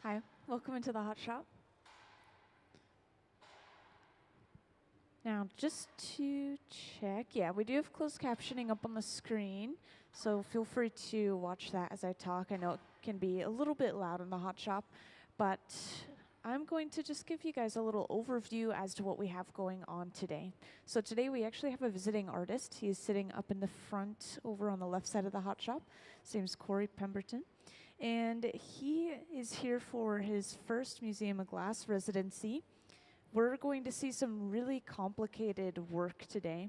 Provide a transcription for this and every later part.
Hi, welcome into the hot shop. Now, just to check, yeah, we do have closed captioning up on the screen, so feel free to watch that as I talk. I know it can be a little bit loud in the hot shop, but I'm going to just give you guys a little overview as to what we have going on today. So today we actually have a visiting artist. He's sitting up in the front over on the left side of the hot shop. His name's Pemberton. And he is here for his first Museum of Glass residency. We're going to see some really complicated work today.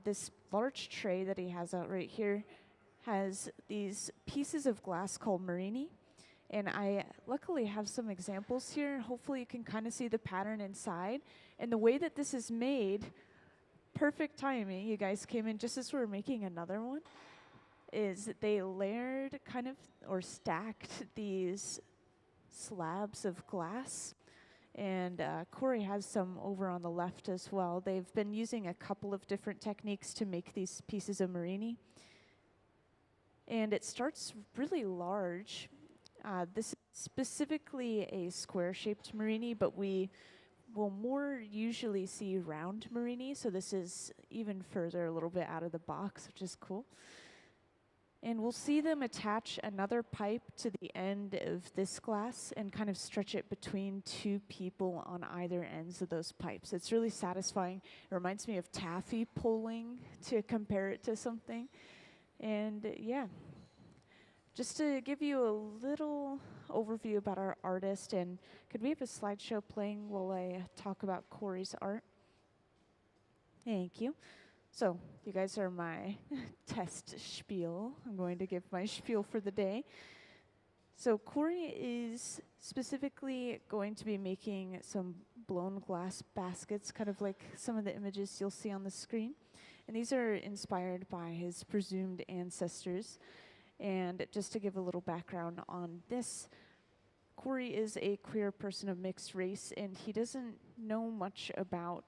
This large tray that he has out right here has these pieces of glass called Marini. And I luckily have some examples here. Hopefully you can kind of see the pattern inside. And the way that this is made, perfect timing, you guys came in just as we were making another one, is they layered kind of or stacked these slabs of glass. And Corey has some over on the left as well. They've been using a couple of different techniques to make these pieces of Marini. And it starts really large. This is specifically a square-shaped Marini, but we will more usually see round Marini. So this is even further a little bit out of the box, which is cool. And we'll see them attach another pipe to the end of this glass and kind of stretch it between two people on either ends of those pipes. It's really satisfying. It reminds me of taffy pulling, to compare it to something. And yeah, just to give you a little overview about our artist, and could we have a slideshow playing while I talk about Corey's art? Thank you. So, you guys are my test spiel. I'm going to give my spiel for the day. So, Corey is specifically going to be making some blown glass baskets, kind of like some of the images you'll see on the screen. And these are inspired by his presumed ancestors. And just to give a little background on this, Corey is a queer person of mixed race, and he doesn't know much about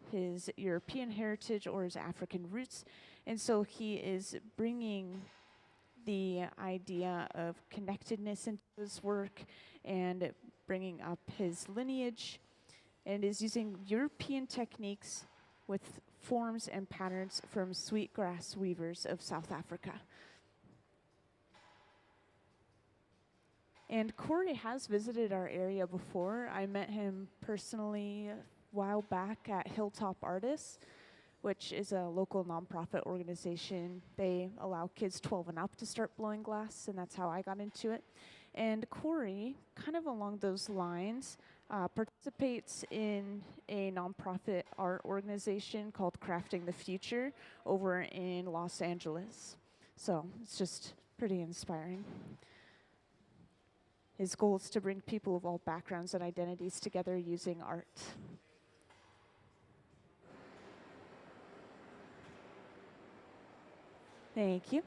his European heritage or his African roots, and so he is bringing the idea of connectedness into his work and bringing up his lineage, and is using European techniques with forms and patterns from sweetgrass weavers of South Africa. And Corey has visited our area before. I met him personally while back at Hilltop Artists, which is a local nonprofit organization. They allow kids 12 and up to start blowing glass, and that's how I got into it. And Corey, kind of along those lines, participates in a nonprofit art organization called Crafting the Future over in Los Angeles. So it's just pretty inspiring. His goal is to bring people of all backgrounds and identities together using art. Thank you.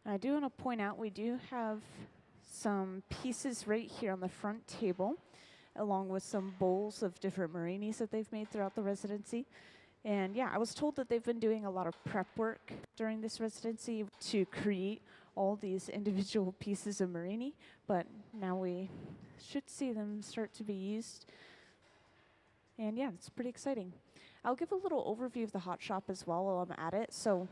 I do want to point out we do have some pieces right here on the front table, along with some bowls of different Marinis that they've made throughout the residency. And yeah, I was told that they've been doing a lot of prep work during this residency to create all these individual pieces of Marini, but now we should see them start to be used. And yeah, it's pretty exciting. I'll give a little overview of the hot shop as well while I'm at it. So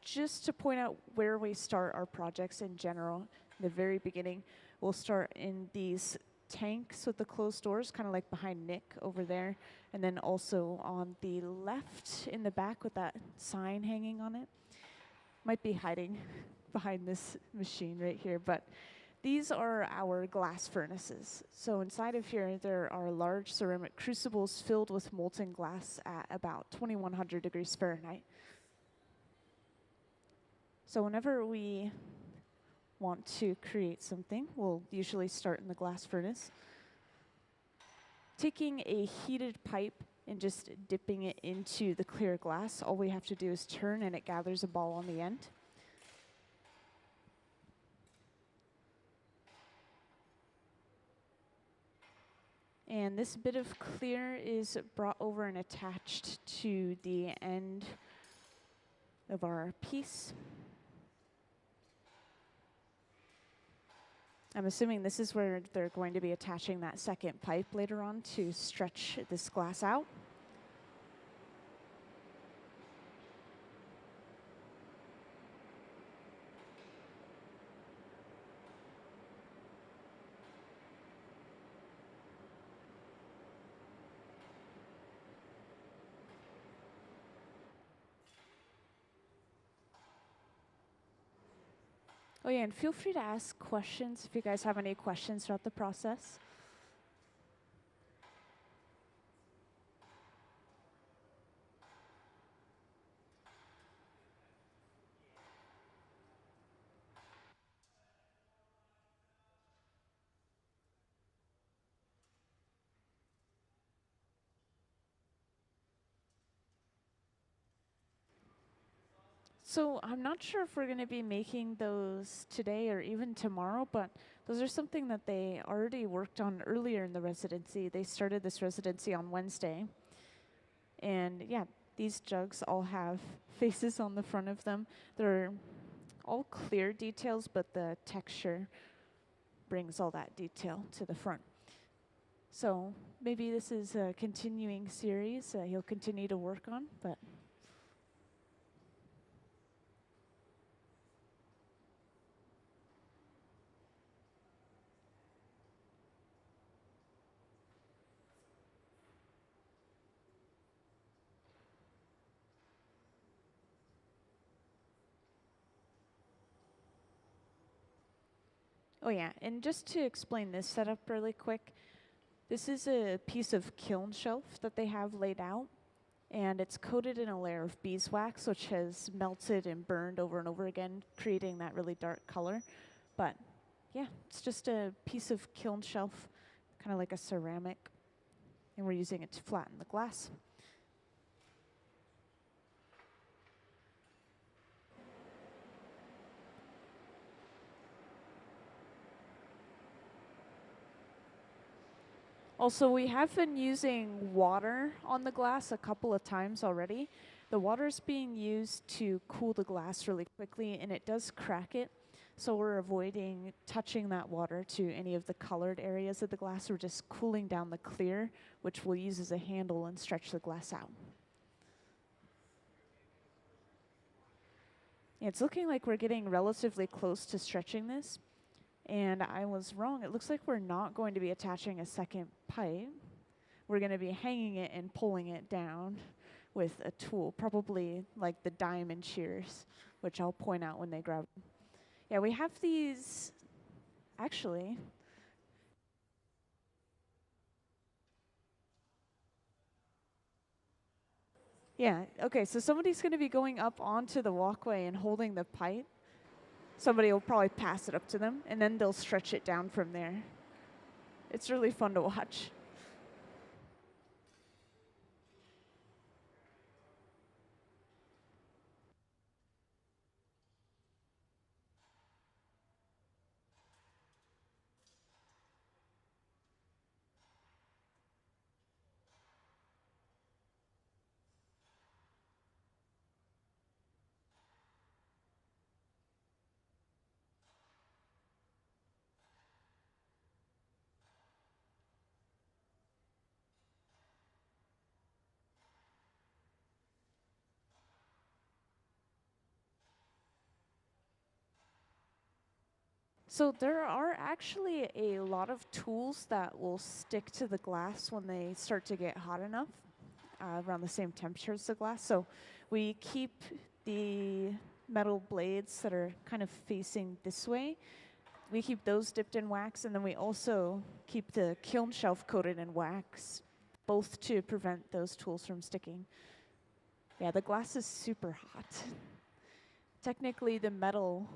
just to point out where we start our projects in general, in the very beginning, we'll start in these tanks with the closed doors, kind of like behind Nick over there, and then also on the left in the back with that sign hanging on it. Might be hiding behind this machine right here, but these are our glass furnaces. So inside of here, there are large ceramic crucibles filled with molten glass at about 2100 degrees Fahrenheit. So whenever we want to create something, we'll usually start in the glass furnace, taking a heated pipe and just dipping it into the clear glass. All we have to do is turn and it gathers a ball on the end. And this bit of clear is brought over and attached to the end of our piece. I'm assuming this is where they're going to be attaching that second pipe later on to stretch this glass out. Oh yeah, and feel free to ask questions if you guys have any questions throughout the process. So I'm not sure if we're going to be making those today or even tomorrow, but those are something that they already worked on earlier in the residency. They started this residency on Wednesday. And yeah, these jugs all have faces on the front of them. They're all clear details, but the texture brings all that detail to the front. So maybe this is a continuing series he'll continue to work on, but oh yeah, and just to explain this setup really quick, this is a piece of kiln shelf that they have laid out, and it's coated in a layer of beeswax, which has melted and burned over and over again, creating that really dark color. But yeah, it's just a piece of kiln shelf, kind of like a ceramic, and we're using it to flatten the glass. Also, we have been using water on the glass a couple of times already. The water is being used to cool the glass really quickly, and it does crack it. So we're avoiding touching that water to any of the colored areas of the glass. We're just cooling down the clear, which we'll use as a handle and stretch the glass out. Yeah, it's looking like we're getting relatively close to stretching this. And I was wrong. It looks like we're not going to be attaching a second pipe. We're going to be hanging it and pulling it down with a tool, probably like the diamond shears, which I'll point out when they grab them. Yeah, we have these, actually. Yeah, okay, so somebody's going to be going up onto the walkway and holding the pipe. Somebody will probably pass it up to them, and then they'll stretch it down from there. It's really fun to watch. So there are actually a lot of tools that will stick to the glass when they start to get hot enough, around the same temperature as the glass. So we keep the metal blades that are kind of facing this way. We keep those dipped in wax, and then we also keep the kiln shelf coated in wax, both to prevent those tools from sticking. Yeah, the glass is super hot. Technically, the metal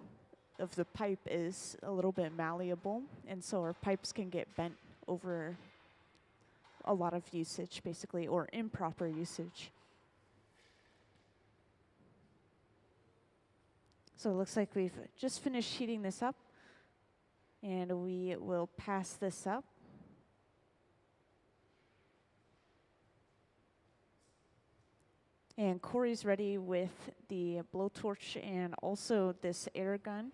of the pipe is a little bit malleable, and so our pipes can get bent over a lot of usage, basically, or improper usage. So it looks like we've just finished heating this up, and we will pass this up. And Corey's ready with the blowtorch and also this air gun.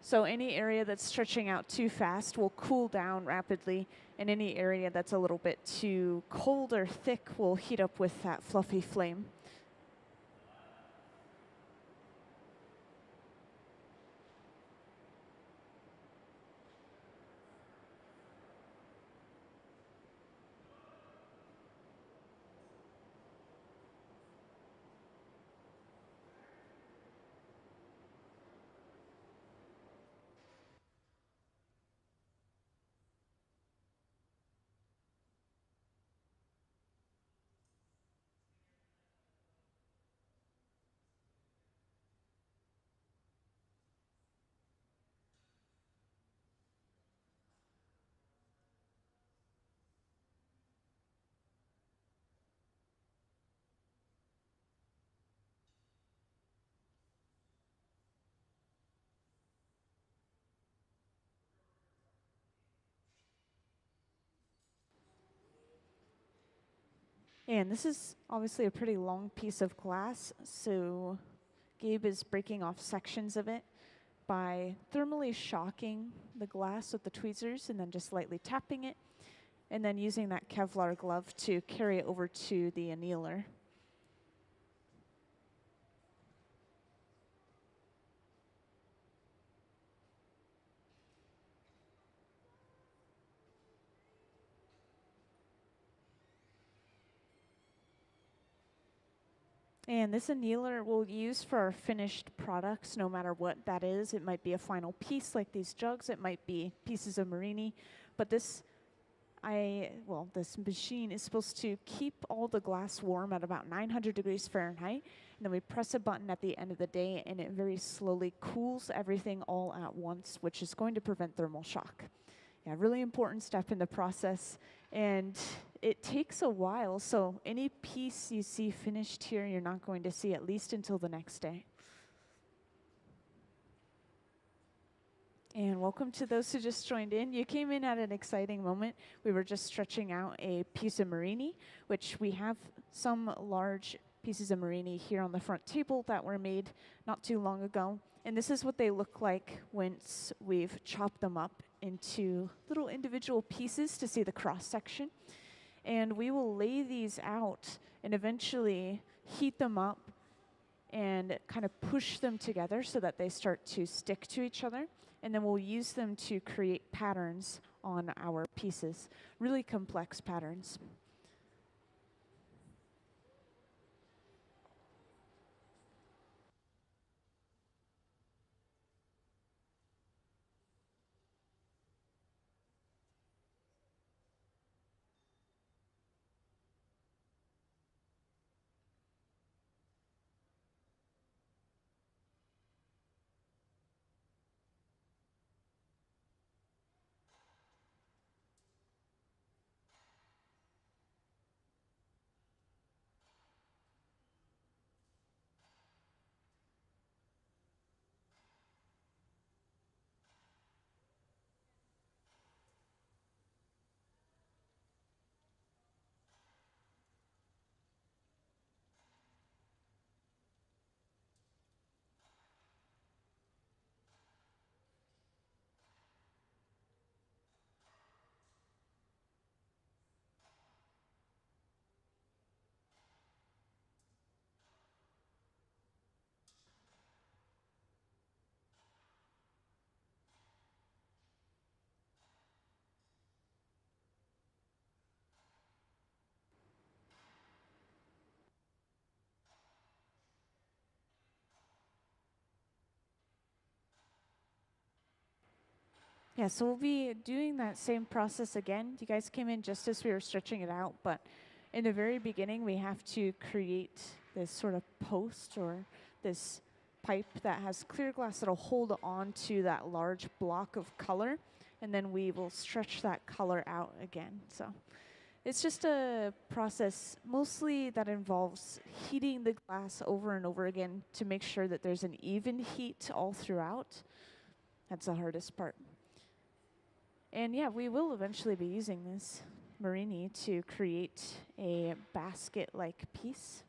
So any area that's stretching out too fast will cool down rapidly, and any area that's a little bit too cold or thick will heat up with that fluffy flame. And this is obviously a pretty long piece of glass, so Gabe is breaking off sections of it by thermally shocking the glass with the tweezers and then just lightly tapping it, and then using that Kevlar glove to carry it over to the annealer. And this annealer we'll use for our finished products, no matter what that is. It might be a final piece like these jugs, it might be pieces of Marini, but this machine is supposed to keep all the glass warm at about 900 degrees Fahrenheit, and then we press a button at the end of the day and it very slowly cools everything all at once, which is going to prevent thermal shock. Yeah, really important step in the process, and it takes a while, so any piece you see finished here, you're not going to see at least until the next day. And welcome to those who just joined in. You came in at an exciting moment. We were just stretching out a piece of Marini, which we have some large pieces of Marini here on the front table that were made not too long ago. And this is what they look like once we've chopped them up into little individual pieces to see the cross section. And we will lay these out and eventually heat them up and kind of push them together so that they start to stick to each other. And then we'll use them to create patterns on our pieces, really complex patterns. Yeah, so we'll be doing that same process again. You guys came in just as we were stretching it out, but in the very beginning, we have to create this sort of post or this pipe that has clear glass that'll hold on to that large block of color, and then we will stretch that color out again. So it's just a process mostly that involves heating the glass over and over again to make sure that there's an even heat all throughout. That's the hardest part. And yeah, we will eventually be using this Marini to create a basket-like piece.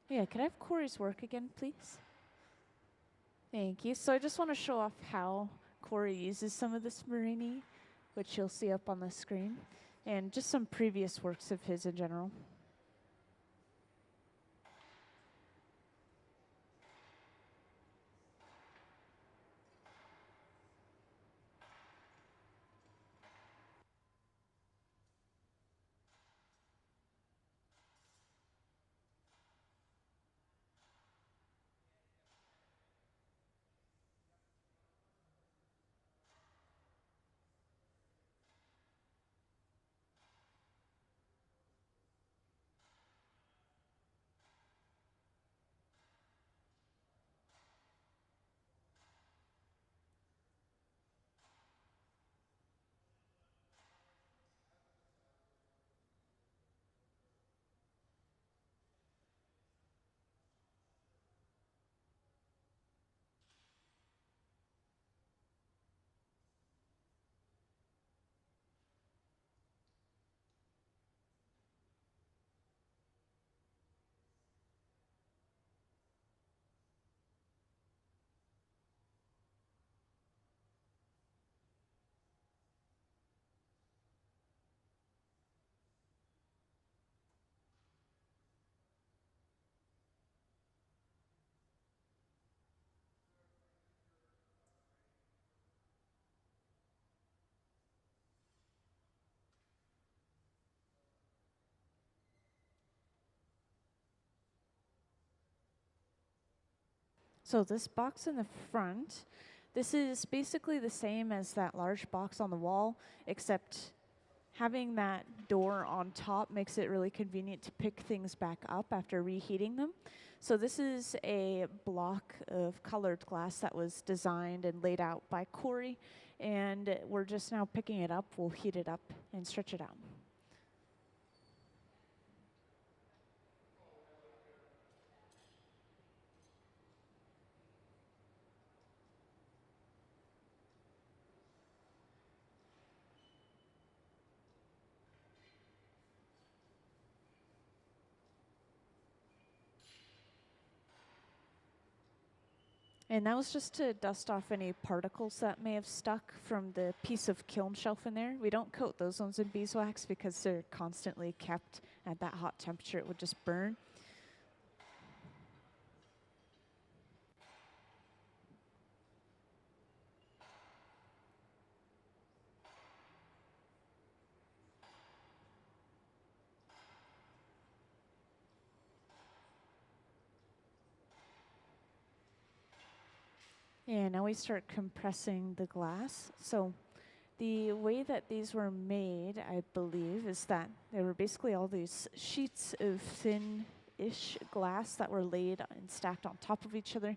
Yeah, could I have Corey's work again, please? Thank you. So I just want to show off how Corey uses some of this Marini, which you'll see up on the screen, and just some previous works of his in general. So this box in the front, this is basically the same as that large box on the wall, except having that door on top makes it really convenient to pick things back up after reheating them. So this is a block of colored glass that was designed and laid out by Corey, and we're just now picking it up. We'll heat it up and stretch it out. And that was just to dust off any particles that may have stuck from the piece of kiln shelf in there. We don't coat those ones in beeswax because they're constantly kept at that hot temperature. It would just burn. And now we start compressing the glass. So the way that these were made, I believe, is that there were basically all these sheets of thin-ish glass that were laid and stacked on top of each other.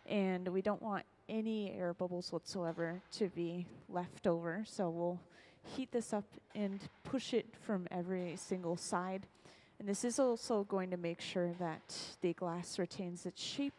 And we don't want any air bubbles whatsoever to be left over. So we'll heat this up and push it from every single side. And this is also going to make sure that the glass retains its shape.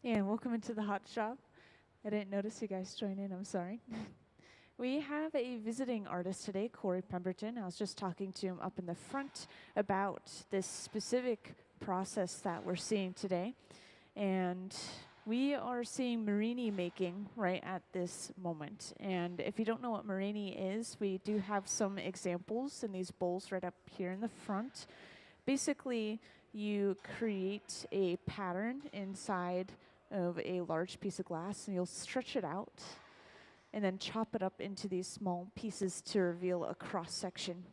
And welcome into the hot shop. I didn't notice you guys join in, I'm sorry. We have a visiting artist today, Corey Pemberton. I was just talking to him up in the front about this specific process that we're seeing today. And we are seeing Marini making right at this moment. And if you don't know what Marini is, we do have some examples in these bowls right up here in the front. Basically, you create a pattern inside of a large piece of glass, and you'll stretch it out and then chop it up into these small pieces to reveal a cross section.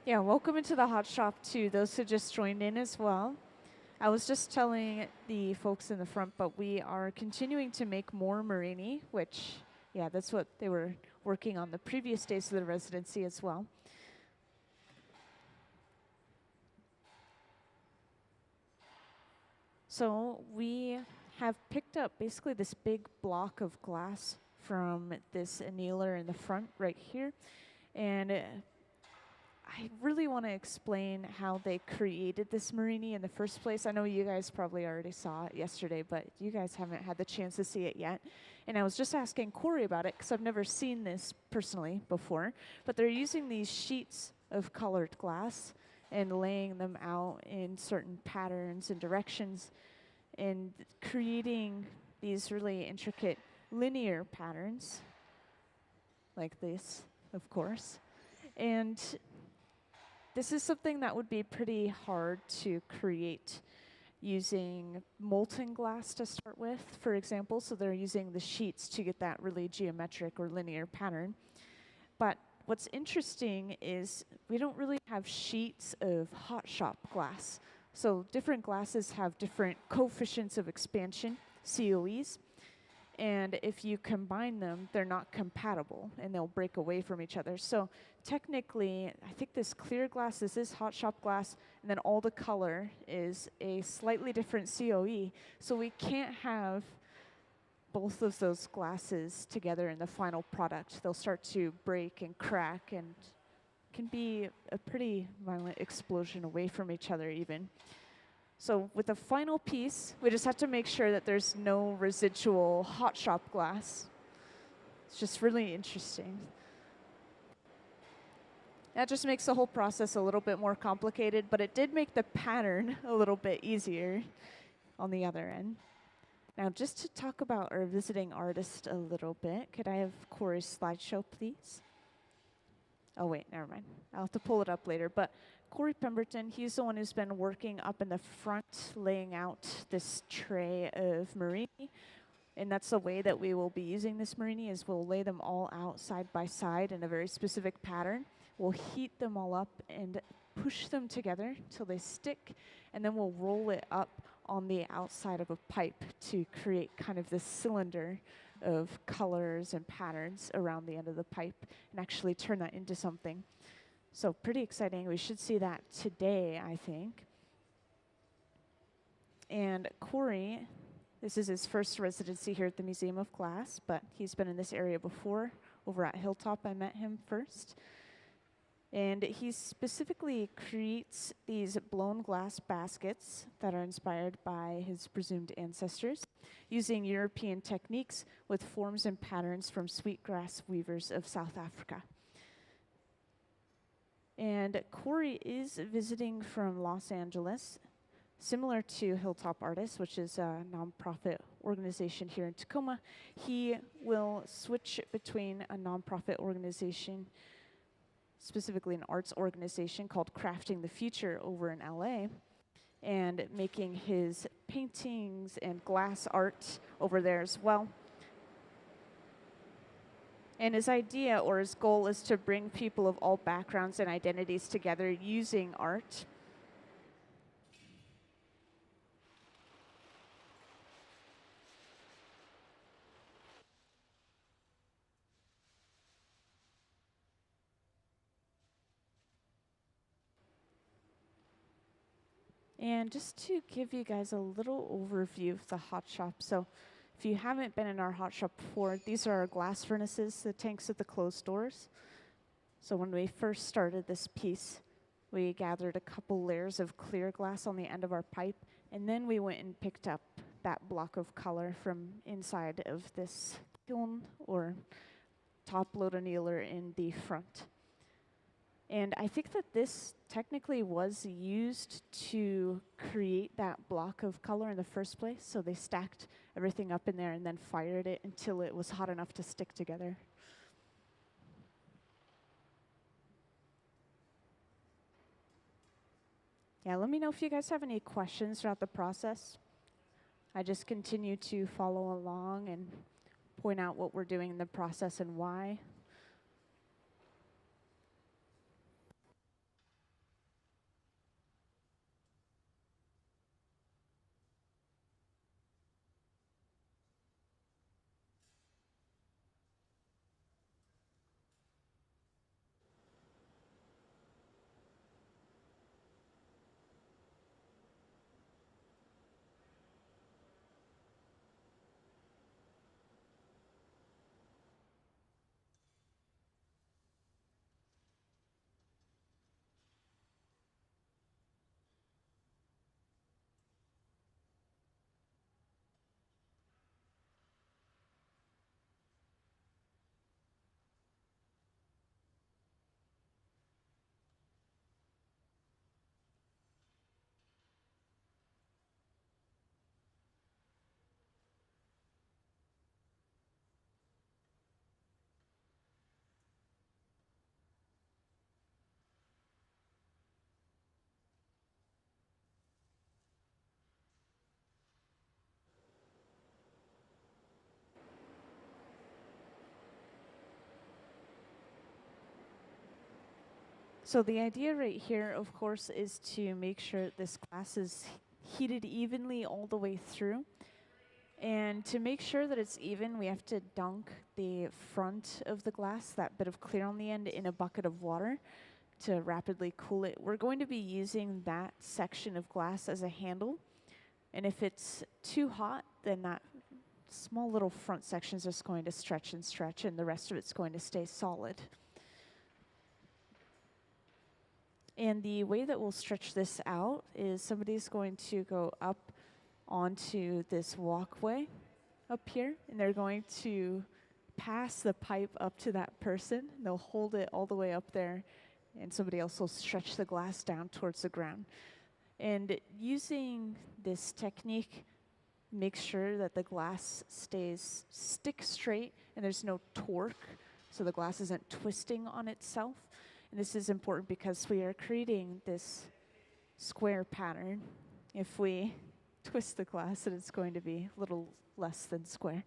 Yeah, welcome into the hot shop to those who just joined in as well. I was just telling the folks in the front, but we are continuing to make more Marini, which, yeah, that's what they were working on the previous days of the residency as well. So we have picked up basically this big block of glass from this annealer in the front right here. And I really want to explain how they created this Marini in the first place. I know you guys probably already saw it yesterday, but you guys haven't had the chance to see it yet. And I was just asking Corey about it because I've never seen this personally before. But they're using these sheets of colored glass and laying them out in certain patterns and directions and creating these really intricate linear patterns like this, of course. And this is something that would be pretty hard to create using molten glass to start with, for example. So they're using the sheets to get that really geometric or linear pattern. But what's interesting is we don't really have sheets of hot shop glass. So different glasses have different coefficients of expansion, COEs. And if you combine them, they're not compatible and they'll break away from each other. So technically, I think this clear glass, this is hot shop glass, and then all the color is a slightly different COE. So we can't have both of those glasses together in the final product. They'll start to break and crack and can be a pretty violent explosion away from each other even. So with the final piece, we just have to make sure that there's no residual hot shop glass. It's just really interesting. That just makes the whole process a little bit more complicated, but it did make the pattern a little bit easier on the other end. Now, just to talk about our visiting artist a little bit, could I have Corey's slideshow, please? Oh, wait, never mind. I'll have to pull it up later. But Corey Pemberton, he's the one who's been working up in the front, laying out this tray of Marini. And that's the way that we will be using this Marini, is we'll lay them all out side by side in a very specific pattern. We'll heat them all up and push them together till they stick, and then we'll roll it up on the outside of a pipe to create kind of this cylinder of colors and patterns around the end of the pipe and actually turn that into something. So pretty exciting. We should see that today, I think. And Corey, this is his first residency here at the Museum of Glass, but he's been in this area before. Over at Hilltop, I met him first. And he specifically creates these blown glass baskets that are inspired by his presumed ancestors, using European techniques with forms and patterns from sweetgrass weavers of South Africa. And Corey is visiting from Los Angeles, similar to Hilltop Artists, which is a nonprofit organization here in Tacoma. He will switch between a nonprofit organization, specifically an arts organization called Crafting the Future over in LA, and making his paintings and glass art over there as well. And his idea or his goal is to bring people of all backgrounds and identities together using art. And just to give you guys a little overview of the hot shop. So if you haven't been in our hot shop before, these are our glass furnaces, the tanks with the closed doors. So when we first started this piece, we gathered a couple layers of clear glass on the end of our pipe, and then we went and picked up that block of color from inside of this kiln or top load annealer in the front. And I think that this technically was used to create that block of color in the first place. So they stacked everything up in there and then fired it until it was hot enough to stick together. Yeah, let me know if you guys have any questions throughout the process. I just continue to follow along and point out what we're doing in the process and why. So the idea right here, of course, is to make sure this glass is heated evenly all the way through. And to make sure that it's even, we have to dunk the front of the glass, that bit of clear on the end, in a bucket of water to rapidly cool it. We're going to be using that section of glass as a handle. And if it's too hot, then that small little front section is just going to stretch and stretch, and the rest of it's going to stay solid. And the way that we'll stretch this out is somebody's going to go up onto this walkway up here, and they're going to pass the pipe up to that person. They'll hold it all the way up there, and somebody else will stretch the glass down towards the ground. And using this technique makes sure that the glass stays stick straight and there's no torque, so the glass isn't twisting on itself. And this is important because we are creating this square pattern. If we twist the glass, then it's going to be a little less than square.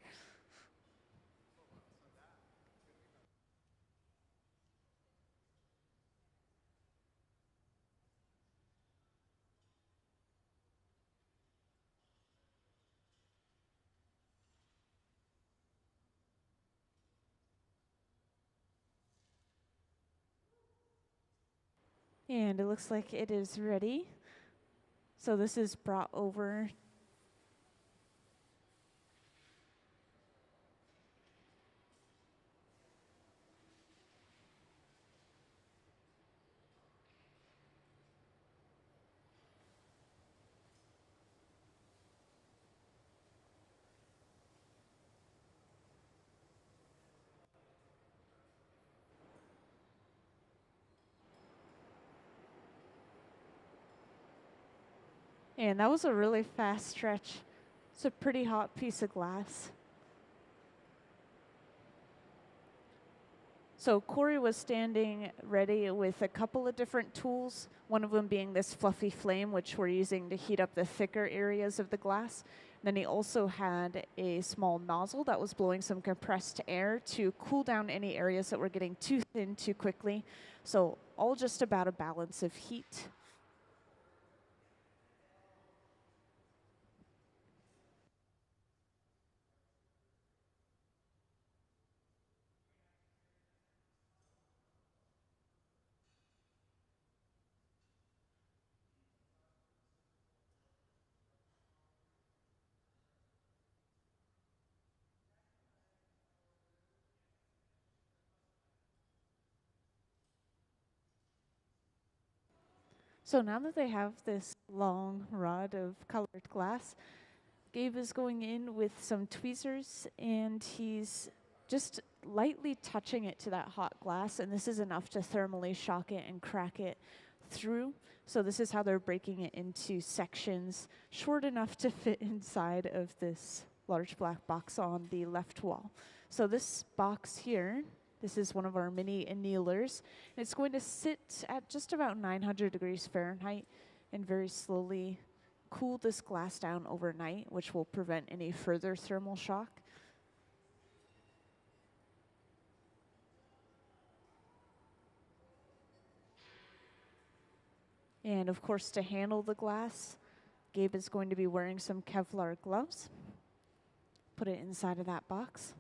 And it looks like it is ready. So this is brought over. And that was a really fast stretch. It's a pretty hot piece of glass. So Corey was standing ready with a couple of different tools, one of them being this fluffy flame, which we're using to heat up the thicker areas of the glass. Then he also had a small nozzle that was blowing some compressed air to cool down any areas that were getting too thin too quickly. So all just about a balance of heat. So now that they have this long rod of colored glass, Gabe is going in with some tweezers and he's just lightly touching it to that hot glass, and this is enough to thermally shock it and crack it through. So this is how they're breaking it into sections short enough to fit inside of this large black box on the left wall. So this box here, this is one of our mini annealers. It's going to sit at just about 900 degrees Fahrenheit and very slowly cool this glass down overnight, which will prevent any further thermal shock. And of course, to handle the glass, Gabe is going to be wearing some Kevlar gloves. Put it inside of that box.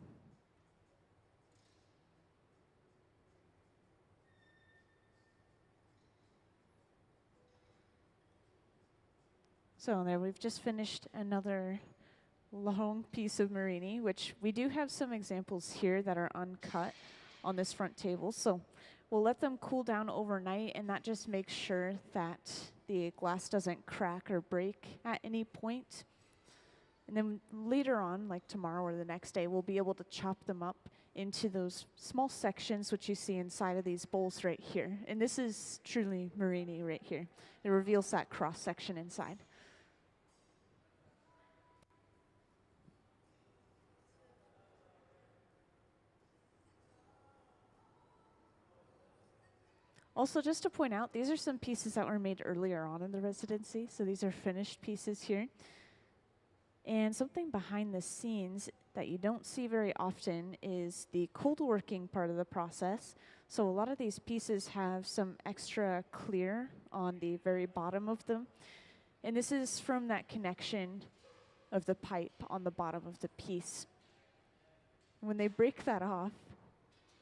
So there, we've just finished another long piece of Marini, which we do have some examples here that are uncut on this front table. So we'll let them cool down overnight, and that just makes sure that the glass doesn't crack or break at any point. And then later on, like tomorrow or the next day, we'll be able to chop them up into those small sections which you see inside of these bowls right here. And this is truly Marini right here. It reveals that cross section inside. Also, just to point out, these are some pieces that were made earlier on in the residency. So these are finished pieces here. And something behind the scenes that you don't see very often is the cold working part of the process. So a lot of these pieces have some extra clear on the very bottom of them. And this is from that connection of the pipe on the bottom of the piece. When they break that off,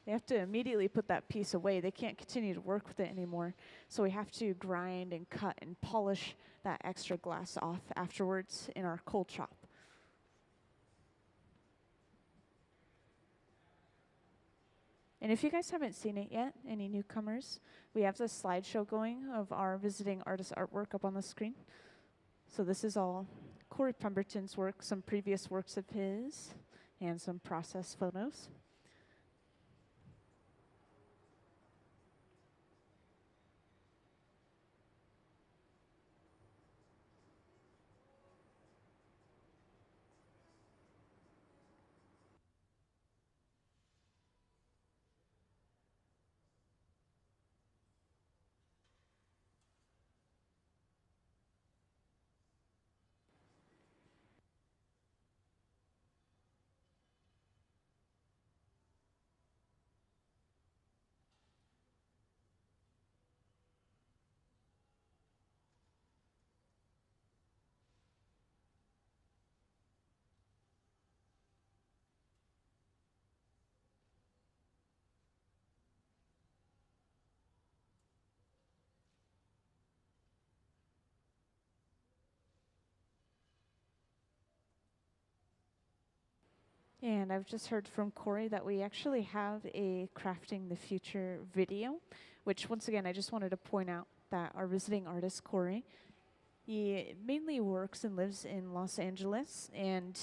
they have to immediately put that piece away. They can't continue to work with it anymore. So we have to grind and cut and polish that extra glass off afterwards in our cold chop. And if you guys haven't seen it yet, any newcomers, we have this slideshow going of our visiting artist artwork up on the screen. So this is all Corey Pemberton's work, some previous works of his, and some process photos. And I've just heard from Corey that we actually have a Crafting the Future video, which once again, I just wanted to point out that our visiting artist, Corey, he mainly works and lives in Los Angeles, and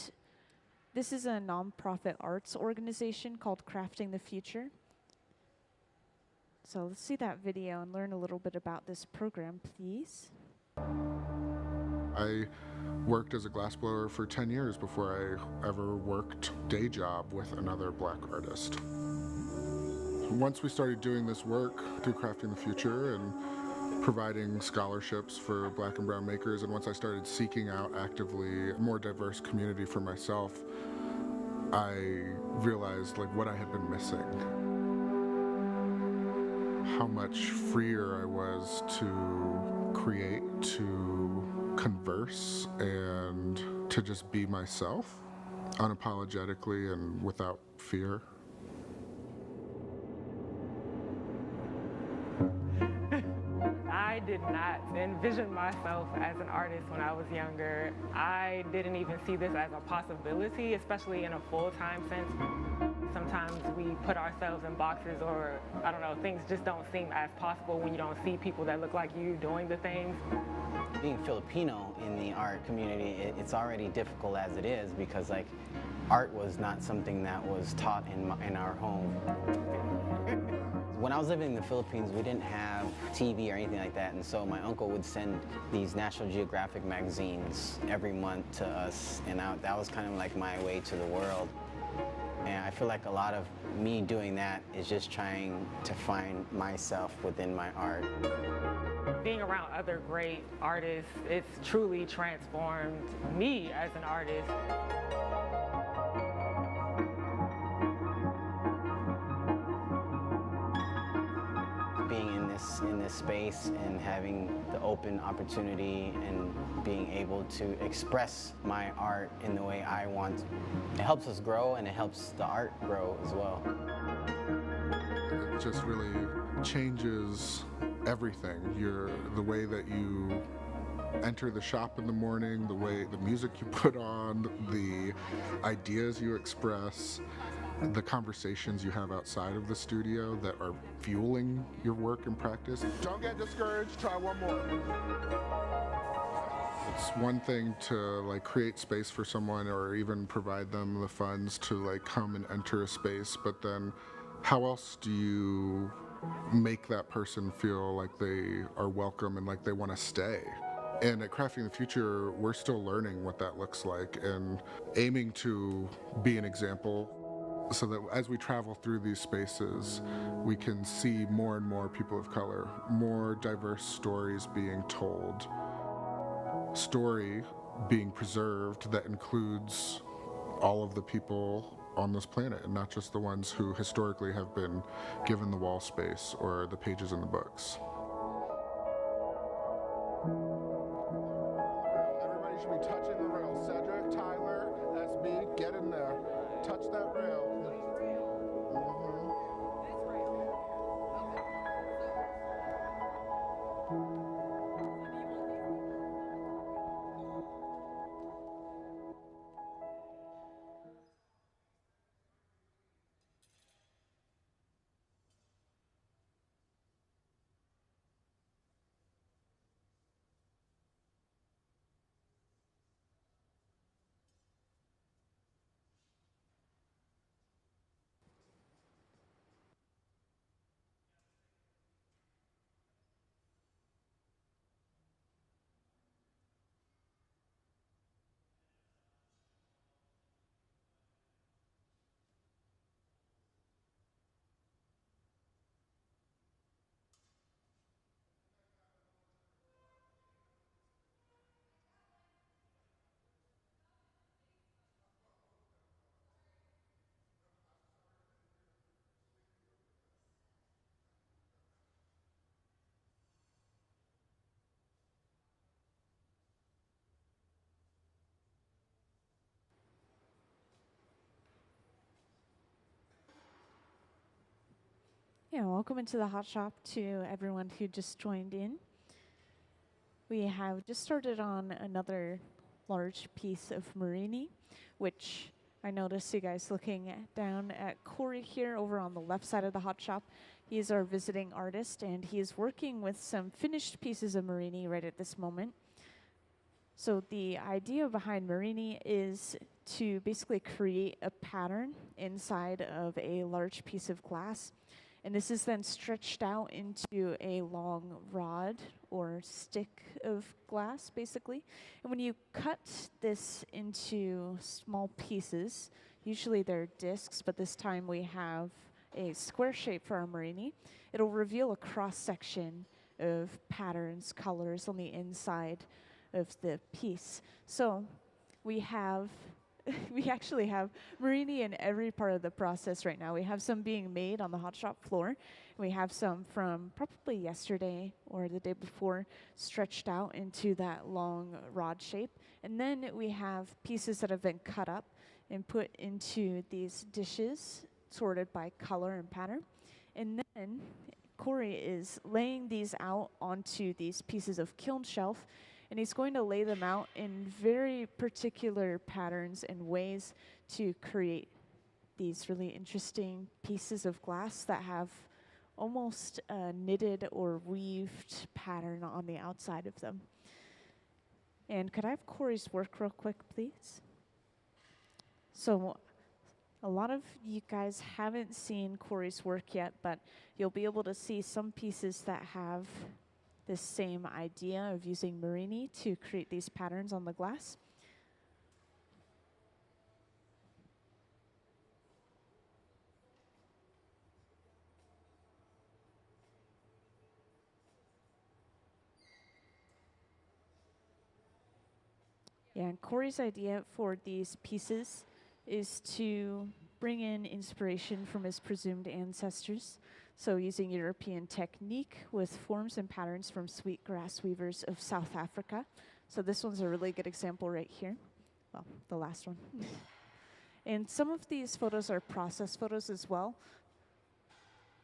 this is a nonprofit arts organization called Crafting the Future. So let's see that video and learn a little bit about this program, please. I worked as a glassblower for 10 years before I ever worked day job with another black artist. Once we started doing this work through Crafting the Future and providing scholarships for black and brown makers, and once I started seeking out actively a more diverse community for myself, I realized like what I had been missing. How much freer I was to create, to converse, and to just be myself unapologetically and without fear. I did not envision myself as an artist when I was younger. I didn't even see this as a possibility, especially in a full-time sense. Sometimes we put ourselves in boxes, or I don't know, things just don't seem as possible when you don't see people that look like you doing the things. Being Filipino in the art community, it's already difficult as it is because like art was not something that was taught in our home. When I was living in the Philippines, we didn't have TV or anything like that, and so my uncle would send these National Geographic magazines every month to us, and that was kind of like my way to the world. And I feel like a lot of me doing that is just trying to find myself within my art. Being around other great artists, it's truly transformed me as an artist. Being in this space and having the open opportunity and being able to express my art in the way I want, it helps us grow and it helps the art grow as well. It just really changes everything. The way that you enter the shop in the morning, the music you put on, the ideas you express, the conversations you have outside of the studio that are fueling your work and practice. Don't get discouraged, try one more. It's one thing to like create space for someone or even provide them the funds to like come and enter a space, but then how else do you make that person feel like they are welcome and like they want to stay? And at Crafting the Future, we're still learning what that looks like and aiming to be an example so that as we travel through these spaces, we can see more and more people of color, more diverse stories being told, story being preserved that includes all of the people on this planet and not just the ones who historically have been given the wall space or the pages in the books. Everybody should be touching the rail. Cedric, Tyler, that's me. Get in there. Touch that rail. Yeah, welcome into the hot shop to everyone who just joined in. We have just started on another large piece of Marini, which I noticed you guys looking down at Corey here over on the left side of the hot shop. He's our visiting artist, and he is working with some finished pieces of Marini right at this moment. So the idea behind Marini is to basically create a pattern inside of a large piece of glass. And this is then stretched out into a long rod or stick of glass, basically. And when you cut this into small pieces, usually they're discs, but this time we have a square shape for our Marini, it'll reveal a cross-section of patterns, colors on the inside of the piece. So we have we actually have Marini in every part of the process right now. We have some being made on the hot shop floor. We have some from probably yesterday or the day before stretched out into that long rod shape. And then we have pieces that have been cut up and put into these dishes, sorted by color and pattern. And then Corey is laying these out onto these pieces of kiln shelf, and he's going to lay them out in very particular patterns and ways to create these really interesting pieces of glass that have almost a knitted or weaved pattern on the outside of them. And could I have Corey's work real quick, please? So a lot of you guys haven't seen Corey's work yet, but you'll be able to see some pieces that have this same idea of using Marini to create these patterns on the glass. Yeah, and Corey's idea for these pieces is to bring in inspiration from his presumed ancestors. So using European technique with forms and patterns from sweetgrass weavers of South Africa. So this one's a really good example right here. Well, the last one. And some of these photos are process photos as well.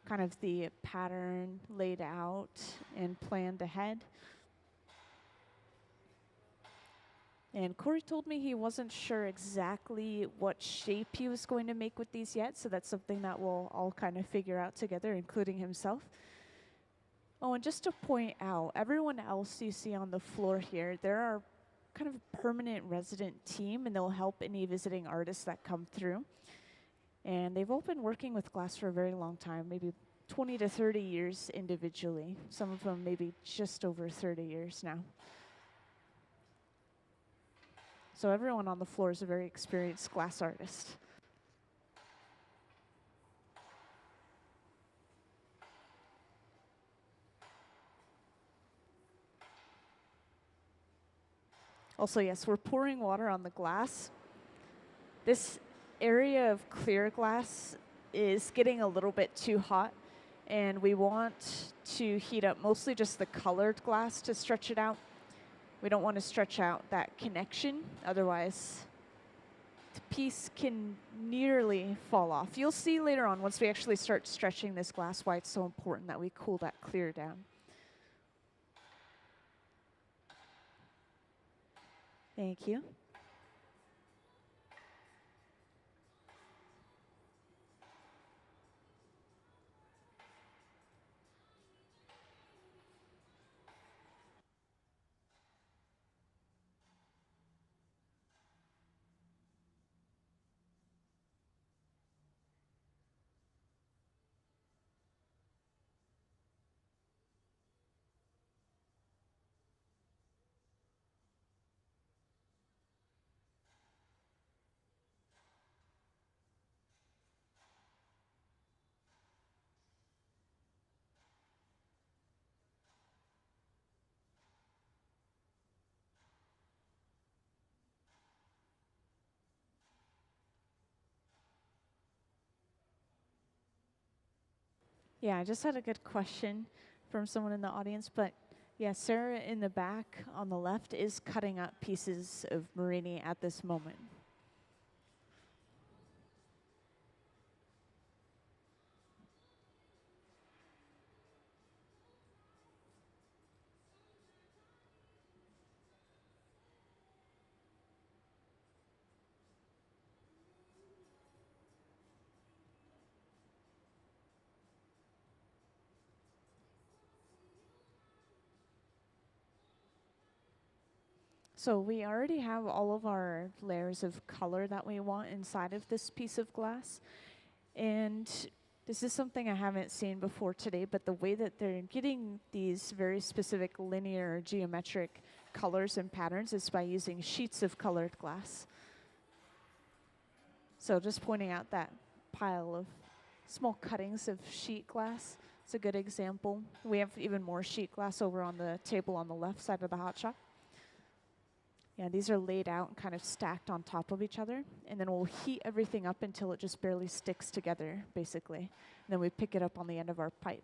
Kind of the pattern laid out and planned ahead. And Corey told me he wasn't sure exactly what shape he was going to make with these yet, so that's something that we'll all kind of figure out together, including himself. Oh, and just to point out, everyone else you see on the floor here, they're our kind of permanent resident team, and they'll help any visiting artists that come through. And they've all been working with glass for a very long time, maybe 20 to 30 years individually. Some of them maybe just over 30 years now. So everyone on the floor is a very experienced glass artist. Also, yes, we're pouring water on the glass. This area of clear glass is getting a little bit too hot, and we want to heat up mostly just the colored glass to stretch it out. We don't want to stretch out that connection, otherwise the piece can nearly fall off. You'll see later on, once we actually start stretching this glass, why it's so important that we cool that clear down. Thank you. Yeah, I just had a good question from someone in the audience, but yeah, Sarah in the back on the left is cutting up pieces of Marini at this moment. So we already have all of our layers of color that we want inside of this piece of glass. And This is something I haven't seen before today, but the way that they're getting these very specific linear geometric colors and patterns is by using sheets of colored glass. So just pointing out that pile of small cuttings of sheet glass. It's a good example. We have even more sheet glass over on the table on the left side of the hot shop. Yeah, these are laid out and kind of stacked on top of each other. And then we'll heat everything up until it just barely sticks together, basically. And then we pick it up on the end of our pipe.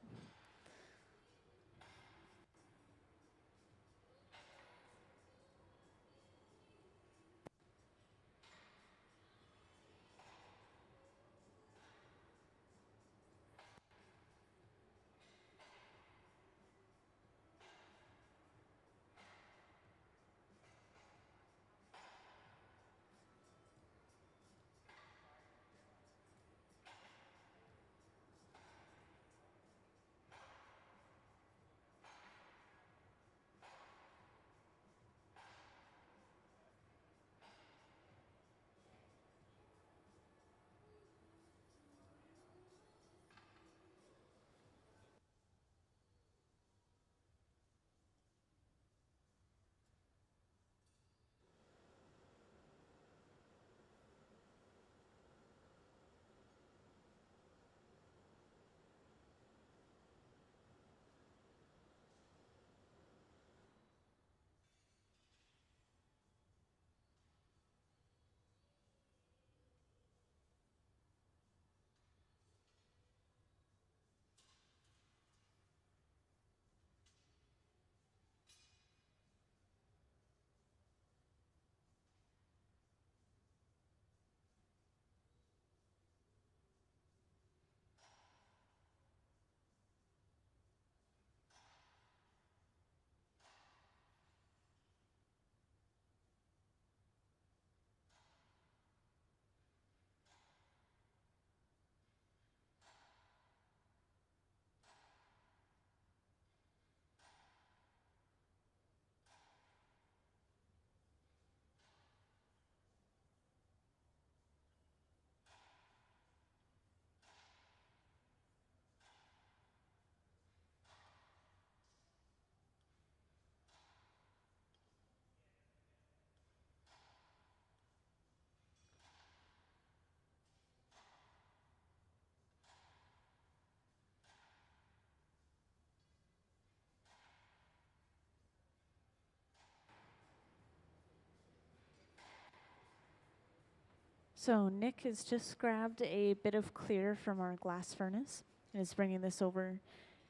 So Nick has just grabbed a bit of clear from our glass furnace and is bringing this over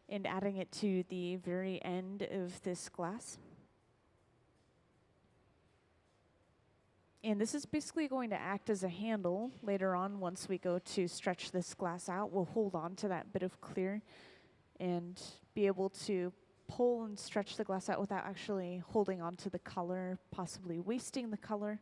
and adding it to the very end of this glass. And this is basically going to act as a handle later on. Once we go to stretch this glass out, we'll hold on to that bit of clear and be able to pull and stretch the glass out without actually holding on to the color, possibly wasting the color.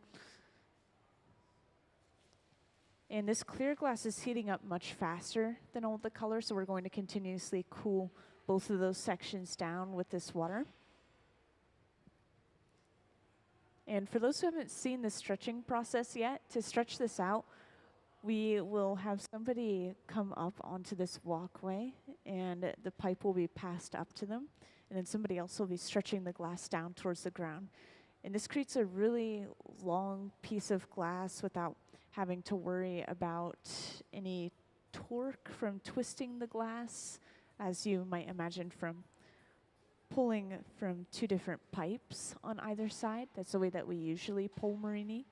And this clear glass is heating up much faster than all the color, so we're going to continuously cool both of those sections down with this water. And for those who haven't seen the stretching process yet, to stretch this out, we will have somebody come up onto this walkway and the pipe will be passed up to them. And then somebody else will be stretching the glass down towards the ground. And this creates a really long piece of glass without having to worry about any torque from twisting the glass, as you might imagine from pulling from two different pipes on either side. That's the way that we usually pull Marini.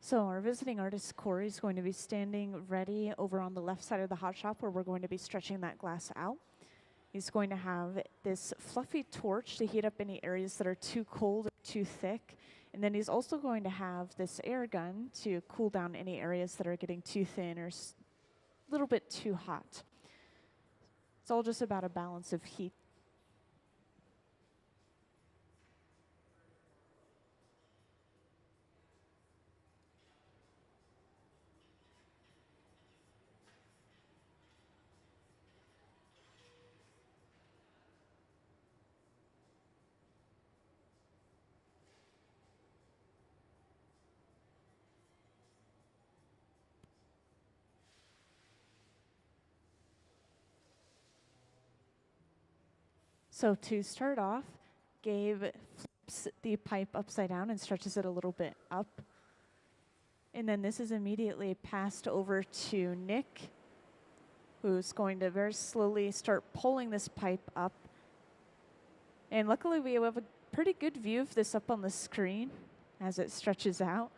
So our visiting artist, Corey, is going to be standing ready over on the left side of the hot shop where we're going to be stretching that glass out. He's going to have this fluffy torch to heat up any areas that are too cold or too thick. And then he's also going to have this air gun to cool down any areas that are getting too thin or a little bit too hot. It's all just about a balance of heat. So to start off, Gabe flips the pipe upside down and stretches it a little bit up. And then this is immediately passed over to Nick, who's going to very slowly start pulling this pipe up. And luckily we have a pretty good view of this up on the screen as it stretches out.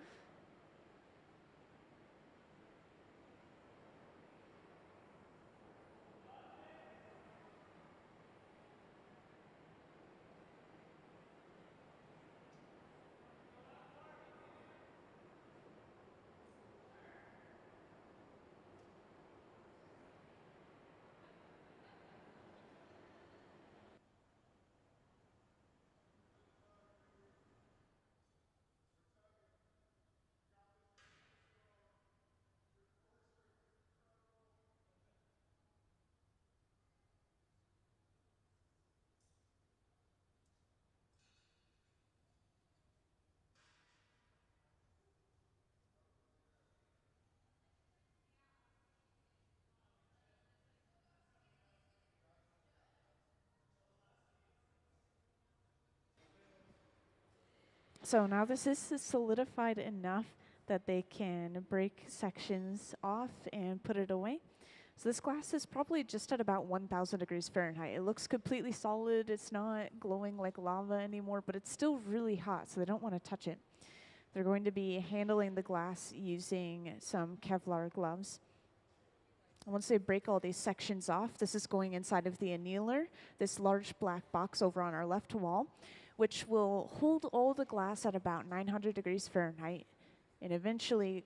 So now this is solidified enough that they can break sections off and put it away. So this glass is probably just at about 1,000 degrees Fahrenheit. It looks completely solid. It's not glowing like lava anymore, but it's still really hot, so they don't want to touch it. They're going to be handling the glass using some Kevlar gloves. And once they break all these sections off, this is going inside of the annealer, this large black box over on our left wall, which will hold all the glass at about 900 degrees Fahrenheit and eventually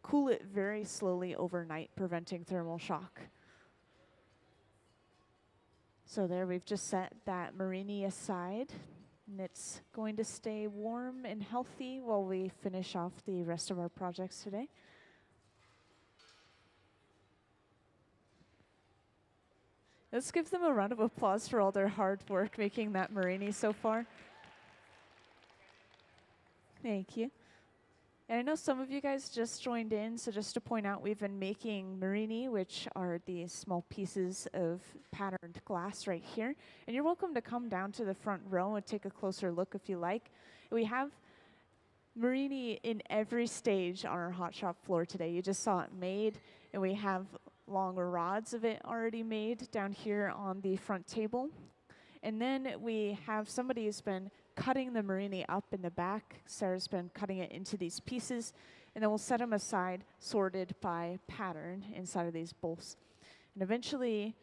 cool it very slowly overnight, preventing thermal shock. So there we've just set that Marini aside, and it's going to stay warm and healthy while we finish off the rest of our projects today. Let's give them a round of applause for all their hard work making that Marini so far. Thank you. And I know some of you guys just joined in, so just to point out, we've been making Marini, which are these small pieces of patterned glass right here. And you're welcome to come down to the front row and take a closer look if you like. We have Marini in every stage on our hot shop floor today. You just saw it made, and we have longer rods of it already made down here on the front table. And then we have somebody who's been cutting the Marini up in the back. Sarah's been cutting it into these pieces, and then we'll set them aside, sorted by pattern inside of these bowls. And eventually,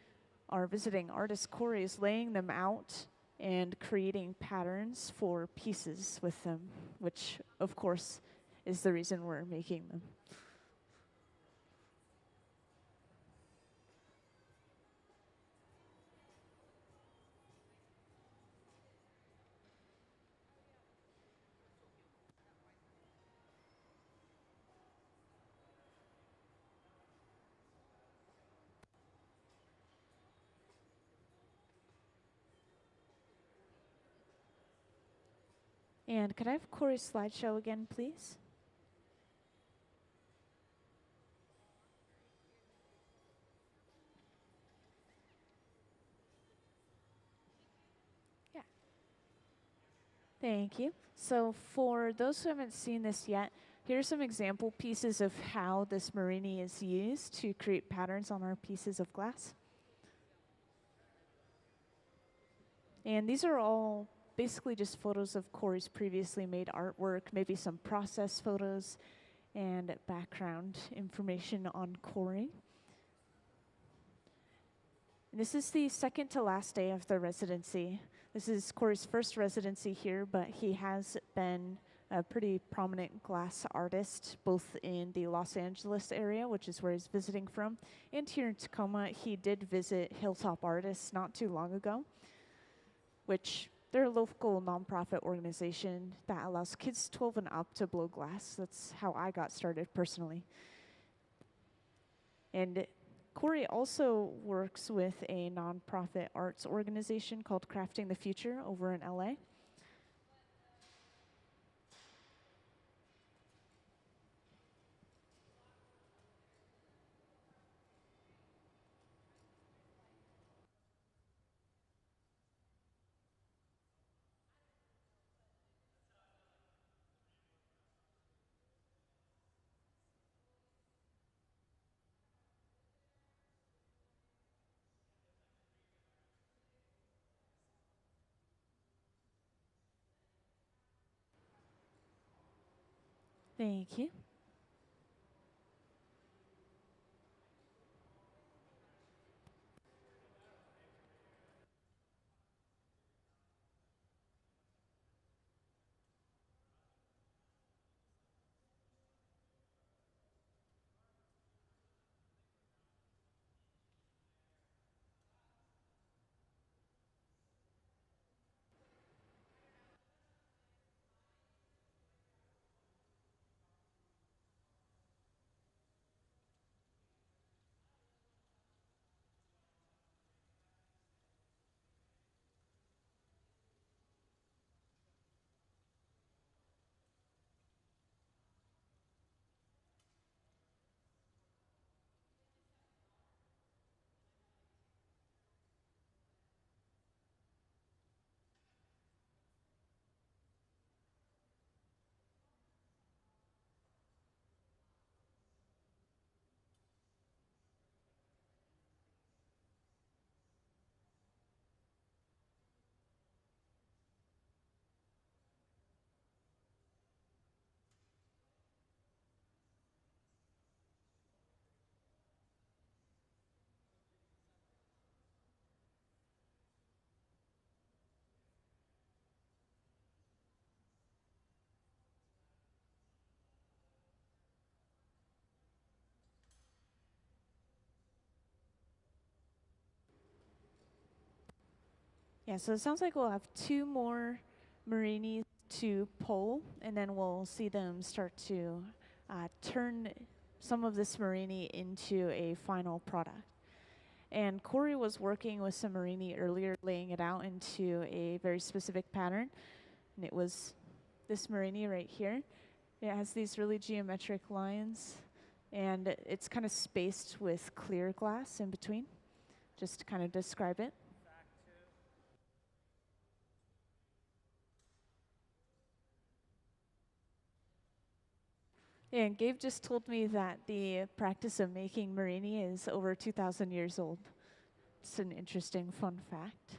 our visiting artist, Corey, is laying them out and creating patterns for pieces with them, which, of course, is the reason we're making them. And could I have Corey's slideshow again, please? Yeah. Thank you. So for those who haven't seen this yet, here are some example pieces of how this Marini is used to create patterns on our pieces of glass. And these are all basically just photos of Corey's previously made artwork, maybe some process photos. and background information on Corey. And this is the second to last day of the residency. This is Corey's first residency here, but he has been a pretty prominent glass artist, both in the Los Angeles area, which is where he's visiting from, and here in Tacoma. He did visit Hilltop Artists not too long ago, which they're a local nonprofit organization that allows kids 12 and up to blow glass. That's how I got started personally. And Corey also works with a nonprofit arts organization called Crafting the Future over in LA. Thank you. Yeah, so it sounds like we'll have two more Marinis to pull, and then we'll see them start to turn some of this Marini into a final product. And Corey was working with some Marini earlier, laying it out into a very specific pattern, and it was this Marini right here. It has these really geometric lines, and it's kind of spaced with clear glass in between, just to kind of describe it. Yeah, and Gabe just told me that the practice of making Marini is over 2,000 years old. It's an interesting fun fact.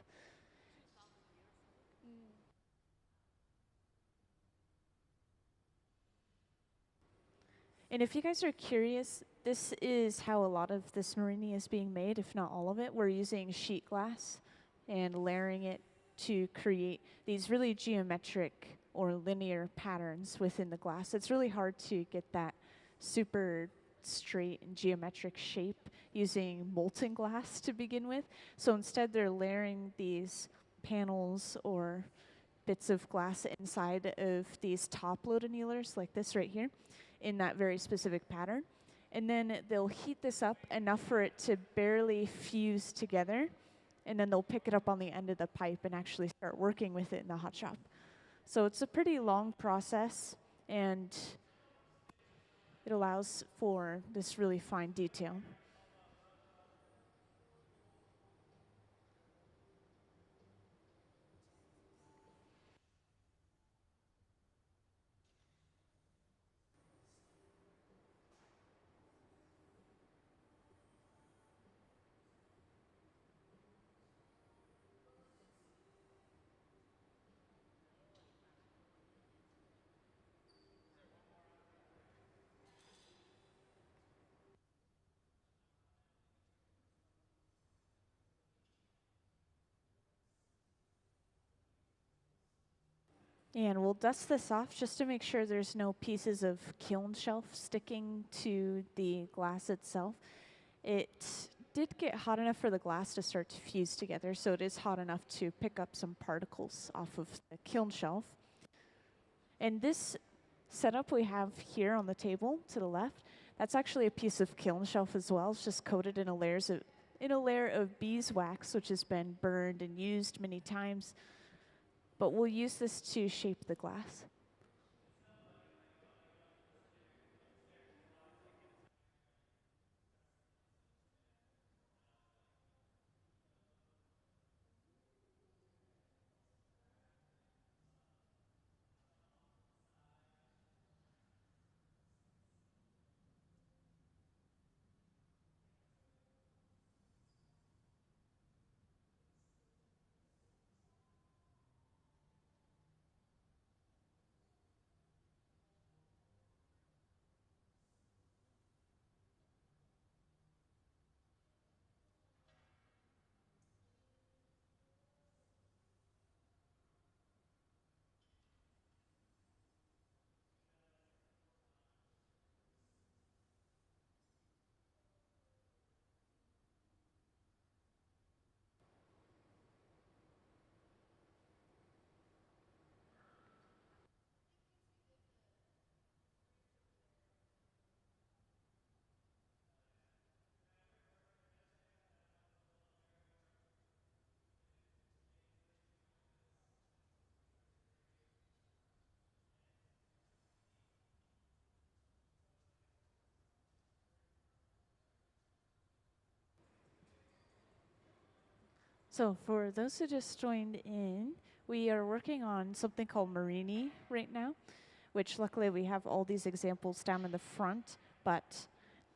And if you guys are curious, this is how a lot of this Marini is being made, if not all of it. We're using sheet glass and layering it to create these really geometric or linear patterns within the glass. It's really hard to get that super straight and geometric shape using molten glass to begin with. So instead they're layering these panels or bits of glass inside of these top-load annealers like this right here in that very specific pattern. And then they'll heat this up enough for it to barely fuse together, and then they'll pick it up on the end of the pipe and actually start working with it in the hot shop. So it's a pretty long process, and it allows for this really fine detail. And we'll dust this off just to make sure there's no pieces of kiln shelf sticking to the glass itself. It did get hot enough for the glass to start to fuse together, so it is hot enough to pick up some particles off of the kiln shelf. And this setup we have here on the table to the left, that's actually a piece of kiln shelf as well. It's just coated in a layer of beeswax, which has been burned and used many times. But we'll use this to shape the glass. So for those who just joined in, we are working on something called Marini right now, which luckily we have all these examples down in the front, but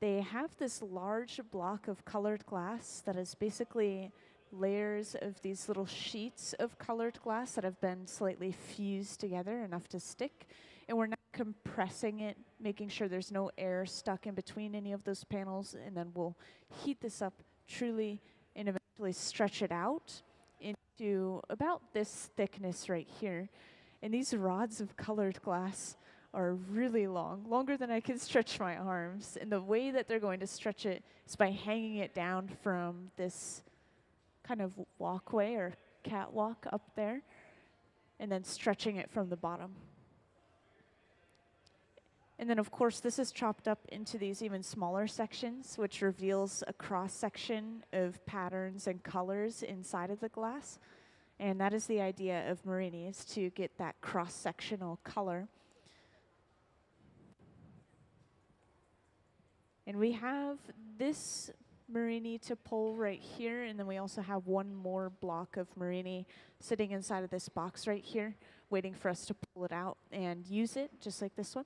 they have this large block of colored glass that is basically layers of these little sheets of colored glass that have been slightly fused together enough to stick. And we're now compressing it, making sure there's no air stuck in between any of those panels, and then we'll heat this up truly and eventually stretch it out into about this thickness right here. And these rods of colored glass are really long, longer than I can stretch my arms. And the way that they're going to stretch it is by hanging it down from this kind of walkway or catwalk up there, and then stretching it from the bottom. And then, of course, this is chopped up into these even smaller sections, which reveals a cross-section of patterns and colors inside of the glass. And that is the idea of Marini, is to get that cross-sectional color. And we have this Marini to pull right here, and then we also have one more block of Marini sitting inside of this box right here, waiting for us to pull it out and use it, just like this one.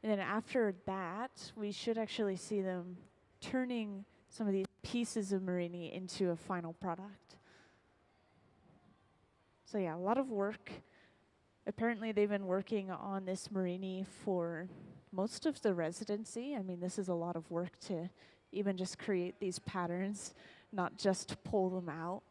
And then after that, we should actually see them turning some of these pieces of Marini into a final product. So yeah, a lot of work. Apparently they've been working on this Marini for most of the residency. I mean, this is a lot of work to even just create these patterns, not just pull them out.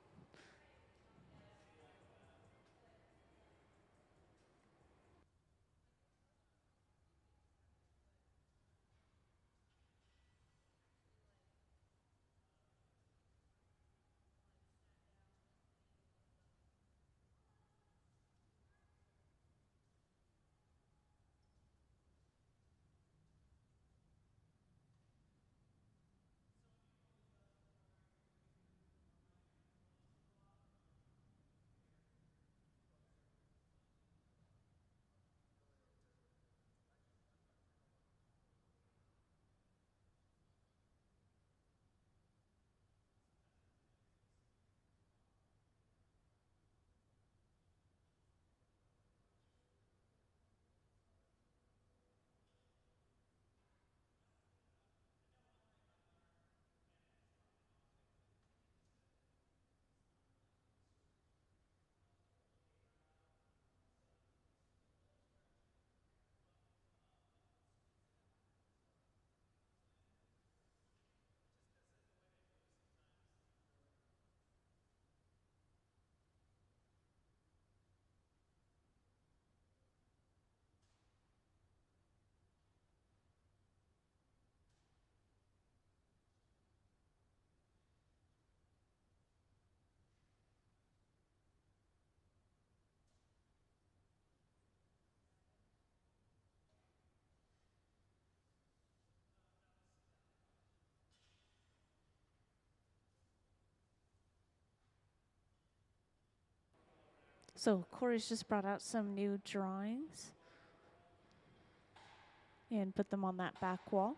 So Corey's just brought out some new drawings and put them on that back wall.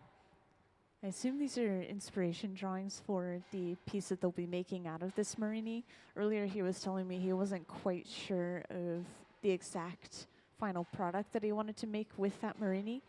I assume these are inspiration drawings for the piece that they'll be making out of this Marini. Earlier he was telling me he wasn't quite sure of the exact final product that he wanted to make with that Marini.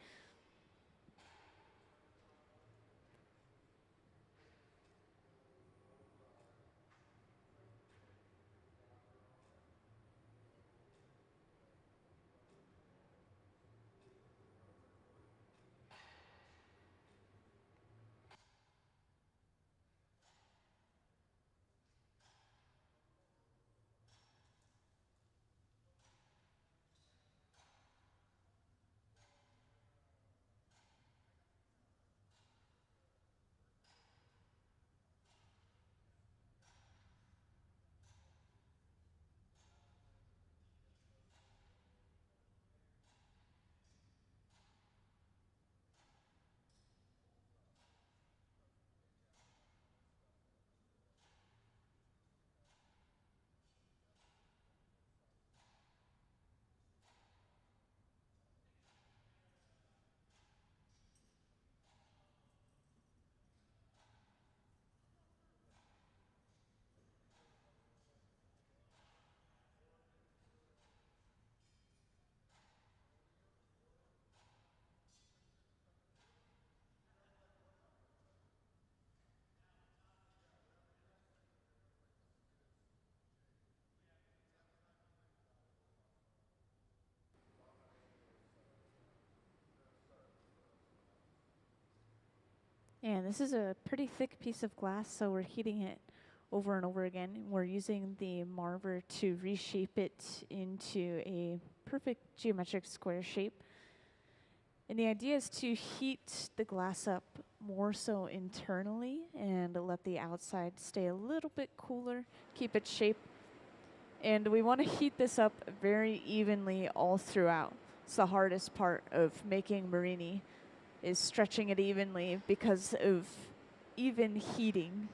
And this is a pretty thick piece of glass, so we're heating it over and over again. We're using the marver to reshape it into a perfect geometric square shape. And the idea is to heat the glass up more so internally and let the outside stay a little bit cooler, keep its shape. And we want to heat this up very evenly all throughout. It's the hardest part of making Marini, is stretching it evenly because of even heating.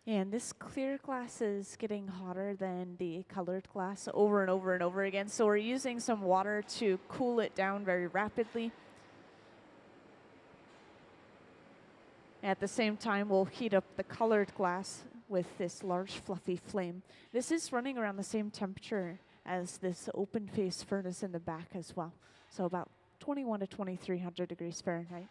And this clear glass is getting hotter than the colored glass over and over and over again. So we're using some water to cool it down very rapidly. At the same time, we'll heat up the colored glass with this large fluffy flame. This is running around the same temperature as this open face furnace in the back as well. So about 21 to 2300 degrees Fahrenheit.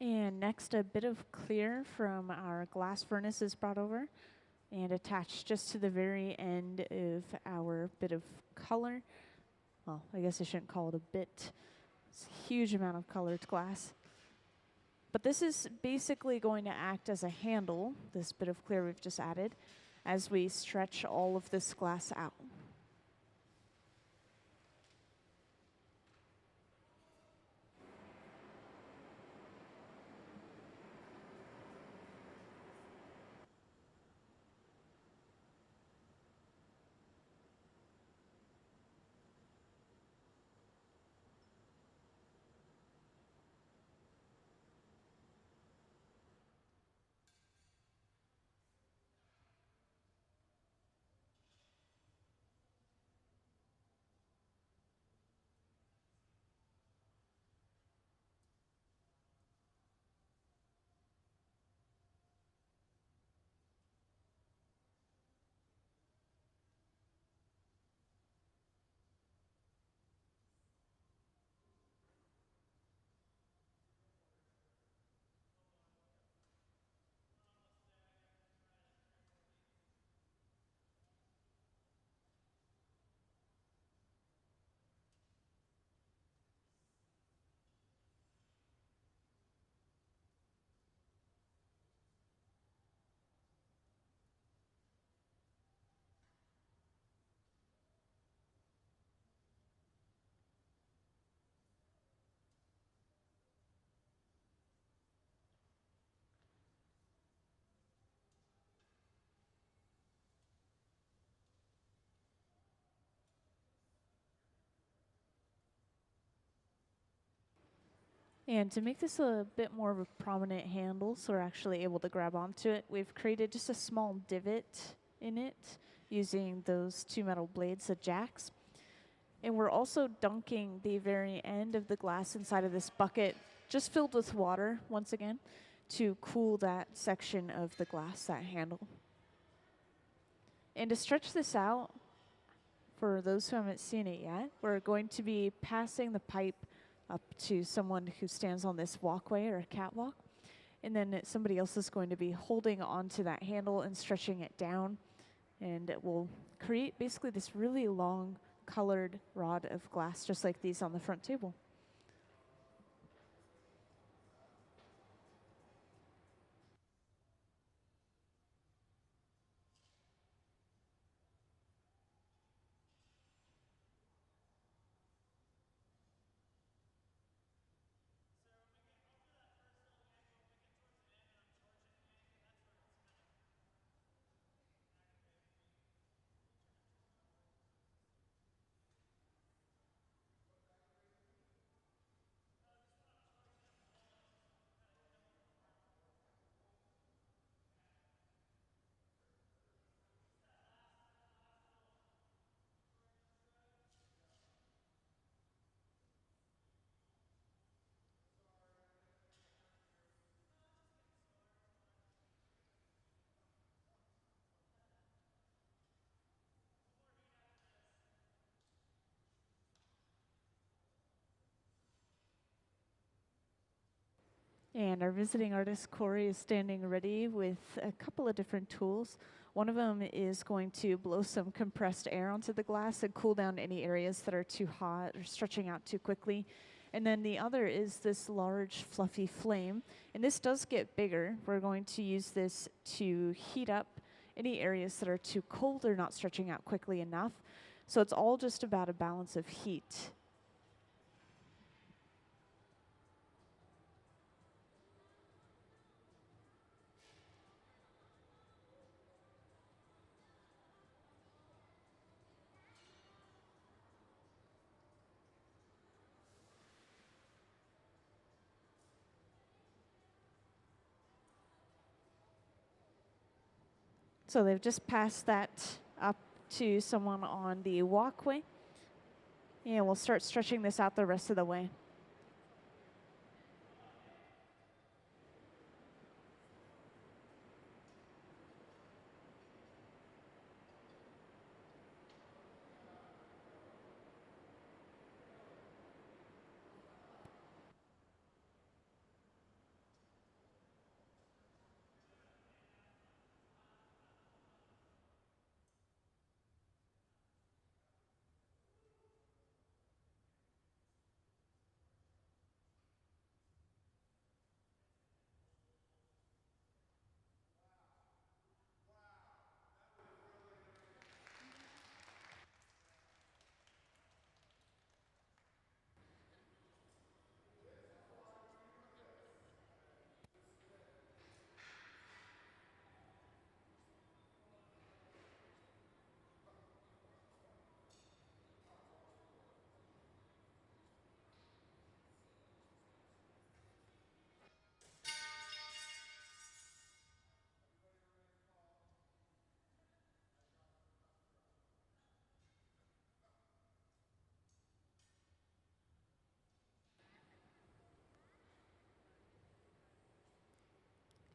And next, a bit of clear from our glass furnace is brought over and attached just to the very end of our bit of color. Well, I guess I shouldn't call it a bit. It's a huge amount of colored glass. But this is basically going to act as a handle, this bit of clear we've just added, as we stretch all of this glass out. And to make this a bit more of a prominent handle, so we're actually able to grab onto it, we've created just a small divot in it using those two metal blades, the jacks. And we're also dunking the very end of the glass inside of this bucket, just filled with water, once again, to cool that section of the glass, that handle. And to stretch this out, for those who haven't seen it yet, we're going to be passing the pipe up to someone who stands on this walkway or a catwalk. And then somebody else is going to be holding onto that handle and stretching it down. And it will create basically this really long colored rod of glass, just like these on the front table. And our visiting artist, Corey, is standing ready with a couple of different tools. One of them is going to blow some compressed air onto the glass and cool down any areas that are too hot or stretching out too quickly. And then the other is this large fluffy flame. And this does get bigger. We're going to use this to heat up any areas that are too cold or not stretching out quickly enough. So it's all just about a balance of heat. So they've just passed that up to someone on the walkway. And we'll start stretching this out the rest of the way.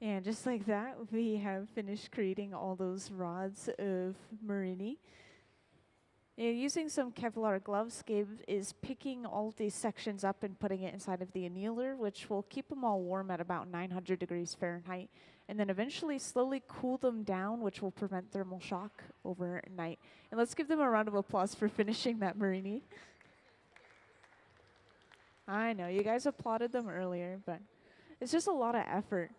And just like that, we have finished creating all those rods of Marini. And using some Kevlar gloves, Gabe is picking all these sections up and putting it inside of the annealer, which will keep them all warm at about 900 degrees Fahrenheit, and then eventually slowly cool them down, which will prevent thermal shock overnight. And let's give them a round of applause for finishing that Marini. I know, you guys applauded them earlier, but it's just a lot of effort.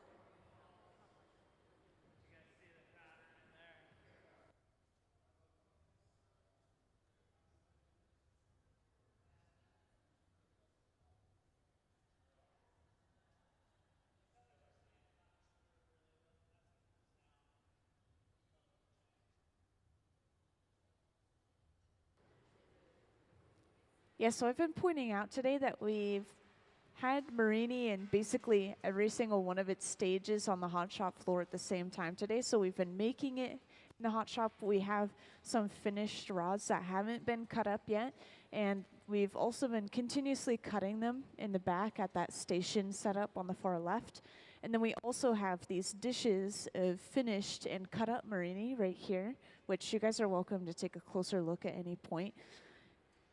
Yeah, so I've been pointing out today that we've had Marini in basically every single one of its stages on the hot shop floor at the same time today. So we've been making it in the hot shop. We have some finished rods that haven't been cut up yet. And we've also been continuously cutting them in the back at that station setup on the far left. And then we also have these dishes of finished and cut up Marini right here, which you guys are welcome to take a closer look at any point.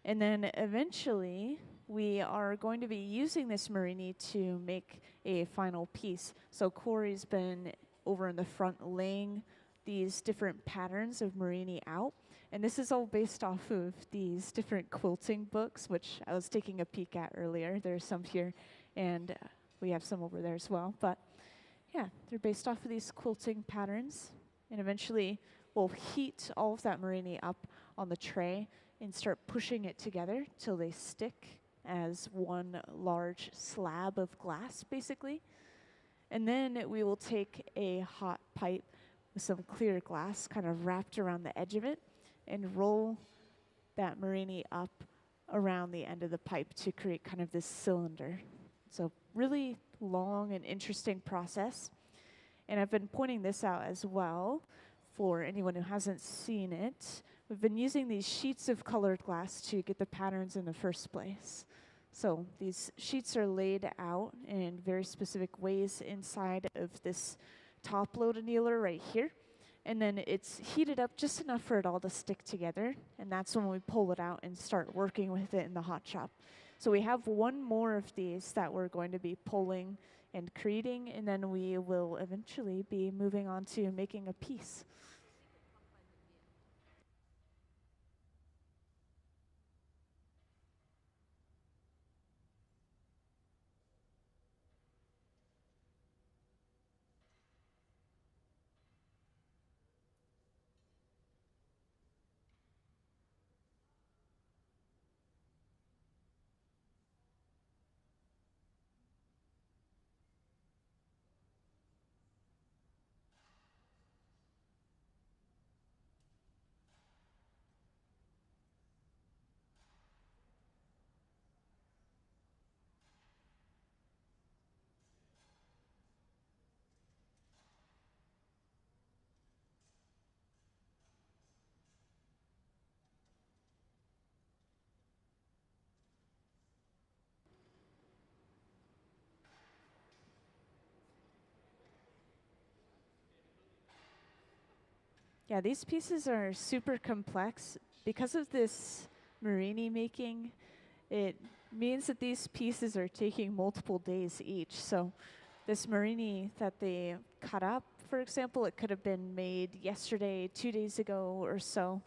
And then eventually, we are going to be using this Marini to make a final piece. So Corey's been over in the front laying these different patterns of Marini out. And this is all based off of these different quilting books, which I was taking a peek at earlier. There's some here, and we have some over there as well. But yeah, they're based off of these quilting patterns. And eventually, we'll heat all of that Marini up on the tray and start pushing it together till they stick as one large slab of glass, basically. And then we will take a hot pipe with some clear glass kind of wrapped around the edge of it and roll that Marini up around the end of the pipe to create kind of this cylinder. So really long and interesting process. And I've been pointing this out as well for anyone who hasn't seen it. We've been using these sheets of colored glass to get the patterns in the first place. So these sheets are laid out in very specific ways inside of this top load annealer right here. And then it's heated up just enough for it all to stick together. And that's when we pull it out and start working with it in the hot shop. So we have one more of these that we're going to be pulling and creating, and then we will eventually be moving on to making a piece. Yeah, these pieces are super complex. Because of this Marini making, it means that these pieces are taking multiple days each. So this Marini that they cut up, for example, it could have been made yesterday, 2 days ago or so,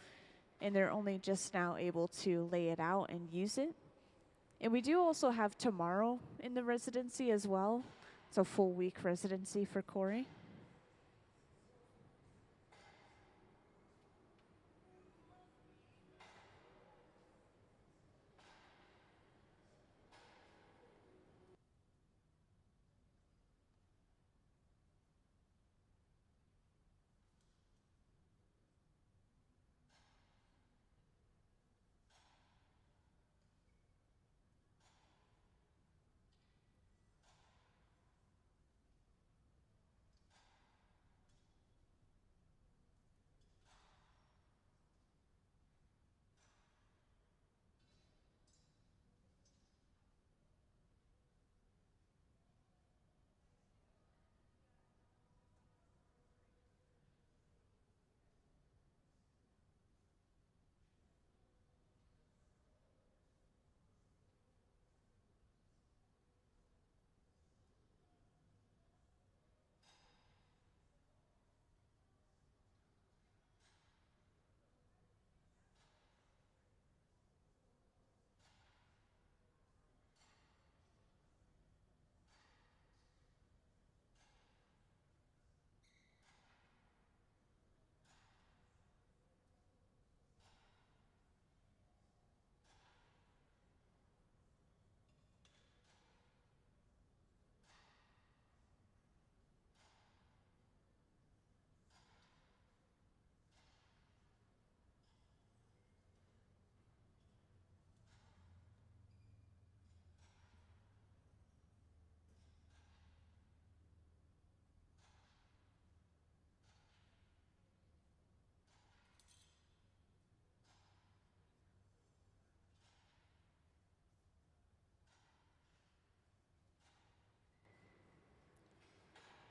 and they're only just now able to lay it out and use it. And we do also have tomorrow in the residency as well. It's a full week residency for Corey.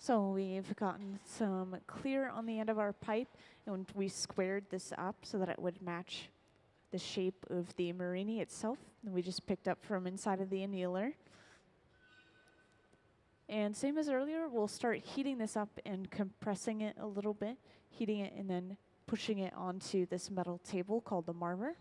So we've gotten some clear on the end of our pipe, and we squared this up so that it would match the shape of the Marini itself. And we just picked up from inside of the annealer. And same as earlier, we'll start heating this up and compressing it a little bit, heating it and then pushing it onto this metal table called the marmer.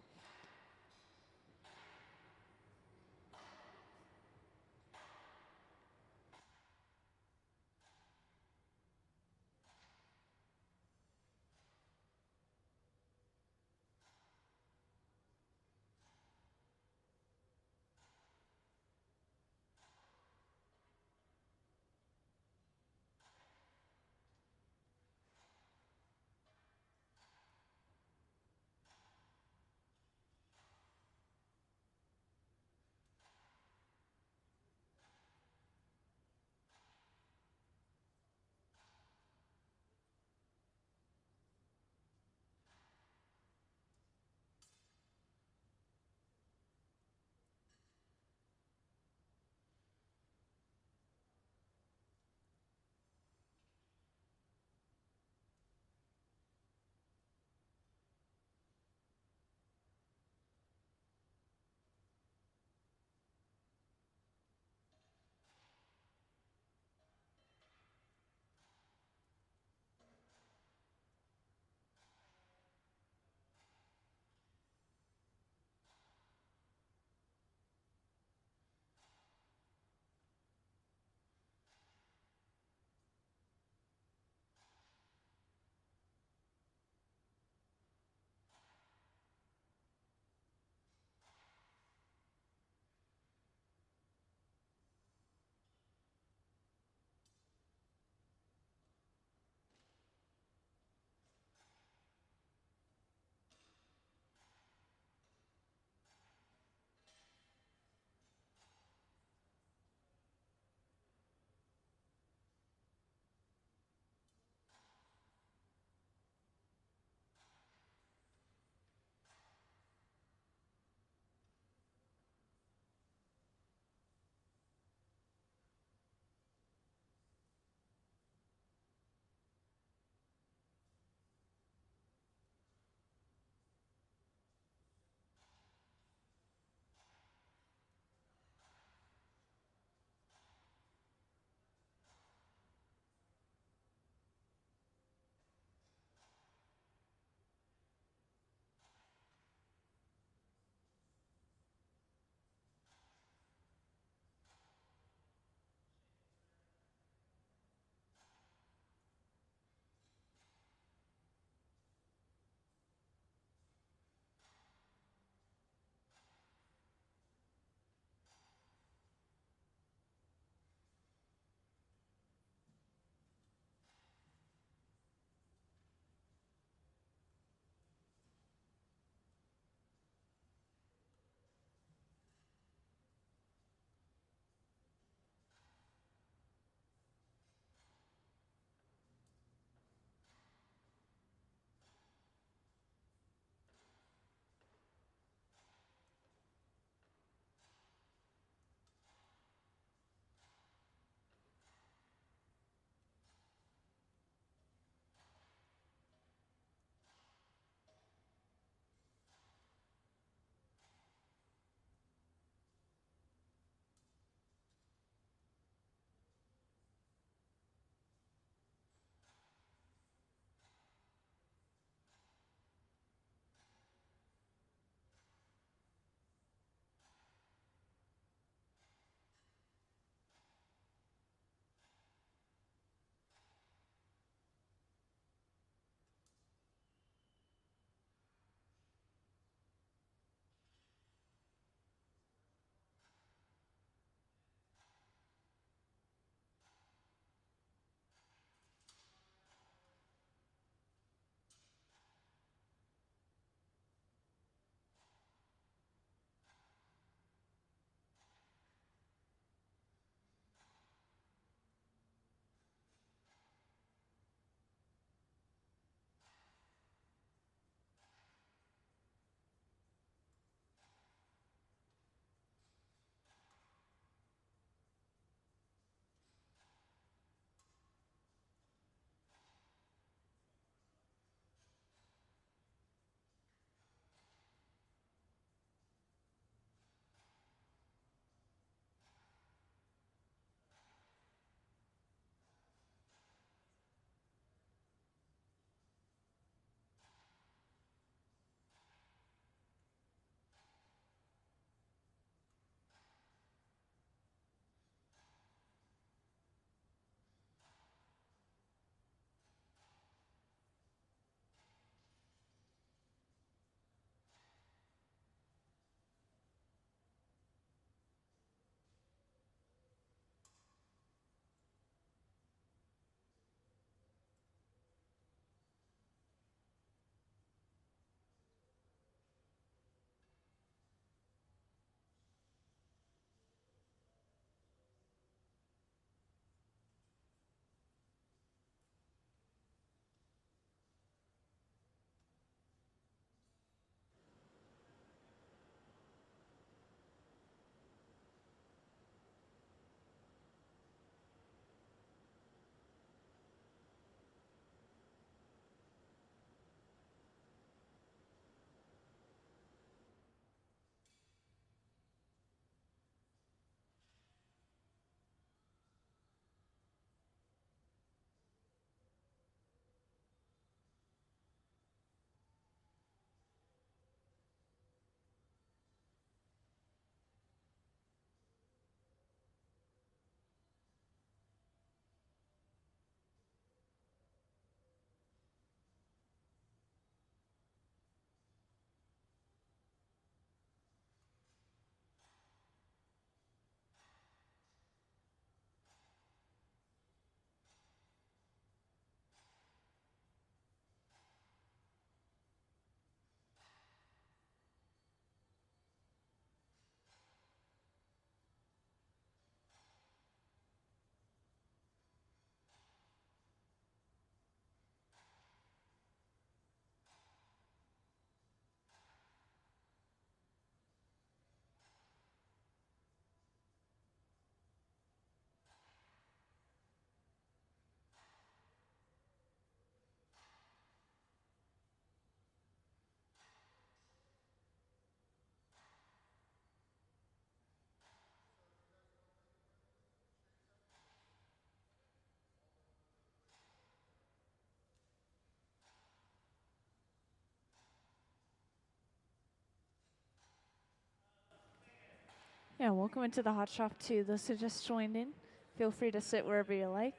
Yeah, welcome into the hot shop too. Those who just joined in, feel free to sit wherever you like.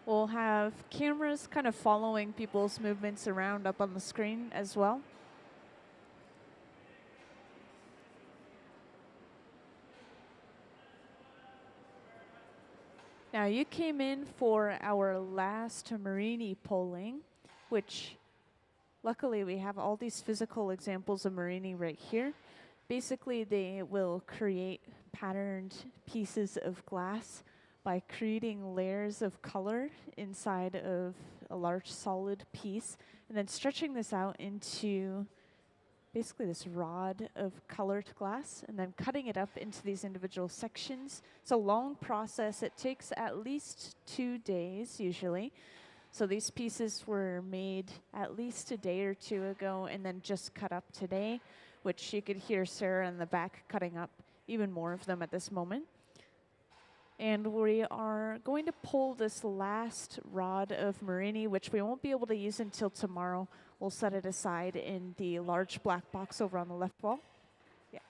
We'll have cameras kind of following people's movements around up on the screen as well. Now, you came in for our last Marini polling, which luckily we have all these physical examples of Marini right here. Basically, they will create patterned pieces of glass by creating layers of color inside of a large solid piece and then stretching this out into basically this rod of colored glass and then cutting it up into these individual sections. It's a long process. It takes at least 2 days usually. So these pieces were made at least a day or two ago and then just cut up today, which you could hear Sarah in the back cutting up even more of them at this moment. And we are going to pull this last rod of Marini, which we won't be able to use until tomorrow. We'll set it aside in the large black box over on the left wall. Yeah.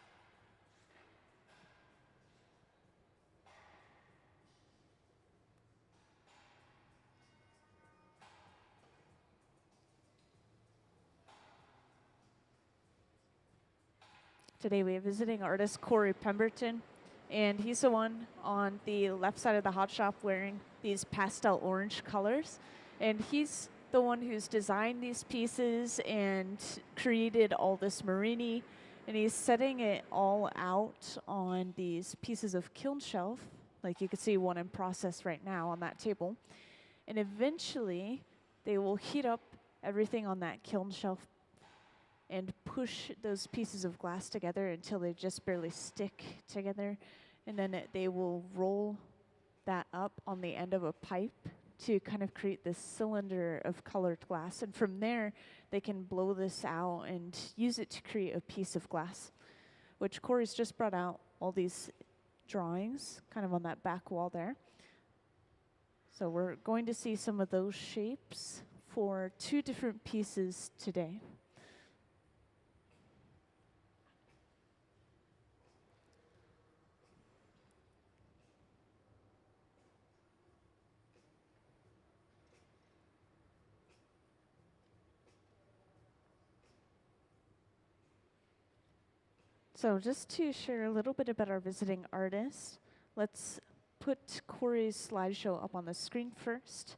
Today we have visiting artist Corey Pemberton, and he's the one on the left side of the hot shop wearing these pastel orange colors. And he's the one who's designed these pieces and created all this Marini, and he's setting it all out on these pieces of kiln shelf, like you can see one in process right now on that table. And eventually they will heat up everything on that kiln shelf and push those pieces of glass together until they just barely stick together, and then they will roll that up on the end of a pipe to kind of create this cylinder of colored glass. And from there, they can blow this out and use it to create a piece of glass, which Corey's just brought out all these drawings kind of on that back wall there. So we're going to see some of those shapes for 2 different pieces today. So just to share a little bit about our visiting artist, let's put Corey's slideshow up on the screen first.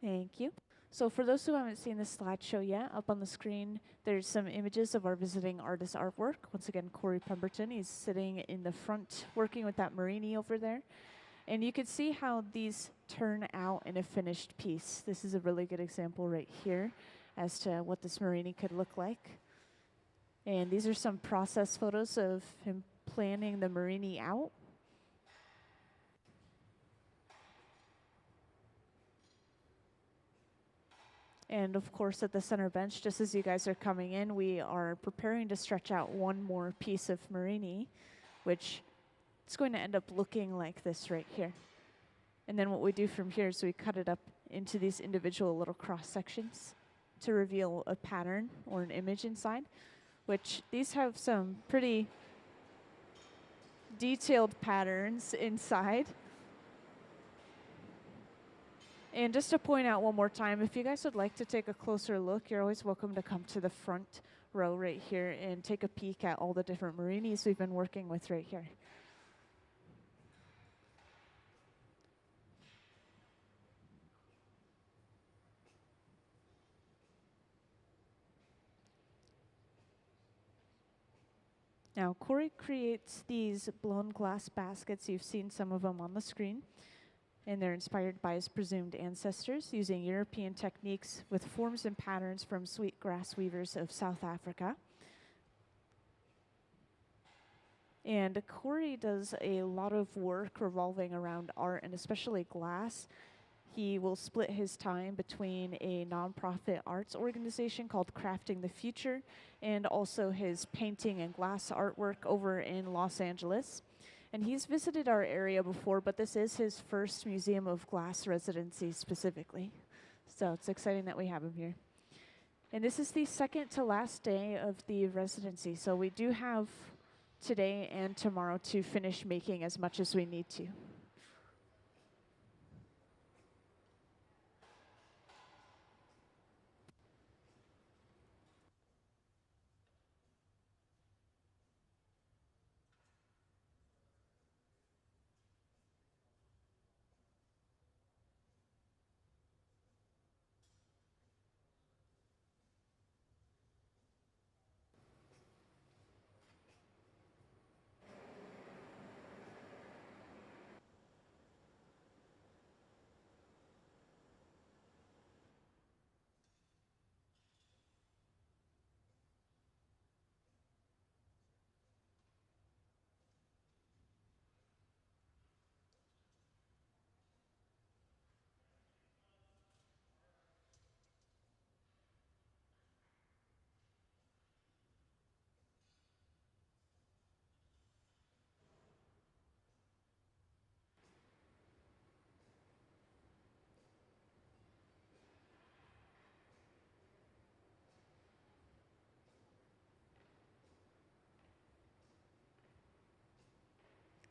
Thank you. So for those who haven't seen the slideshow yet, up on the screen, there's some images of our visiting artist artwork. Once again, Corey Pemberton, he's sitting in the front working with that Marini over there. And you can see how these turn out in a finished piece. This is a really good example right here as to what this Marini could look like. And these are some process photos of him planning the Marini out. And of course, at the center bench, just as you guys are coming in, we are preparing to stretch out one more piece of Marini, which is going to end up looking like this right here. And then what we do from here is we cut it up into these individual little cross sections to reveal a pattern or an image inside, which these have some pretty detailed patterns inside. And just to point out one more time, if you guys would like to take a closer look, you're always welcome to come to the front row right here and take a peek at all the different Marinis we've been working with right here. Now, Corey creates these blown glass baskets. You've seen some of them on the screen. And they're inspired by his presumed ancestors, using European techniques with forms and patterns from sweetgrass weavers of South Africa. And Corey does a lot of work revolving around art, and especially glass. He will split his time between a nonprofit arts organization called Crafting the Future and also his painting and glass artwork over in Los Angeles. And he's visited our area before, but this is his first Museum of Glass residency specifically. So it's exciting that we have him here. And this is the second to last day of the residency. So we do have today and tomorrow to finish making as much as we need to.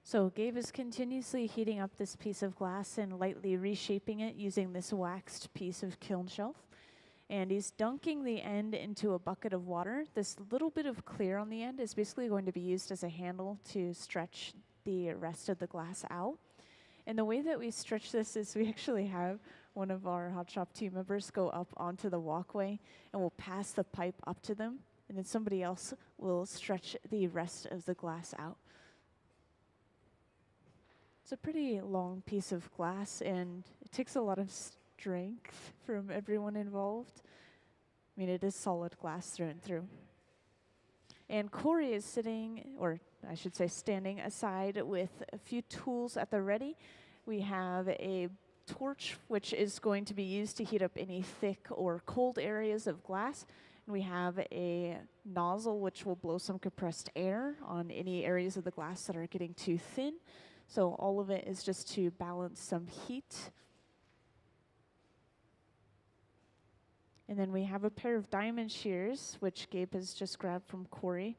So Gabe is continuously heating up this piece of glass and lightly reshaping it using this waxed piece of kiln shelf. And he's dunking the end into a bucket of water. This little bit of clear on the end is basically going to be used as a handle to stretch the rest of the glass out. And the way that we stretch this is we actually have one of our hot shop team members go up onto the walkway and we'll pass the pipe up to them. And then somebody else will stretch the rest of the glass out. It's a pretty long piece of glass, and it takes a lot of strength from everyone involved. I mean, it is solid glass through and through. And Corey is sitting, or I should say standing aside with a few tools at the ready. We have a torch, which is going to be used to heat up any thick or cold areas of glass. And we have a nozzle, which will blow some compressed air on any areas of the glass that are getting too thin. So all of it is just to balance some heat. And then we have a pair of diamond shears, which Gabe has just grabbed from Corey,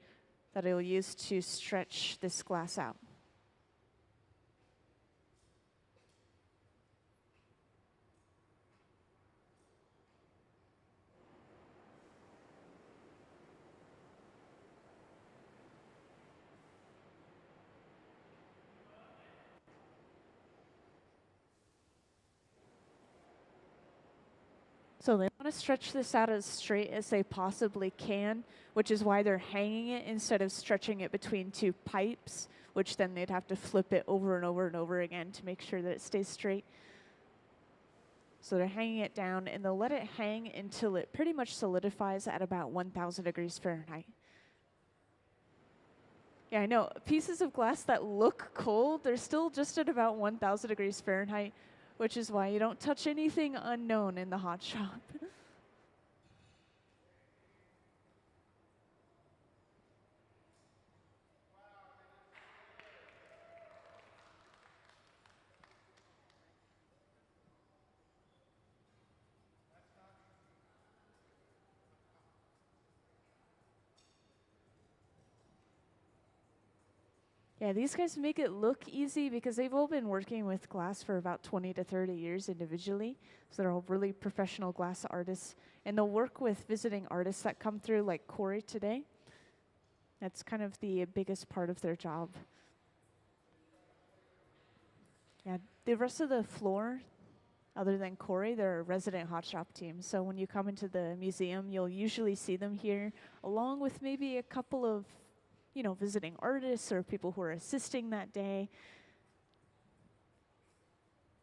that he'll use to stretch this glass out. So they want to stretch this out as straight as they possibly can, which is why they're hanging it instead of stretching it between two pipes, which then they'd have to flip it over and over and over again to make sure that it stays straight. So they're hanging it down, and they'll let it hang until it pretty much solidifies at about 1,000 degrees Fahrenheit. Yeah, I know. Pieces of glass that look cold, they're still just at about 1,000 degrees Fahrenheit, which is why you don't touch anything unknown in the hot shop. Yeah, these guys make it look easy because they've all been working with glass for about 20 to 30 years individually. So they're all really professional glass artists. And they'll work with visiting artists that come through, like Corey today. That's kind of the biggest part of their job. Yeah, the rest of the floor, other than Corey, they're a resident hot shop team. So when you come into the museum, you'll usually see them here, along with maybe a couple of visiting artists or people who are assisting that day.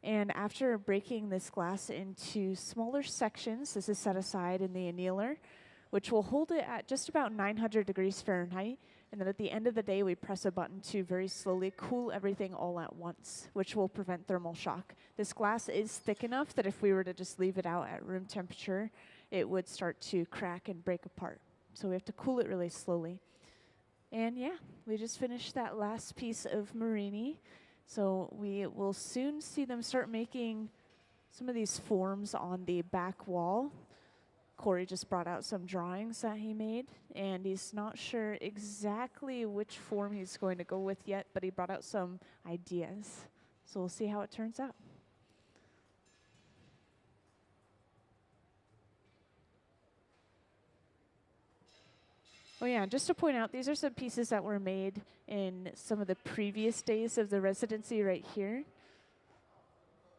And after breaking this glass into smaller sections, this is set aside in the annealer, which will hold it at just about 900 degrees Fahrenheit. And then at the end of the day, we press a button to very slowly cool everything all at once, which will prevent thermal shock. This glass is thick enough that if we were to just leave it out at room temperature, it would start to crack and break apart. So we have to cool it really slowly. And yeah, we just finished that last piece of Marini. So we will soon see them start making some of these forms on the back wall. Corey just brought out some drawings that he made, and he's not sure exactly which form he's going to go with yet, but he brought out some ideas. So we'll see how it turns out. Oh yeah, just to point out, these are some pieces that were made in some of the previous days of the residency right here.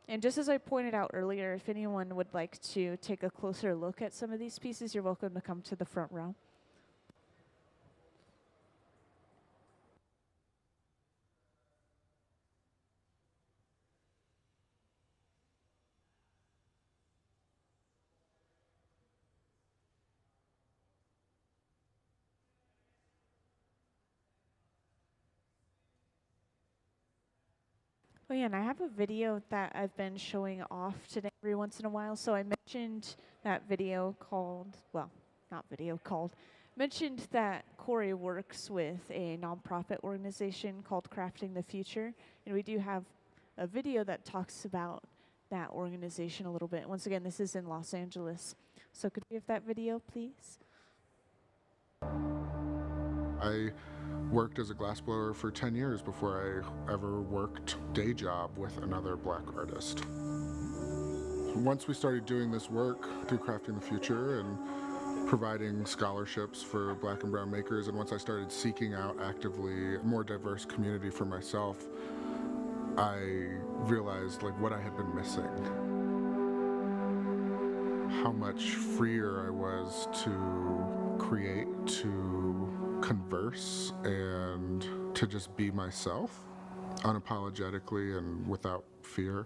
And just as I pointed out earlier, if anyone would like to take a closer look at some of these pieces, you're welcome to come to the front row. Oh yeah, and I have a video that I've been showing off today every once in a while. So I mentioned that video called, well, not video called, mentioned that Corey works with a nonprofit organization called Crafting the Future. And we do have a video that talks about that organization a little bit. Once again, this is in Los Angeles. So could we have that video, please? I worked as a glassblower for 10 years before I ever worked day job with another black artist. Once we started doing this work through Crafting the Future and providing scholarships for black and brown makers, and once I started seeking out actively a more diverse community for myself, I realized like what I had been missing. How much freer I was to create, to converse, and to just be myself unapologetically and without fear.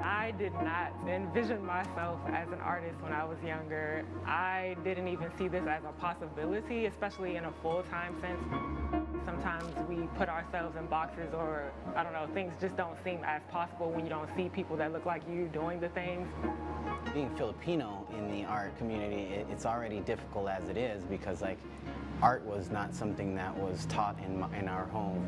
I did not envision myself as an artist when I was younger. I didn't even see this as a possibility, especially in a full-time sense. Sometimes we put ourselves in boxes, or I don't know, things just don't seem as possible when you don't see people that look like you doing the things. Being Filipino in the art community, it's already difficult as it is because like art was not something that was taught in our home.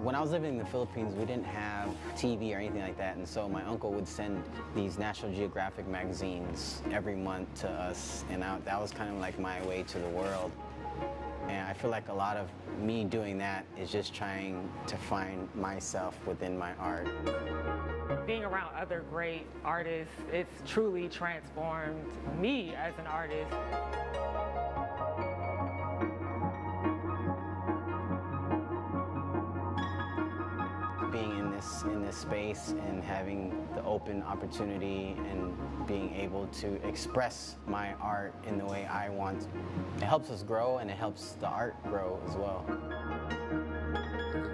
When I was living in the Philippines, we didn't have TV or anything like that, and so my uncle would send these National Geographic magazines every month to us, and that was kind of like my way to the world. And I feel like a lot of me doing that is just trying to find myself within my art. Being around other great artists, it's truly transformed me as an artist. Being in this space and having the open opportunity and being able to express my art in the way I want, it helps us grow and it helps the art grow as well.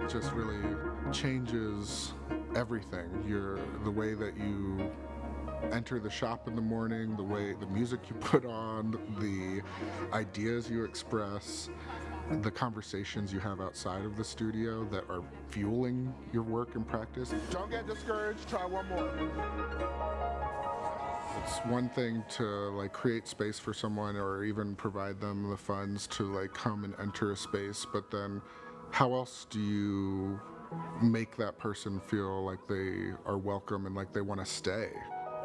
It just really changes everything. The way that you enter the shop in the morning, the music you put on, the ideas you express, the conversations you have outside of the studio that are fueling your work and practice. Don't get discouraged, try one more. It's one thing to like create space for someone or even provide them the funds to like come and enter a space, but then how else do you make that person feel like they are welcome and like they want to stay?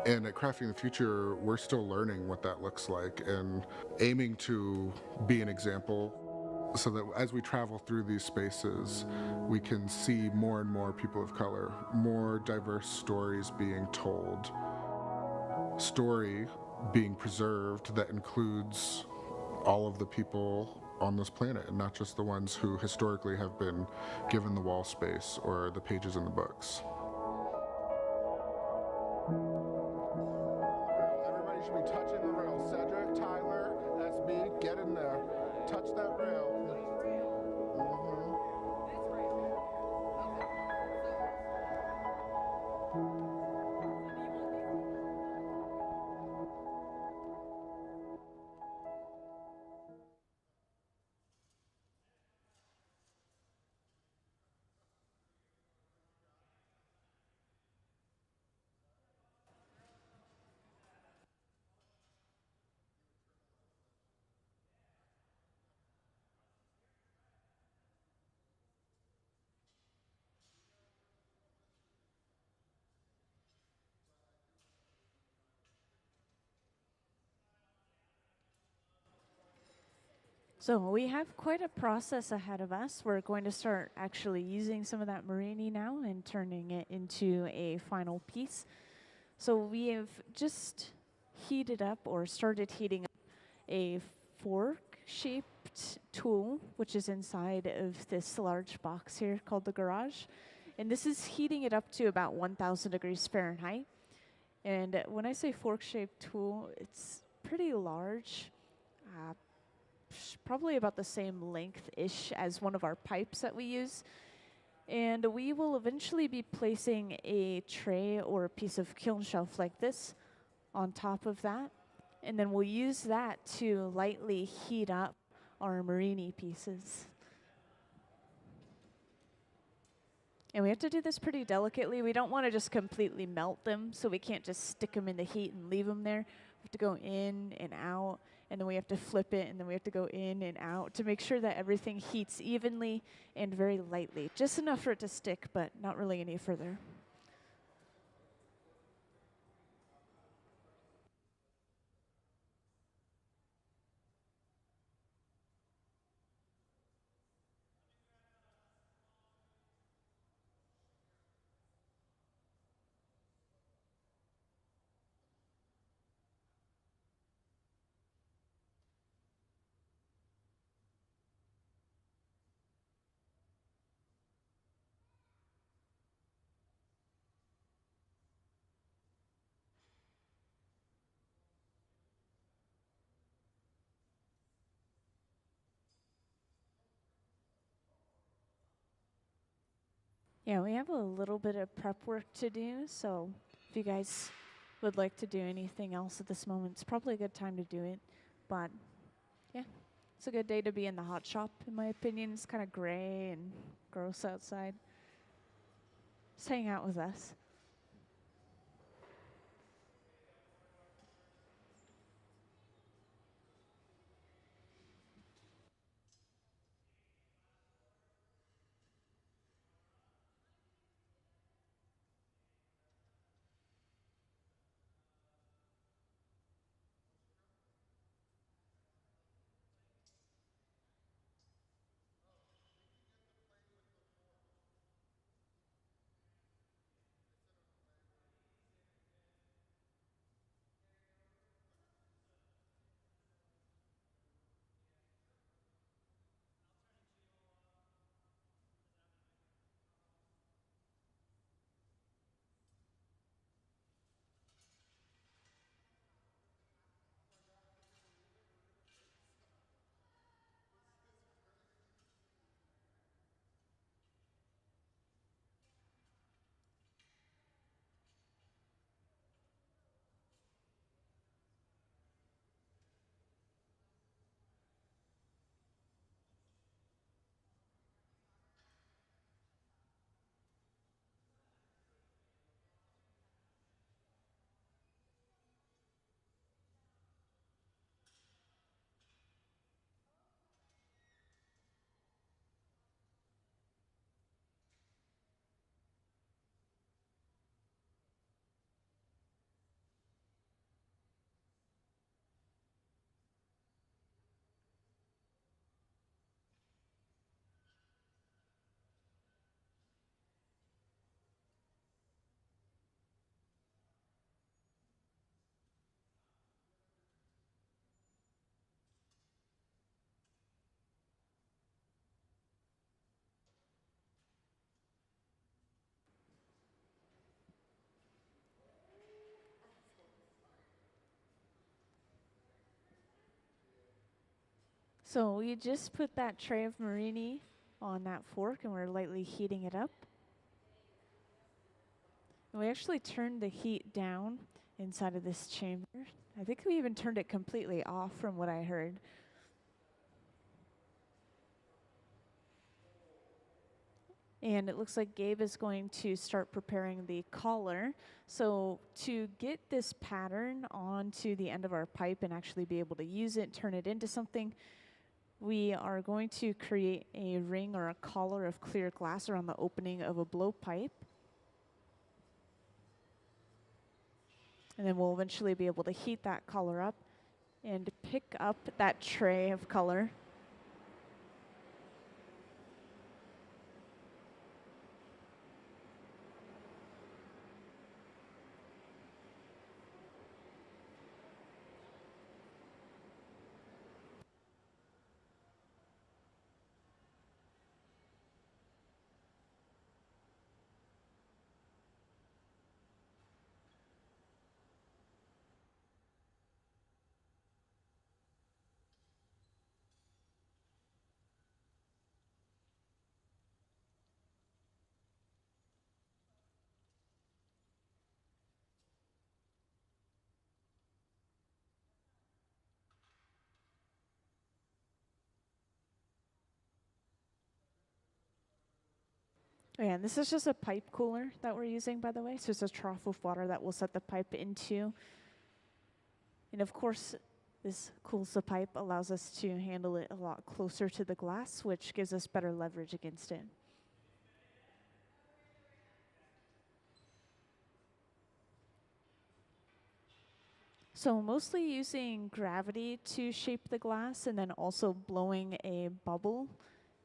And at Crafting the Future, we're still learning what that looks like and aiming to be an example so that as we travel through these spaces, we can see more and more people of color, more diverse stories being told, story being preserved that includes all of the people on this planet and not just the ones who historically have been given the wall space or the pages in the books. Everybody should be touching the rail. Cedric, Tyler, SB, get in there. Touch that rail. So we have quite a process ahead of us. We're going to start actually using some of that Marini now and turning it into a final piece. So we have just heated up or started heating up a fork-shaped tool, which is inside of this large box here called the garage. And this is heating it up to about 1,000 degrees Fahrenheit. And when I say fork-shaped tool, it's pretty large. Probably about the same length-ish as one of our pipes that we use. And we will eventually be placing a tray or a piece of kiln shelf like this on top of that. And then we'll use that to lightly heat up our Marini pieces. And we have to do this pretty delicately. We don't want to just completely melt them, so we can't just stick them in the heat and leave them there. We have to go in and out, and then we have to flip it, and then we have to go in and out to make sure that everything heats evenly and very lightly. Just enough for it to stick, but not really any further. Yeah, we have a little bit of prep work to do, so if you guys would like to do anything else at this moment, it's probably a good time to do it. But yeah, it's a good day to be in the hot shop, in my opinion. It's kind of gray and gross outside. Just hang out with us. So we just put that tray of Marini on that fork, and we're lightly heating it up. And we actually turned the heat down inside of this chamber. I think we even turned it completely off from what I heard. And it looks like Gabe is going to start preparing the collar. So to get this pattern onto the end of our pipe and actually be able to use it, turn it into something, we are going to create a ring or a collar of clear glass around the opening of a blowpipe. And then we'll eventually be able to heat that collar up and pick up that tray of color Oh, yeah, and this is just a pipe cooler that we're using, by the way. So it's a trough of water that we'll set the pipe into. And of course, this cools the pipe, allows us to handle it a lot closer to the glass, which gives us better leverage against it. So mostly using gravity to shape the glass and then also blowing a bubble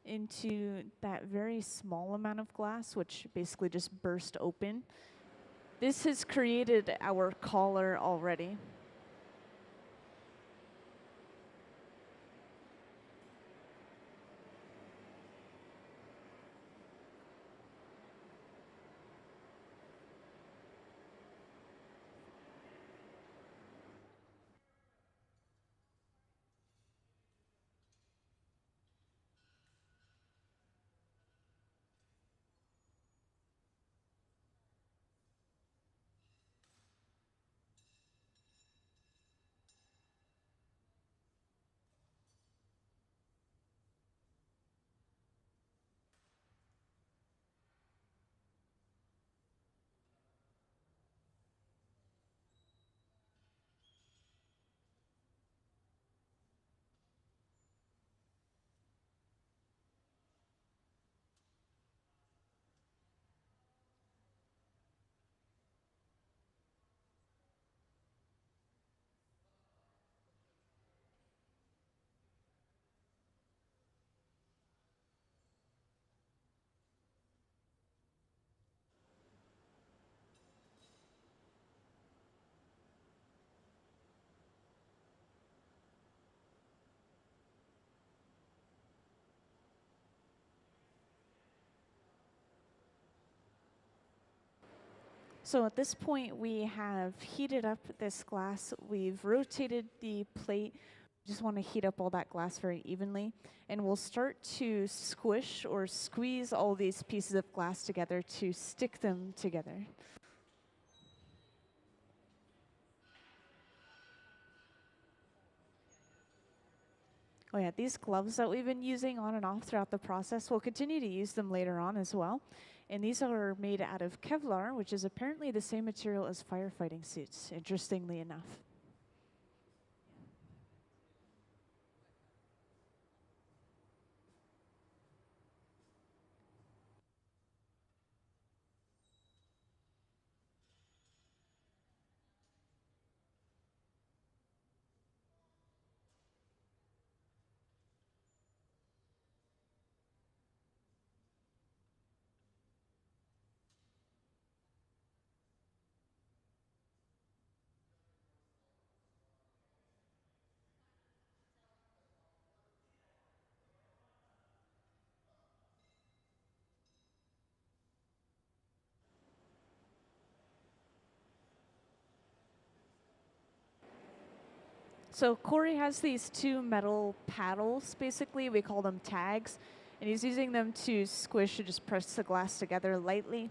into that very small amount of glass, which basically just burst open. This has created our collar already. So at this point, we have heated up this glass. We've rotated the plate. Just want to heat up all that glass very evenly. And we'll start to squish or squeeze all these pieces of glass together to stick them together. Oh yeah, these gloves that we've been using on and off throughout the process, we'll continue to use them later on as well. And these are made out of Kevlar, which is apparently the same material as firefighting suits, interestingly enough. So Corey has these two metal paddles, basically. We call them tags. And he's using them to squish or just press the glass together lightly.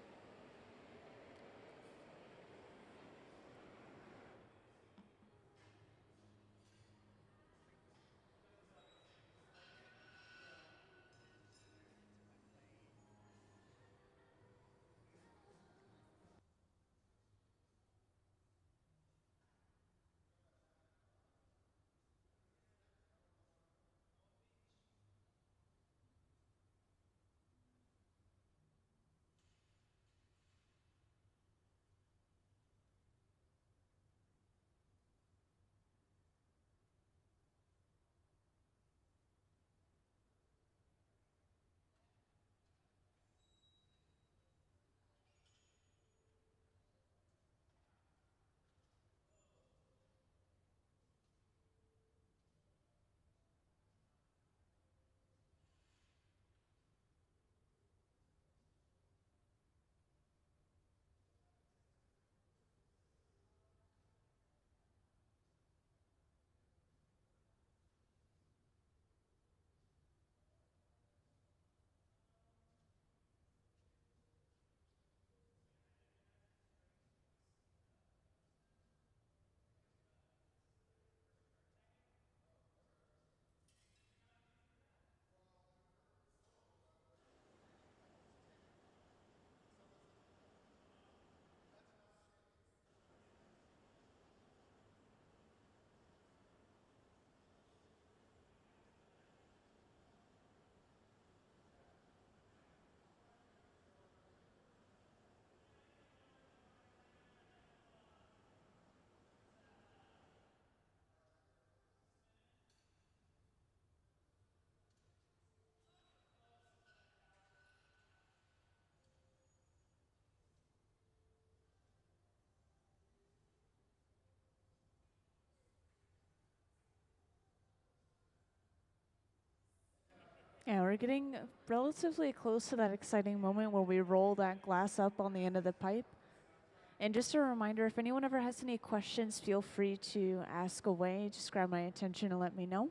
Yeah, we're getting relatively close to that exciting moment where we roll that glass up on the end of the pipe. And just a reminder, if anyone ever has any questions, feel free to ask away. Just grab my attention and let me know.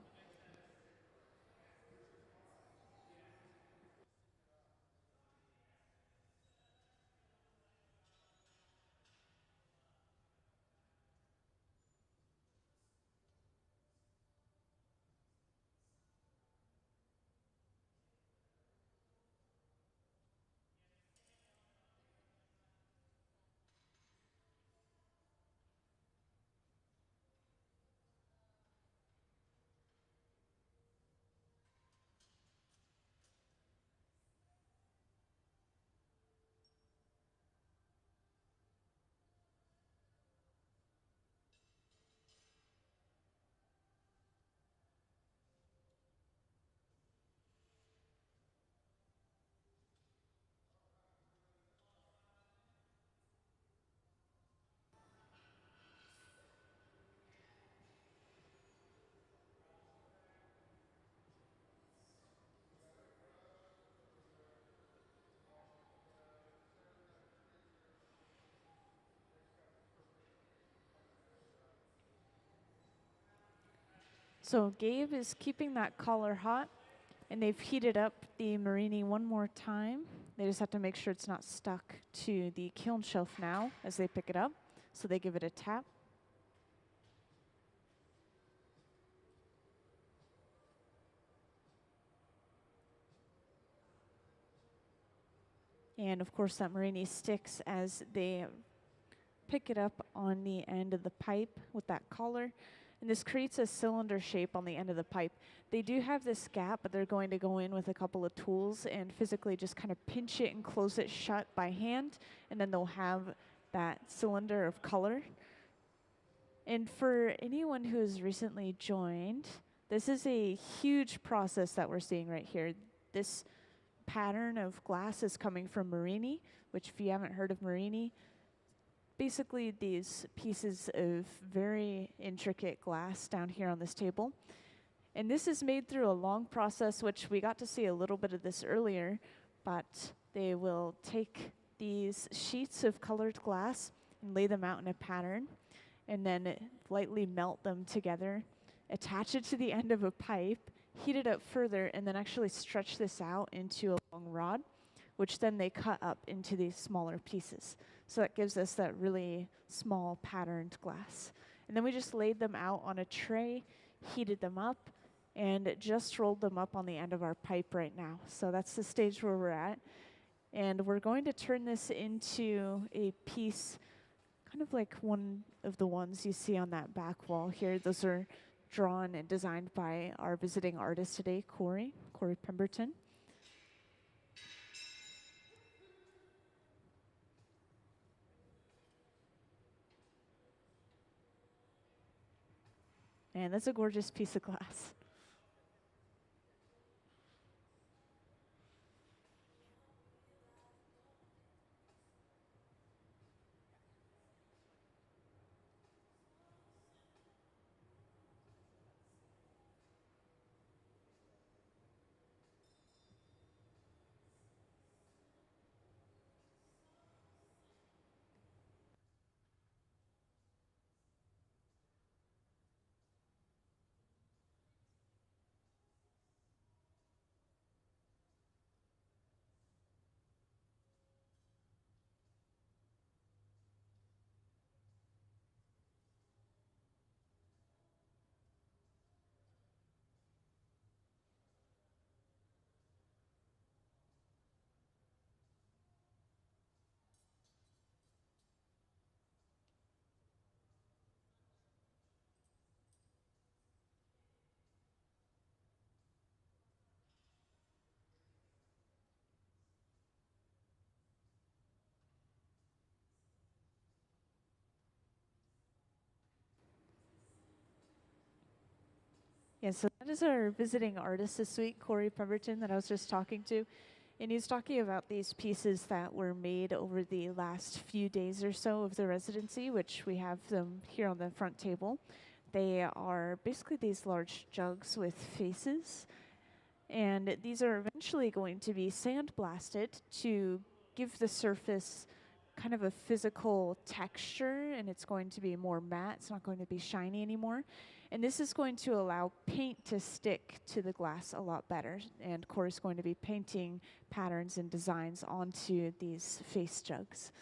So Gabe is keeping that collar hot, and they've heated up the Marini one more time. They just have to make sure it's not stuck to the kiln shelf now as they pick it up. So they give it a tap. And of course that Marini sticks as they pick it up on the end of the pipe with that collar. And this creates a cylinder shape on the end of the pipe. They do have this gap, but they're going to go in with a couple of tools and physically just kind of pinch it and close it shut by hand. And then they'll have that cylinder of color. And for anyone who has recently joined, this is a huge process that we're seeing right here. This pattern of glass is coming from Marini, which if you haven't heard of Marini, basically these pieces of very intricate glass down here on this table. And this is made through a long process, which we got to see a little bit of this earlier, but they will take these sheets of colored glass and lay them out in a pattern, and then lightly melt them together, attach it to the end of a pipe, heat it up further, and then actually stretch this out into a long rod, which then they cut up into these smaller pieces. So that gives us that really small patterned glass. And then we just laid them out on a tray, heated them up, and just rolled them up on the end of our pipe right now. So that's the stage where we're at. And we're going to turn this into a piece, kind of like one of the ones you see on that back wall here. Those are drawn and designed by our visiting artist today, Corey Pemberton. And that's a gorgeous piece of glass. Yeah, so that is our visiting artist this week, Corey Pemberton, that I was just talking to. And he's talking about these pieces that were made over the last few days or so of the residency, which we have them here on the front table. They are basically these large jugs with faces. And these are eventually going to be sandblasted to give the surface kind of a physical texture, and it's going to be more matte. It's not going to be shiny anymore. And this is going to allow paint to stick to the glass a lot better. And of course, going to be painting patterns and designs onto these face jugs.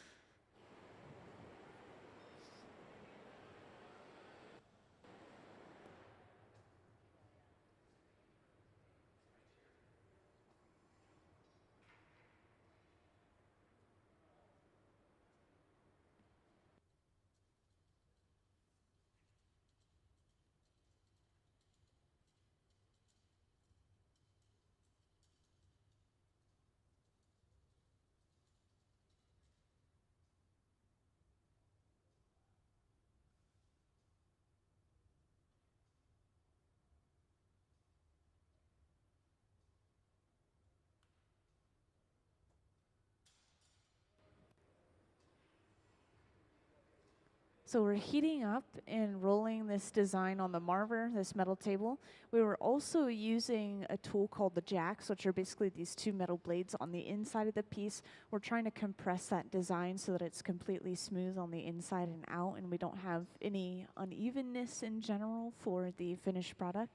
So we're heating up and rolling this design on the marver, this metal table. We were also using a tool called the jacks, which are basically these two metal blades on the inside of the piece. We're trying to compress that design so that it's completely smooth on the inside and out, and we don't have any unevenness in general for the finished product.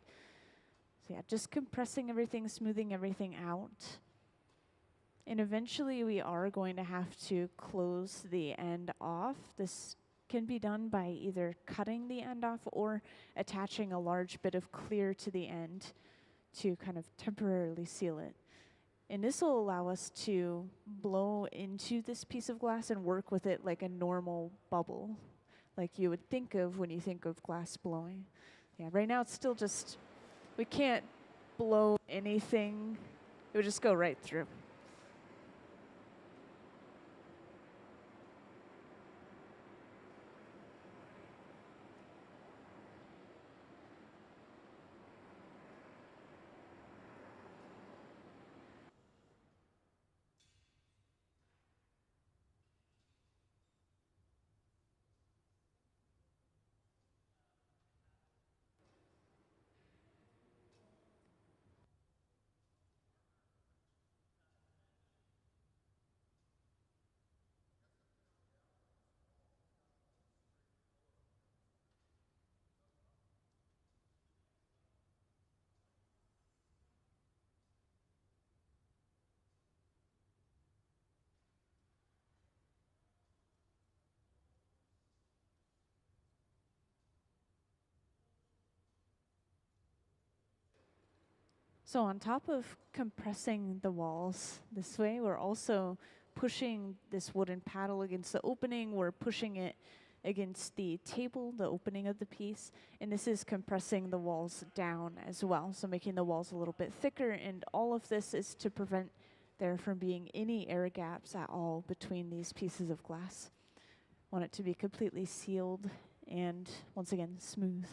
So yeah, just compressing everything, smoothing everything out. And eventually we are going to have to close the end off. This can be done by either cutting the end off or attaching a large bit of clear to the end to kind of temporarily seal it. And this will allow us to blow into this piece of glass and work with it like a normal bubble, like you would think of when you think of glass blowing. Yeah, right now it's still just, we can't blow anything. It would just go right through. So on top of compressing the walls this way, we're also pushing this wooden paddle against the opening. We're pushing it against the table, the opening of the piece, and this is compressing the walls down as well, so making the walls a little bit thicker, and all of this is to prevent there from being any air gaps at all between these pieces of glass. Want it to be completely sealed and, once again, smooth.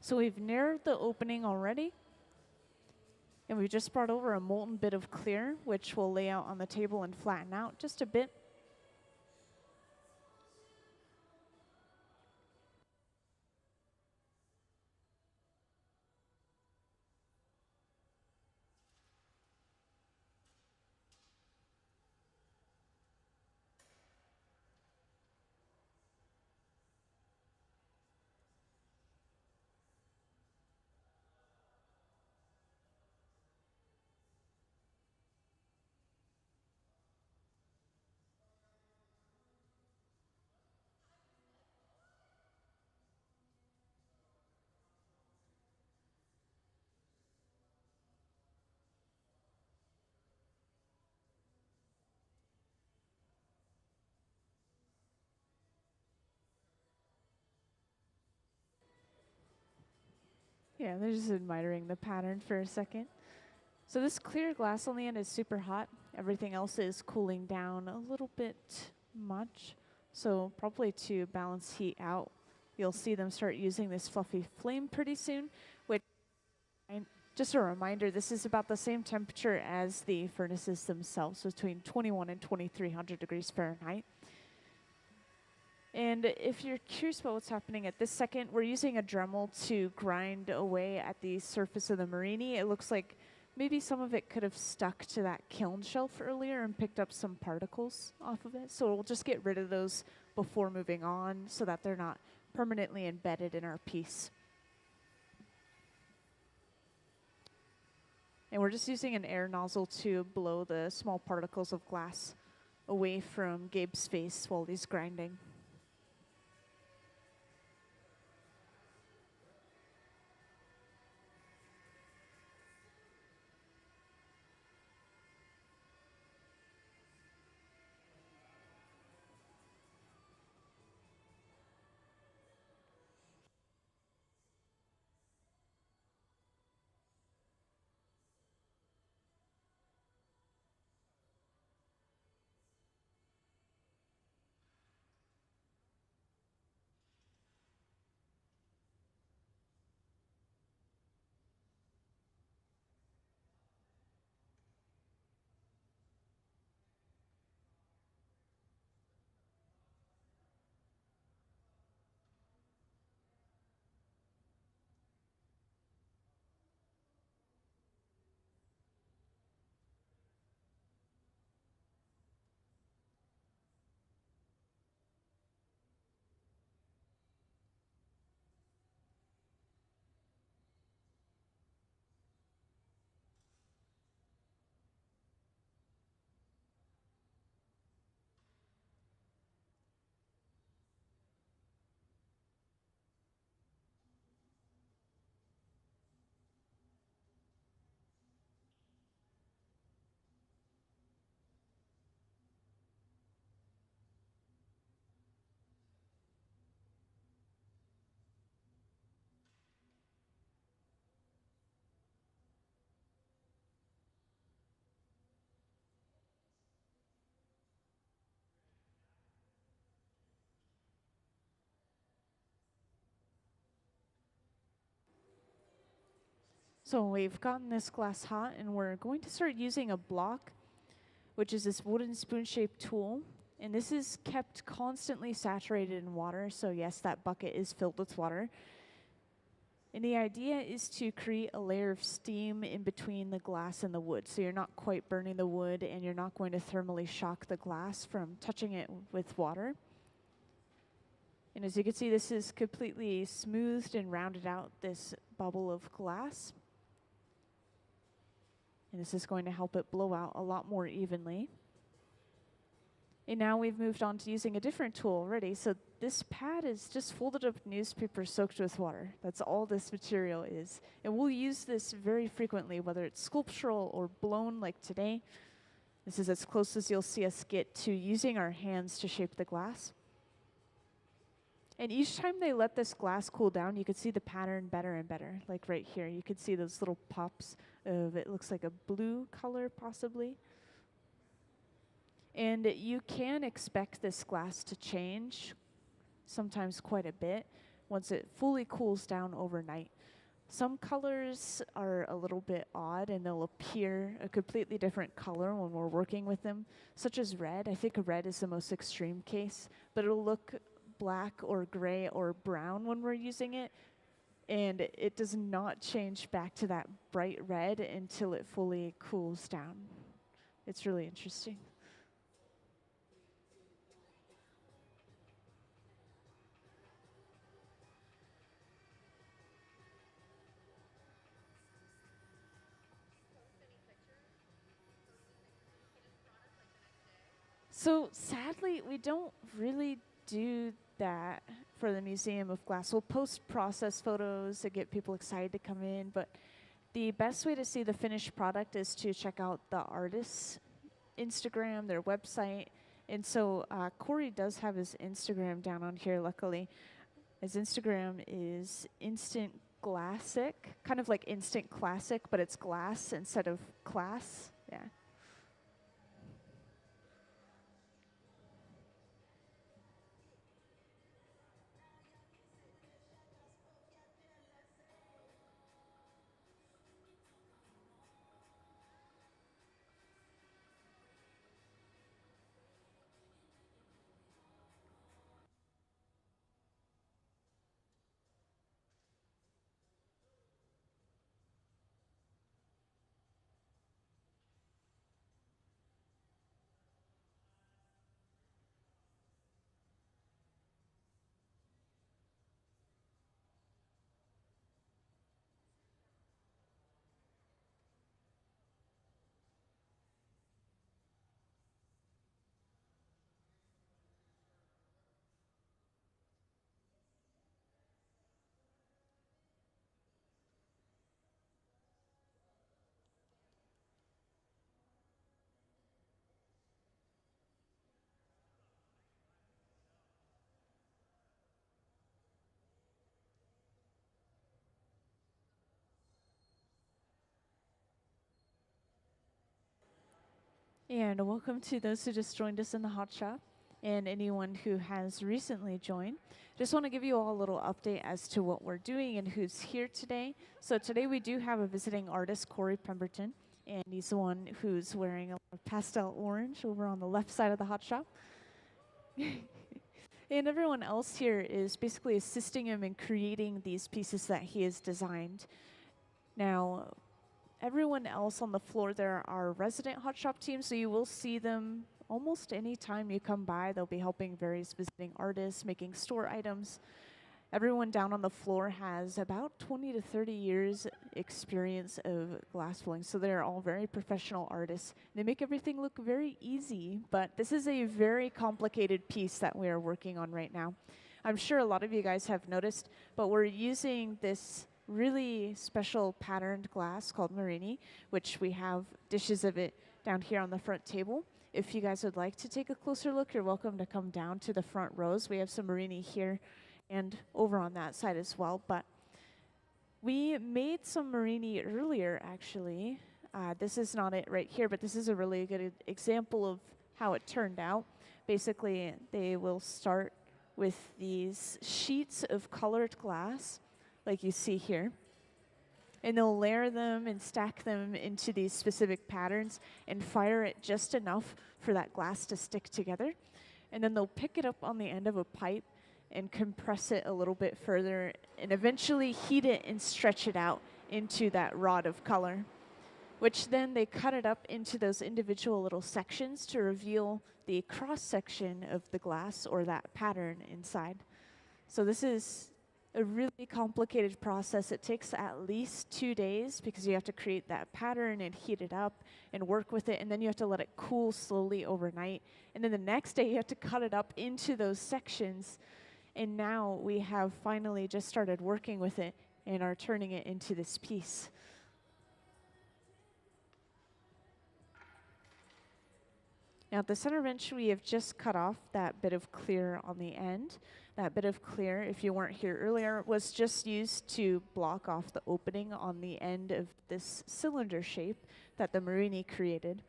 So we've narrowed the opening already. And we've just brought over a molten bit of clear, which we'll lay out on the table and flatten out just a bit. Yeah, they're just admiring the pattern for a second. So this clear glass on the end is super hot. Everything else is cooling down a little bit much. So probably to balance heat out, you'll see them start using this fluffy flame pretty soon, which, just a reminder, this is about the same temperature as the furnaces themselves, so between 21 and 2300 degrees Fahrenheit. And if you're curious about what's happening at this second, we're using a Dremel to grind away at the surface of the Marini. It looks like maybe some of it could have stuck to that kiln shelf earlier and picked up some particles off of it. So we'll just get rid of those before moving on so that they're not permanently embedded in our piece. And we're just using an air nozzle to blow the small particles of glass away from Gabe's face while he's grinding. So we've gotten this glass hot, and we're going to start using a block, which is this wooden spoon-shaped tool. And this is kept constantly saturated in water, so yes, that bucket is filled with water. And the idea is to create a layer of steam in between the glass and the wood, so you're not quite burning the wood, and you're not going to thermally shock the glass from touching it with water. And as you can see, this is completely smoothed and rounded out this bubble of glass. And this is going to help it blow out a lot more evenly. And now we've moved on to using a different tool already. So this pad is just folded up newspaper soaked with water. That's all this material is. And we'll use this very frequently, whether it's sculptural or blown like today. This is as close as you'll see us get to using our hands to shape the glass. And each time they let this glass cool down, you could see the pattern better and better. Like right here, you could see those little pops of, it looks like a blue color possibly. And you can expect this glass to change, sometimes quite a bit, once it fully cools down overnight. Some colors are a little bit odd and they'll appear a completely different color when we're working with them, such as red. I think red is the most extreme case, but it'll look black or gray or brown when we're using it, and it does not change back to that bright red until it fully cools down. It's really interesting. So sadly, we don't really do that for the Museum of Glass. We'll post process photos to get people excited to come in, but the best way to see the finished product is to check out the artist's Instagram, their website. And so Corey does have his Instagram down on here, luckily. His Instagram is Instant Glassic, kind of like Instant Classic, but it's glass instead of class. Yeah. And welcome to those who just joined us in the hot shop and anyone who has recently joined. Just want to give you all a little update as to what we're doing and who's here today. So today we do have a visiting artist, Corey Pemberton, and he's the one who's wearing a lot of pastel orange over on the left side of the hot shop. And everyone else here is basically assisting him in creating these pieces that he has designed. Now, everyone else on the floor there are resident hot shop teams, so you will see them almost any time you come by. They'll be helping various visiting artists, making store items. Everyone down on the floor has about 20 to 30 years experience of glass blowing, so they're all very professional artists. They make everything look very easy, but this is a very complicated piece that we are working on right now. I'm sure a lot of you guys have noticed, but we're using this really special patterned glass called Marini, which we have dishes of it down here on the front table. If you guys would like to take a closer look, you're welcome to come down to the front rows. We have some Marini here and over on that side as well. But we made some Marini earlier, actually. This is not it right here, but this is a really good example of how it turned out. Basically, they will start with these sheets of colored glass, like you see here. And they'll layer them and stack them into these specific patterns and fire it just enough for that glass to stick together. And then they'll pick it up on the end of a pipe and compress it a little bit further and eventually heat it and stretch it out into that rod of color, which then they cut it up into those individual little sections to reveal the cross section of the glass or that pattern inside. So this is a really complicated process. It takes at least 2 days because you have to create that pattern and heat it up and work with it, and then you have to let it cool slowly overnight. And then the next day you have to cut it up into those sections. And now we have finally just started working with it and are turning it into this piece. Now at the center bench, we have just cut off that bit of clear on the end. That bit of clear, if you weren't here earlier, was just used to block off the opening on the end of this cylinder shape that the Marini created,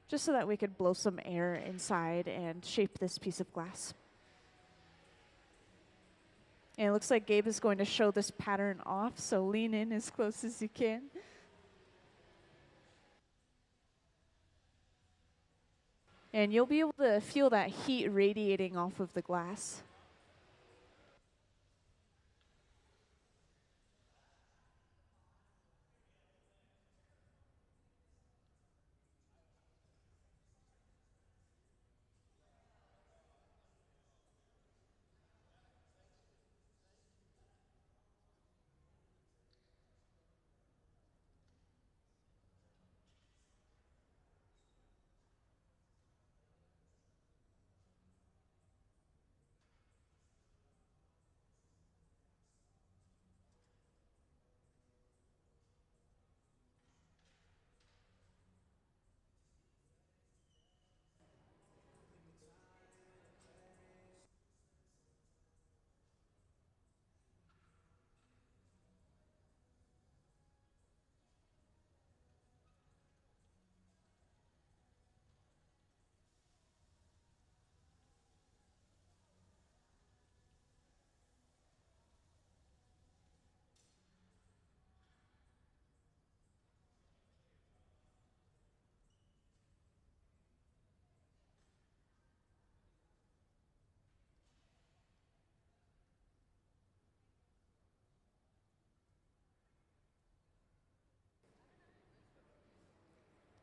just so that we could blow some air inside and shape this piece of glass. And it looks like Gabe is going to show this pattern off, so lean in as close as you can. And you'll be able to feel that heat radiating off of the glass.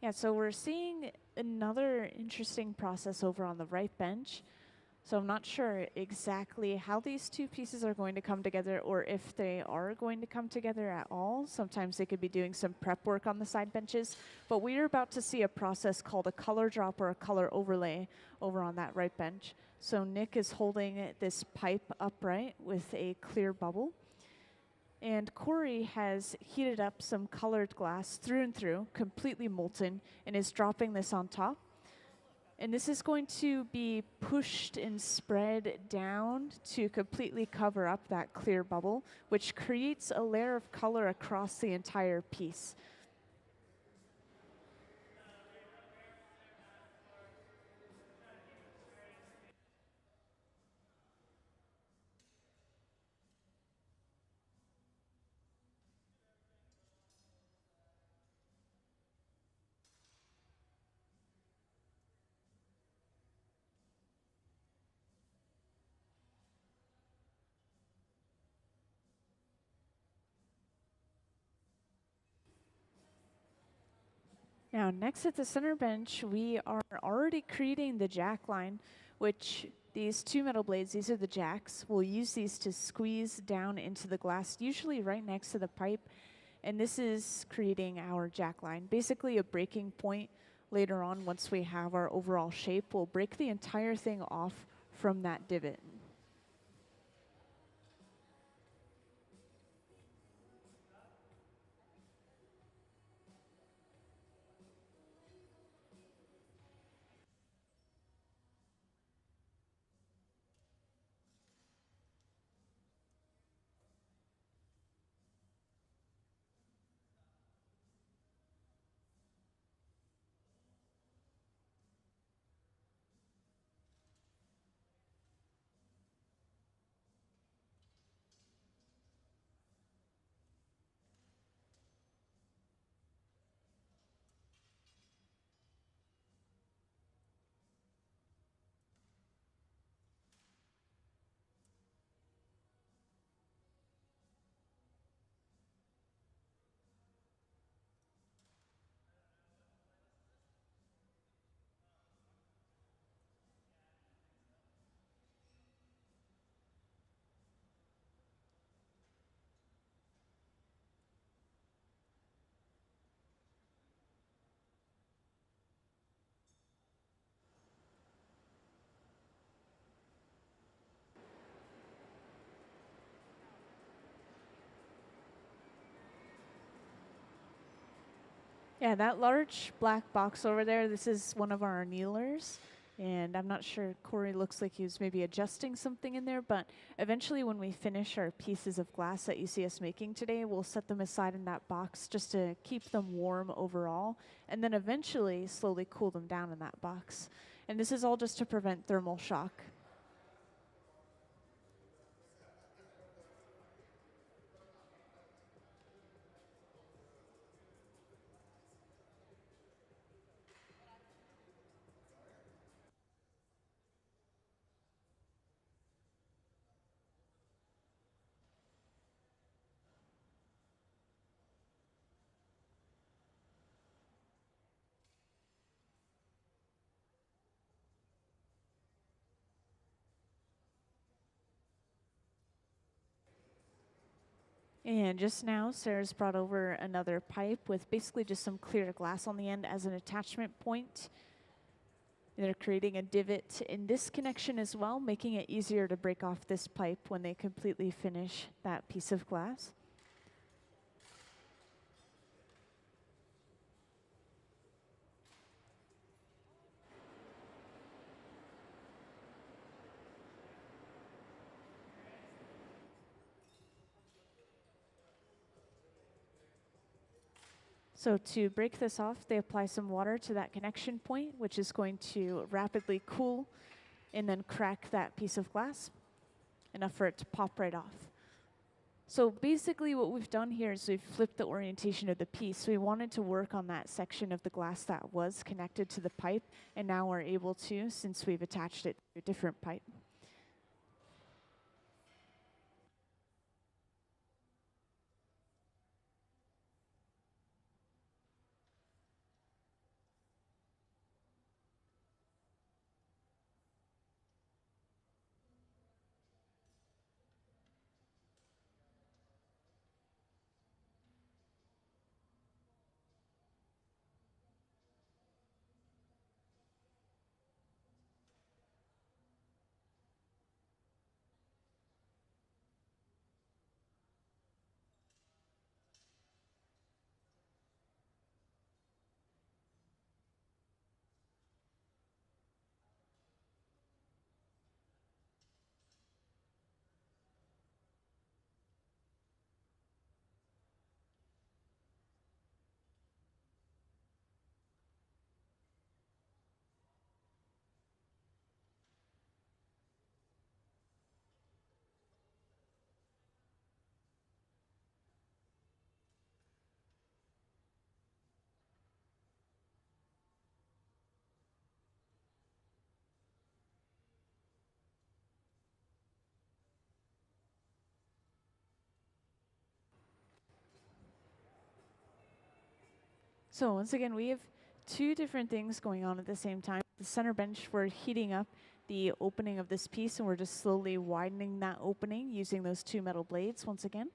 Yeah, so we're seeing another interesting process over on the right bench. So I'm not sure exactly how these two pieces are going to come together or if they are going to come together at all. Sometimes they could be doing some prep work on the side benches, but we are about to see a process called a color drop or a color overlay over on that right bench. So Nick is holding this pipe upright with a clear bubble. And Corey has heated up some colored glass through and through, completely molten, and is dropping this on top. And this is going to be pushed and spread down to completely cover up that clear bubble, which creates a layer of color across the entire piece. Now, next at the center bench, we are already creating the jack line, which these two metal blades, these are the jacks. We'll use these to squeeze down into the glass, usually right next to the pipe. And this is creating our jack line, basically a breaking point later on. Once we have our overall shape, we'll break the entire thing off from that divot. Yeah, that large black box over there, this is one of our annealers. And I'm not sure, Corey looks like he was maybe adjusting something in there, but eventually when we finish our pieces of glass that you see us making today, we'll set them aside in that box just to keep them warm overall, and then eventually slowly cool them down in that box. And this is all just to prevent thermal shock. And just now, Sarah's brought over another pipe with basically just some clear glass on the end as an attachment point. They're creating a divot in this connection as well, making it easier to break off this pipe when they completely finish that piece of glass. So to break this off, they apply some water to that connection point, which is going to rapidly cool and then crack that piece of glass, enough for it to pop right off. So basically what we've done here is we've flipped the orientation of the piece. We wanted to work on that section of the glass that was connected to the pipe, and now we're able to, since we've attached it to a different pipe. So once again, we have two different things going on at the same time. The center bench, we're heating up the opening of this piece, and we're just slowly widening that opening using those two metal blades once again.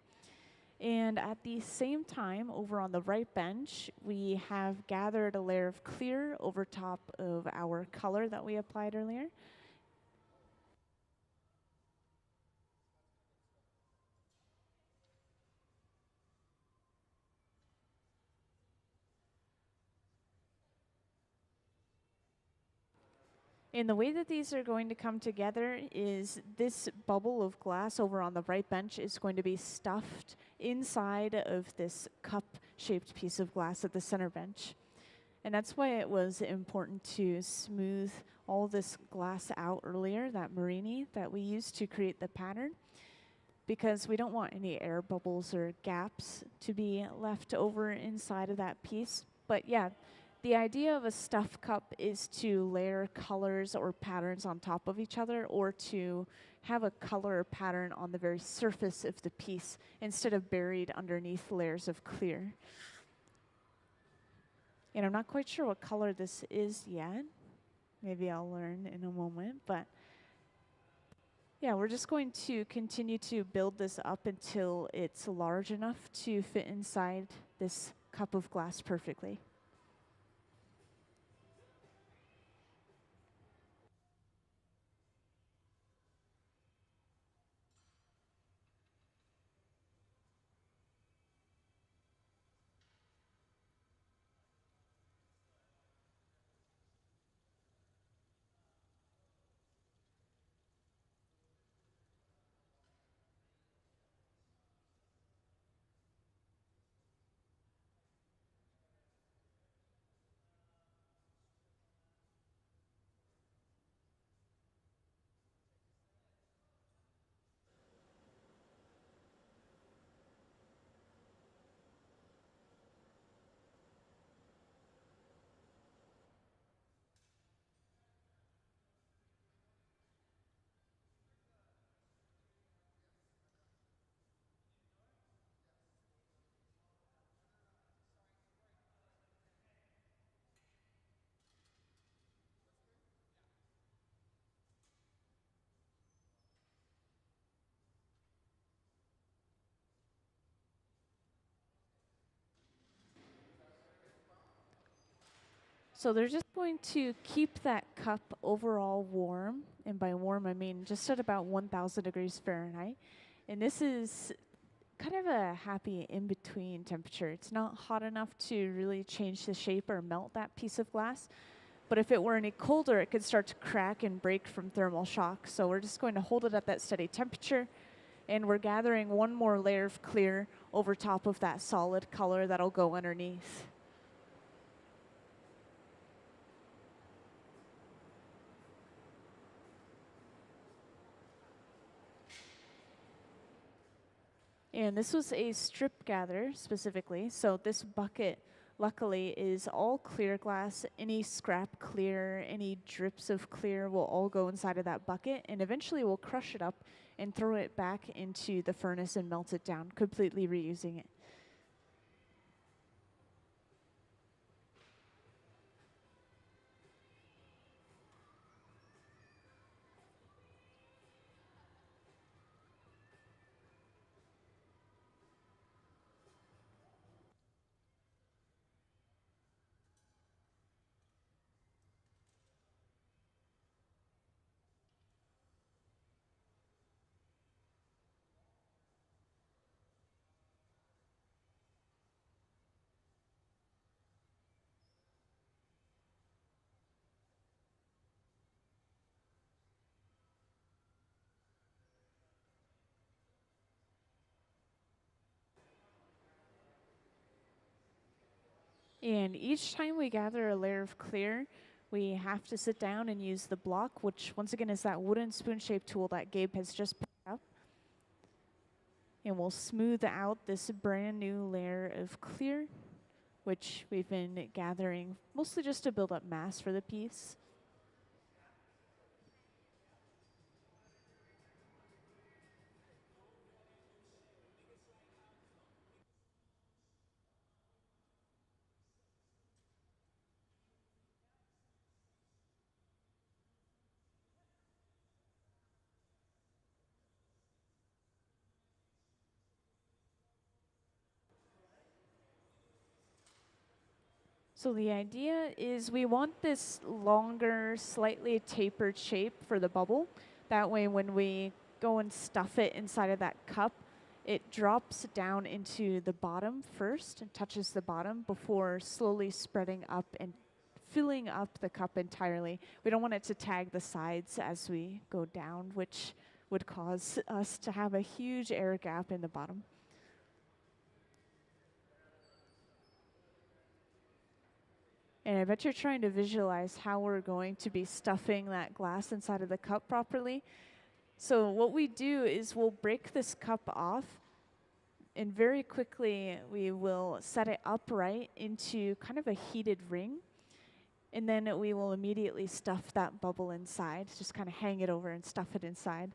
And at the same time, over on the right bench, we have gathered a layer of clear over top of our color that we applied earlier. And the way that these are going to come together is this bubble of glass over on the right bench is going to be stuffed inside of this cup-shaped piece of glass at the center bench. And that's why it was important to smooth all this glass out earlier, that Marini that we used to create the pattern, because we don't want any air bubbles or gaps to be left over inside of that piece. But yeah, the idea of a stuffed cup is to layer colors or patterns on top of each other, or to have a color or pattern on the very surface of the piece instead of buried underneath layers of clear. And I'm not quite sure what color this is yet. Maybe I'll learn in a moment, but yeah, we're just going to continue to build this up until it's large enough to fit inside this cup of glass perfectly. So they're just going to keep that cup overall warm, and by warm I mean just at about 1,000 degrees Fahrenheit. And this is kind of a happy in-between temperature. It's not hot enough to really change the shape or melt that piece of glass, but if it were any colder, it could start to crack and break from thermal shock. So we're just going to hold it at that steady temperature, and we're gathering one more layer of clear over top of that solid color that'll go underneath. And this was a strip gather specifically. So this bucket, luckily, is all clear glass. Any scrap clear, any drips of clear will all go inside of that bucket. And eventually we'll crush it up and throw it back into the furnace and melt it down, completely reusing it. And each time we gather a layer of clear, we have to sit down and use the block, which once again is that wooden spoon-shaped tool that Gabe has just picked up. And we'll smooth out this brand new layer of clear, which we've been gathering mostly just to build up mass for the piece. So the idea is we want this longer, slightly tapered shape for the bubble. That way when we go and stuff it inside of that cup, it drops down into the bottom first and touches the bottom before slowly spreading up and filling up the cup entirely. We don't want it to tag the sides as we go down, which would cause us to have a huge air gap in the bottom. And I bet you're trying to visualize how we're going to be stuffing that glass inside of the cup properly. So what we do is we'll break this cup off, and very quickly we will set it upright into kind of a heated ring. And then we will immediately stuff that bubble inside, just kind of hang it over and stuff it inside.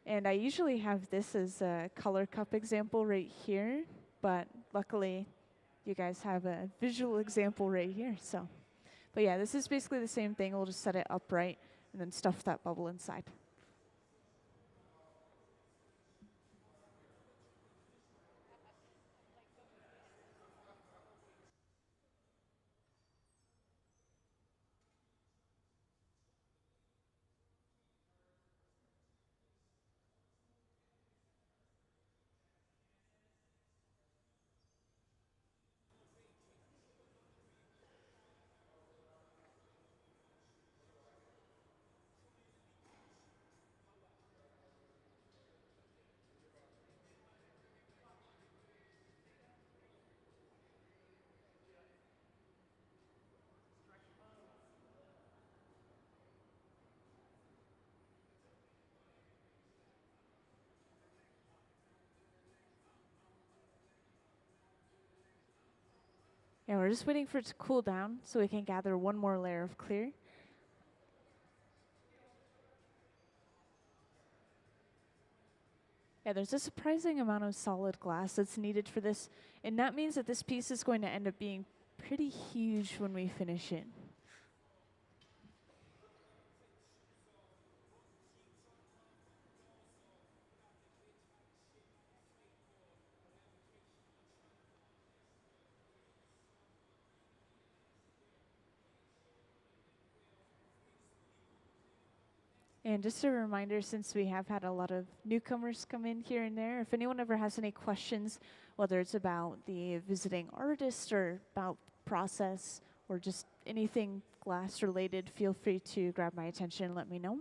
And I usually have this as a color cup example right here, but luckily you guys have a visual example right here. So, but yeah, this is basically the same thing. We'll just set it upright and then stuff that bubble inside. Yeah, we're just waiting for it to cool down so we can gather one more layer of clear. Yeah, there's a surprising amount of solid glass that's needed for this, and that means that this piece is going to end up being pretty huge when we finish it. And just a reminder, since we have had a lot of newcomers come in here and there, if anyone ever has any questions, whether it's about the visiting artist or about process or just anything glass related, feel free to grab my attention and let me know.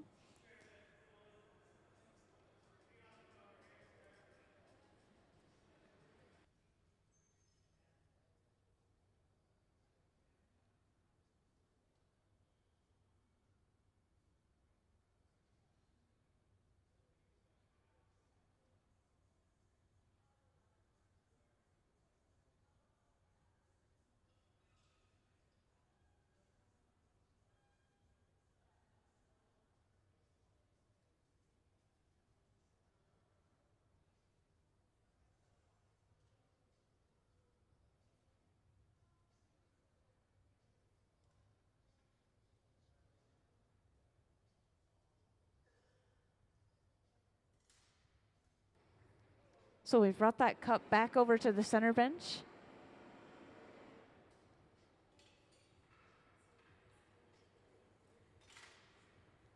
So we've brought that cup back over to the center bench.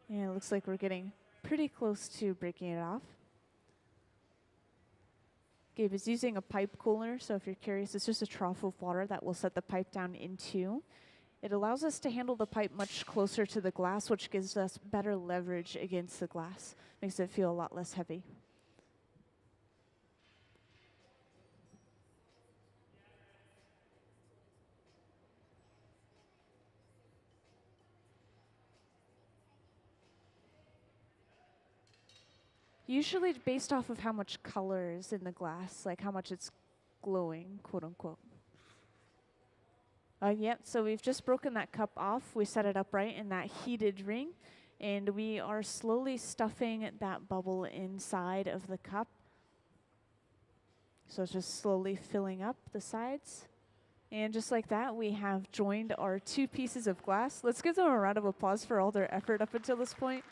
And it looks like we're getting pretty close to breaking it off. Gabe is using a pipe cooler, so if you're curious, it's just a trough of water that we'll set the pipe down into. It allows us to handle the pipe much closer to the glass, which gives us better leverage against the glass. Makes it feel a lot less heavy. Usually based off of how much color is in the glass, like how much it's glowing, quote unquote. Yep, so we've just broken that cup off. We set it upright in that heated ring, and we are slowly stuffing that bubble inside of the cup. So it's just slowly filling up the sides. And just like that, we have joined our two pieces of glass. Let's give them a round of applause for all their effort up until this point.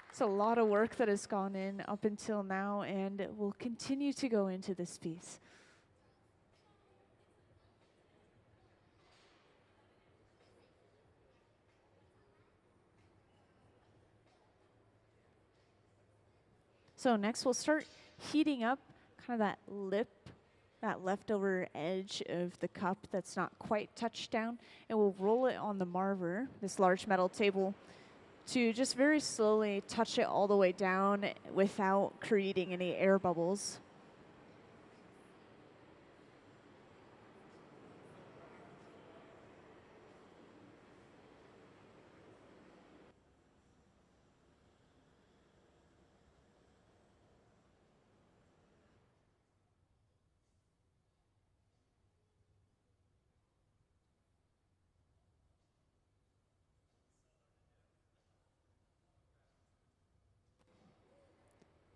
It's a lot of work that has gone in up until now, and will continue to go into this piece. So next we'll start heating up kind of that lip, that leftover edge of the cup that's not quite touched down, and we'll roll it on the marver, this large metal table, to just very slowly touch it all the way down without creating any air bubbles.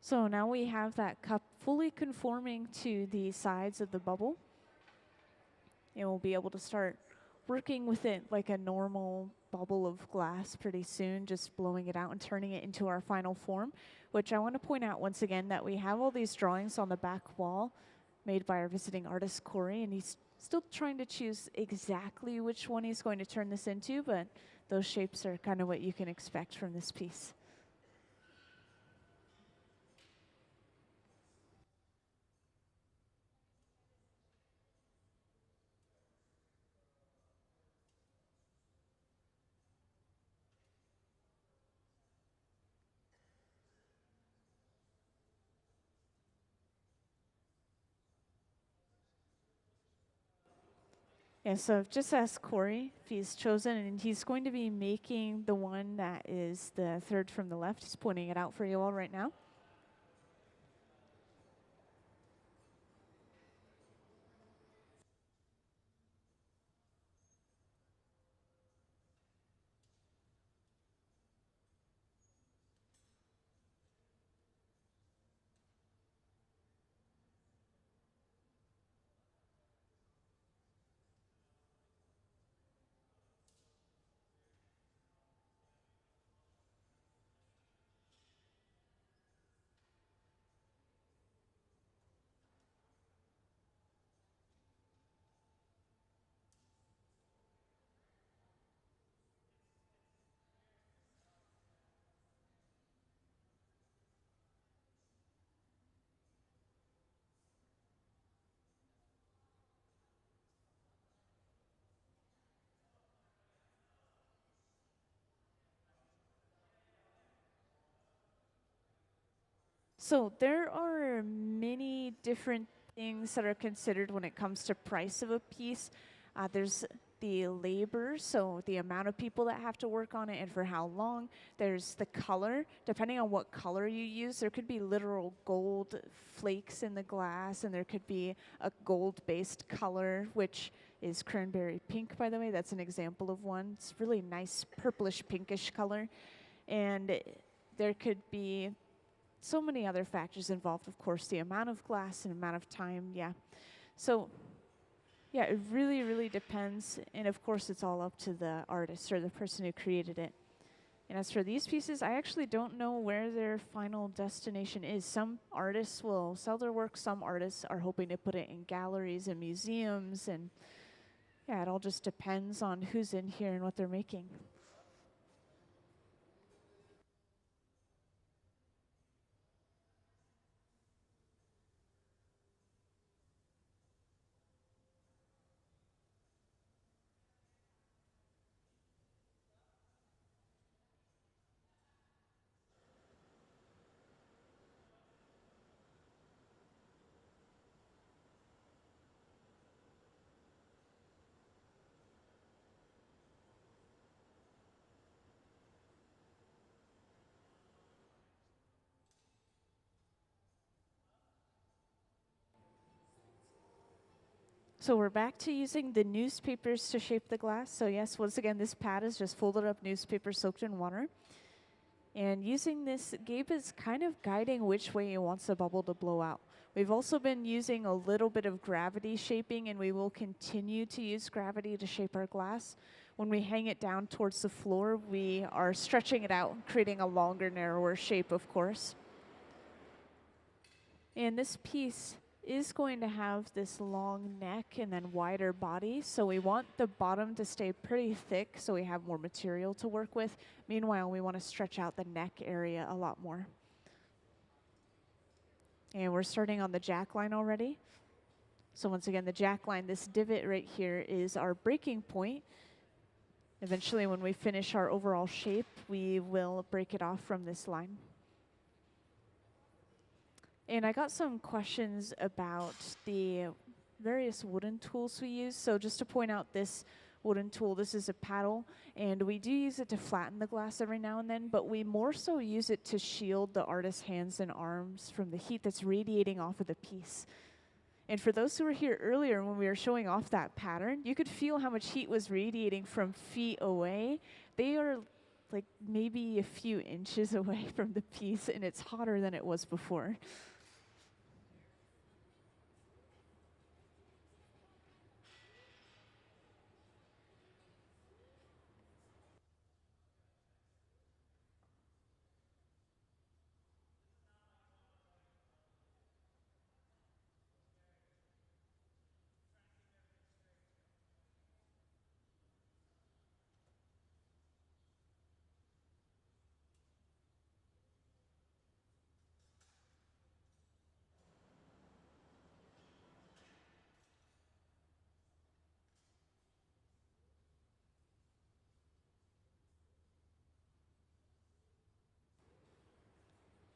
So now we have that cup fully conforming to the sides of the bubble. And we'll be able to start working with it like a normal bubble of glass pretty soon, just blowing it out and turning it into our final form, which I want to point out once again that we have all these drawings on the back wall made by our visiting artist, Corey, and he's still trying to choose exactly which one he's going to turn this into, but those shapes are kind of what you can expect from this piece. Yeah, so I've just asked Corey if he's chosen, and he's going to be making the one that is the third from the left. He's pointing it out for you all right now. So there are many different things that are considered when it comes to price of a piece. There's the labor, so the amount of people that have to work on it and for how long. There's the color. Depending on what color you use, there could be literal gold flakes in the glass, and there could be a gold-based color, which is cranberry pink, by the way. That's an example of one. It's really nice purplish pinkish color. And there could be so many other factors involved, of course, the amount of glass and amount of time, yeah. So yeah, it really, really depends. And of course, it's all up to the artist or the person who created it. And as for these pieces, I actually don't know where their final destination is. Some artists will sell their work. Some artists are hoping to put it in galleries and museums. And yeah, it all just depends on who's in here and what they're making. So we're back to using the newspapers to shape the glass. So yes, once again, this pad is just folded up newspaper soaked in water. And using this, Gabe is kind of guiding which way he wants the bubble to blow out. We've also been using a little bit of gravity shaping, and we will continue to use gravity to shape our glass. When we hang it down towards the floor, we are stretching it out, creating a longer, narrower shape, of course. And this piece is going to have this long neck and then wider body. So we want the bottom to stay pretty thick so we have more material to work with. Meanwhile, we want to stretch out the neck area a lot more. And we're starting on the jack line already. So once again, the jack line, this divot right here is our breaking point. Eventually, when we finish our overall shape, we will break it off from this line. And I got some questions about the various wooden tools we use. So just to point out this wooden tool, this is a paddle, and we do use it to flatten the glass every now and then, but we more so use it to shield the artist's hands and arms from the heat that's radiating off of the piece. And for those who were here earlier when we were showing off that pattern, you could feel how much heat was radiating from feet away. They are like maybe a few inches away from the piece, and it's hotter than it was before.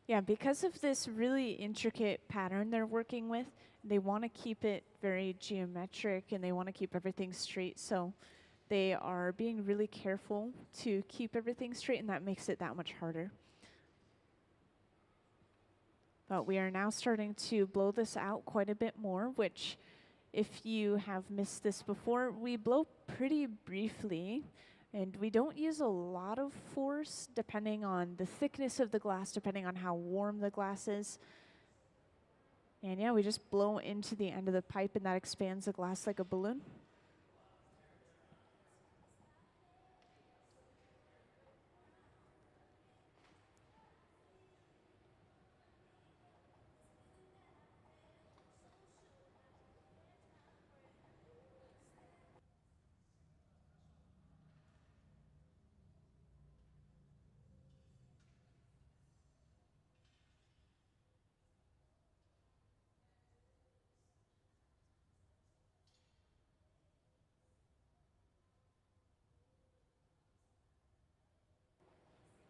Yeah, because of this really intricate pattern they're working with, they want to keep it very geometric and they want to keep everything straight. So they are being really careful to keep everything straight, and that makes it that much harder. But we are now starting to blow this out quite a bit more, which if you have missed this before, we blow pretty briefly. And we don't use a lot of force depending on the thickness of the glass, depending on how warm the glass is. And yeah, we just blow into the end of the pipe and that expands the glass like a balloon.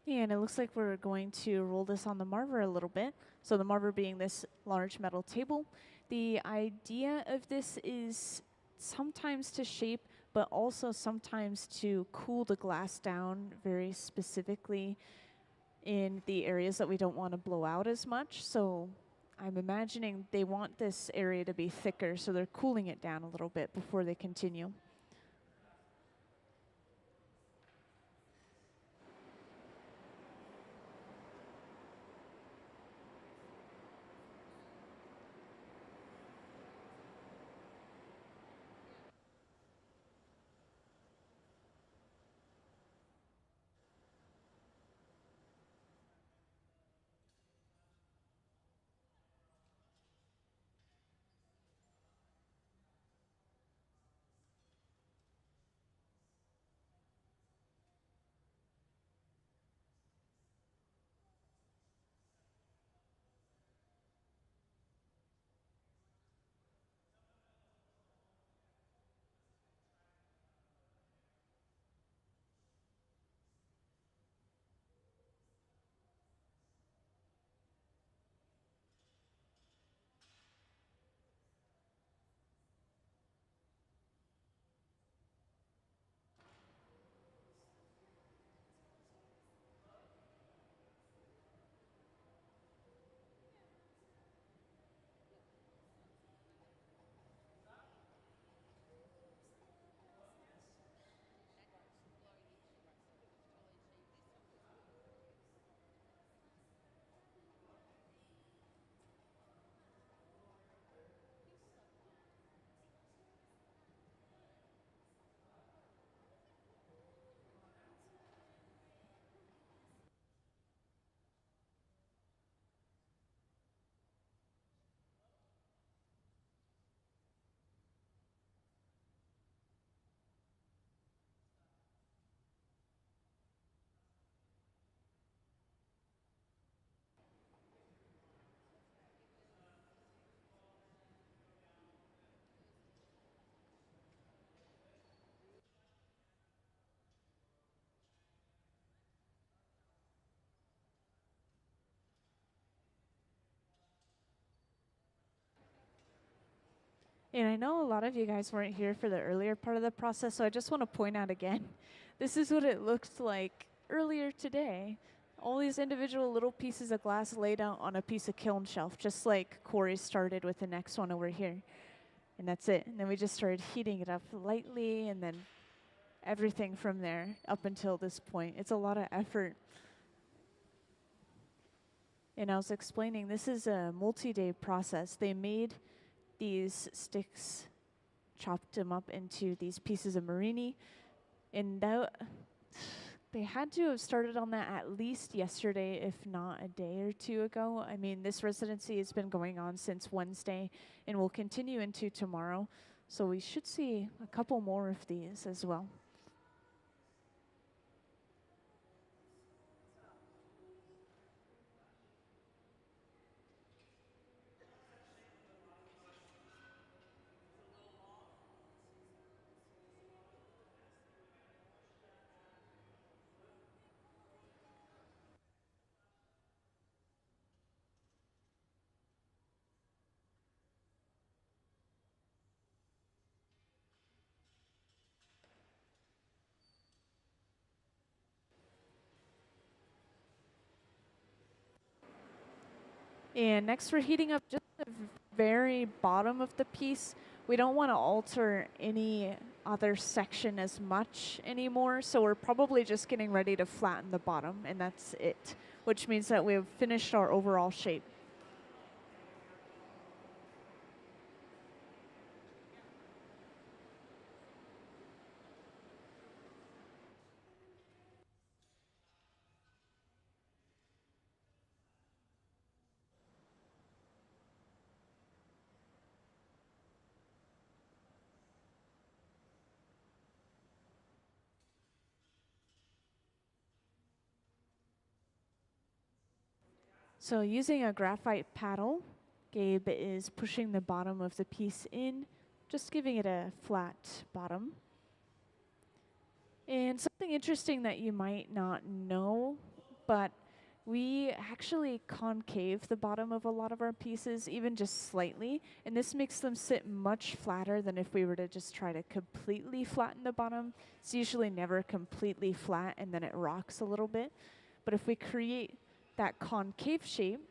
And it looks like we're going to roll this on the marver a little bit. So the marver being this large metal table. The idea of this is sometimes to shape, but also sometimes to cool the glass down very specifically in the areas that we don't want to blow out as much. So I'm imagining they want this area to be thicker, so they're cooling it down a little bit before they continue. And I know a lot of you guys weren't here for the earlier part of the process, so I just want to point out again, this is what it looked like earlier today. All these individual little pieces of glass laid out on a piece of kiln shelf, just like Corey started with the next one over here. And that's it. And then we just started heating it up lightly, and then everything from there up until this point. It's a lot of effort. And I was explaining, this is a multi-day process. They made these sticks, chopped them up into these pieces of marini, and they had to have started on that at least yesterday, if not a day or two ago. I mean, this residency has been going on since Wednesday and will continue into tomorrow, so we should see a couple more of these as well. And next we're heating up just the very bottom of the piece. We don't want to alter any other section as much anymore, so we're probably just getting ready to flatten the bottom, and that's it, which means that we've finished our overall shape. So using a graphite paddle, Gabe is pushing the bottom of the piece in, just giving it a flat bottom. And something interesting that you might not know, but we actually concave the bottom of a lot of our pieces, even just slightly, and this makes them sit much flatter than if we were to just try to completely flatten the bottom. It's usually never completely flat, and then it rocks a little bit. But if we create that concave shape,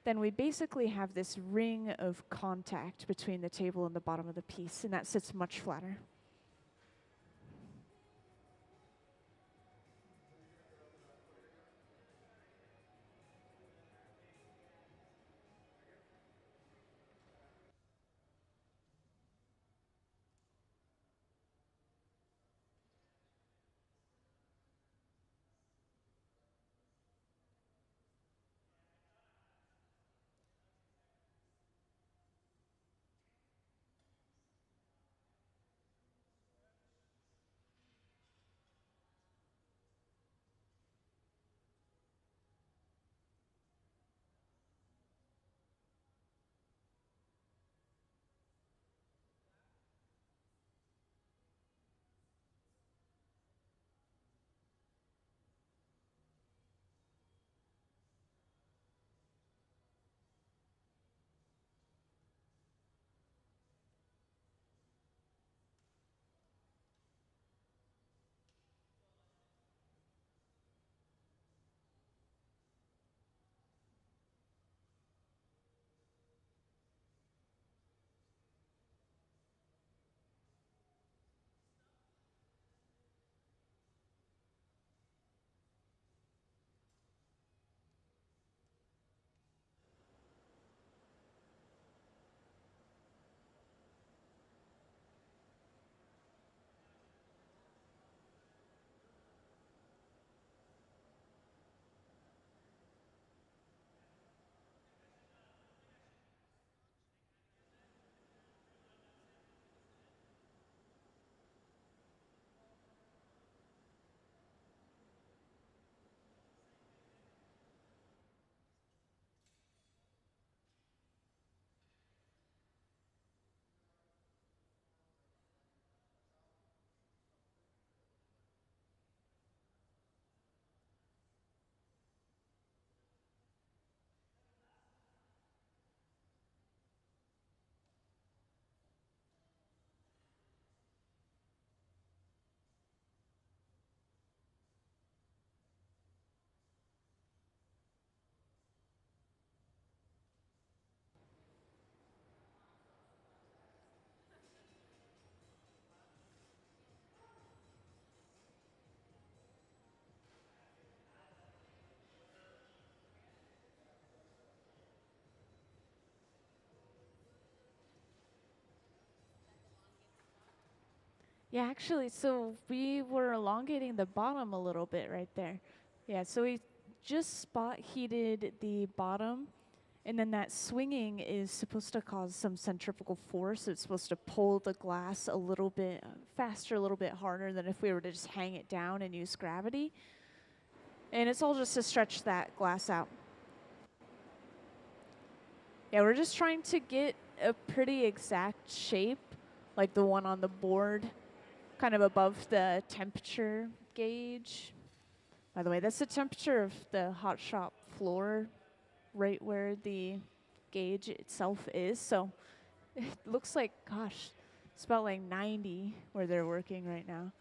then we basically have this ring of contact between the table and the bottom of the piece, and that sits much flatter. Yeah, actually, so we were elongating the bottom a little bit right there. Yeah, so we just spot heated the bottom, and then that swinging is supposed to cause some centrifugal force. It's supposed to pull the glass a little bit faster, a little bit harder than if we were to just hang it down and use gravity. And it's all just to stretch that glass out. Yeah, we're just trying to get a pretty exact shape, like the one on the board, kind of above the temperature gauge. By the way, that's the temperature of the hot shop floor, right where the gauge itself is. So it looks like, gosh, it's about like 90 where they're working right now.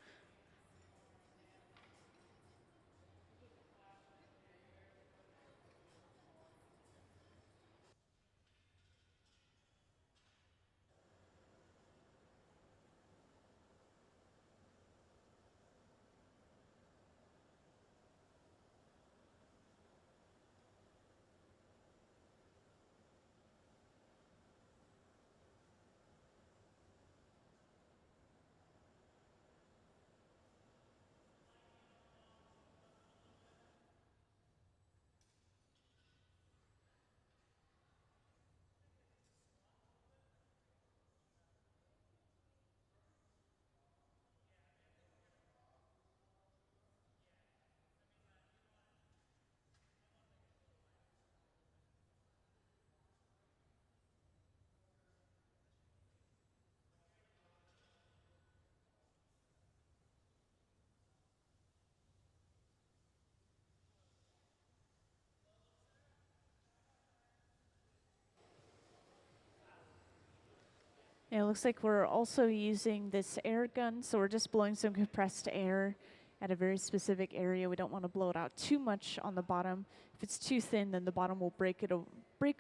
And it looks like we're also using this air gun, so we're just blowing some compressed air at a very specific area. We don't want to blow it out too much on the bottom. If it's too thin, then the bottom will break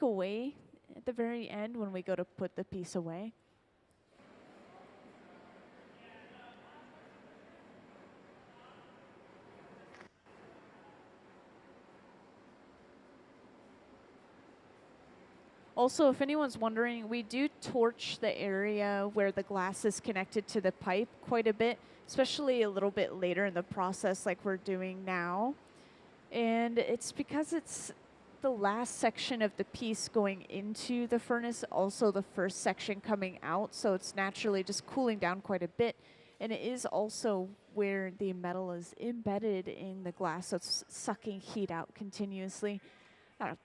away at the very end when we go to put the piece away. Also, if anyone's wondering, we do torch the area where the glass is connected to the pipe quite a bit, especially a little bit later in the process like we're doing now. And it's because it's the last section of the piece going into the furnace, also the first section coming out, so it's naturally just cooling down quite a bit. And it is also where the metal is embedded in the glass, so it's sucking heat out continuously.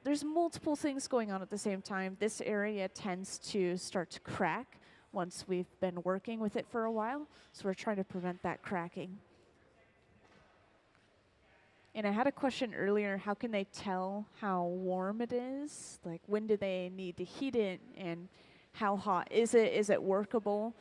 There's multiple things going on at the same time. This area tends to start to crack once we've been working with it for a while, so we're trying to prevent that cracking. And I had a question earlier, how can they tell how warm it is? Like, when do they need to heat it, and how hot is it? Is it workable?